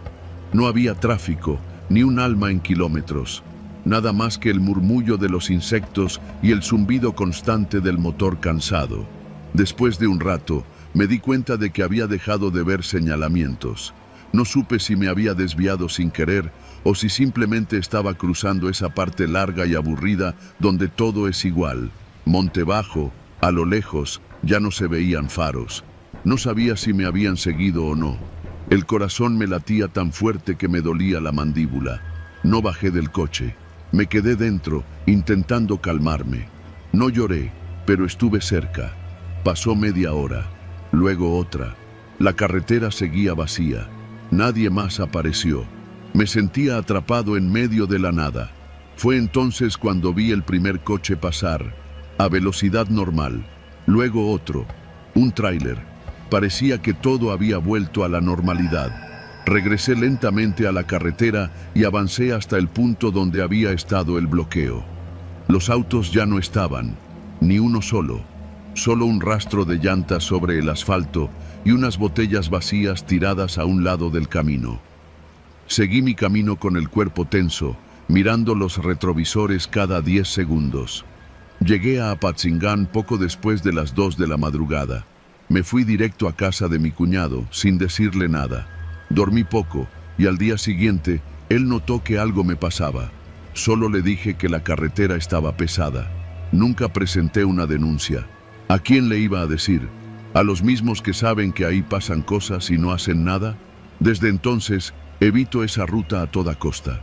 Speaker 1: No había tráfico, ni un alma en kilómetros. Nada más que el murmullo de los insectos y el zumbido constante del motor cansado. Después de un rato, me di cuenta de que había dejado de ver señalamientos. No supe si me había desviado sin querer o si simplemente estaba cruzando esa parte larga y aburrida donde todo es igual. Monte bajo, a lo lejos, ya no se veían faros. No sabía si me habían seguido o no. El corazón me latía tan fuerte que me dolía la mandíbula. No bajé del coche. Me quedé dentro, intentando calmarme. No lloré, pero estuve cerca. Pasó media hora, luego otra. La carretera seguía vacía. Nadie más apareció. Me sentía atrapado en medio de la nada. Fue entonces cuando vi el primer coche pasar, a velocidad normal. Luego otro, un tráiler. Parecía que todo había vuelto a la normalidad. Regresé lentamente a la carretera y avancé hasta el punto donde había estado el bloqueo. Los autos ya no estaban, ni uno solo. Solo un rastro de llantas sobre el asfalto y unas botellas vacías tiradas a un lado del camino. Seguí mi camino con el cuerpo tenso, mirando los retrovisores cada 10 segundos. Llegué a Apatzingán poco después de las 2 de la madrugada. Me fui directo a casa de mi cuñado, sin decirle nada. Dormí poco, y al día siguiente, él notó que algo me pasaba. Solo le dije que la carretera estaba pesada. Nunca presenté una denuncia. ¿A quién le iba a decir? ¿A los mismos que saben que ahí pasan cosas y no hacen nada? Desde entonces, evito esa ruta a toda costa.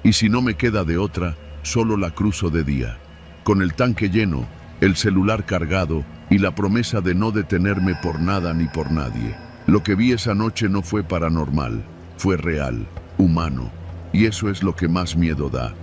Speaker 1: Y si no me queda de otra, solo la cruzo de día. Con el tanque lleno, el celular cargado y la promesa de no detenerme por nada ni por nadie. Lo que vi esa noche no fue paranormal, fue real, humano. Y eso es lo que más miedo da.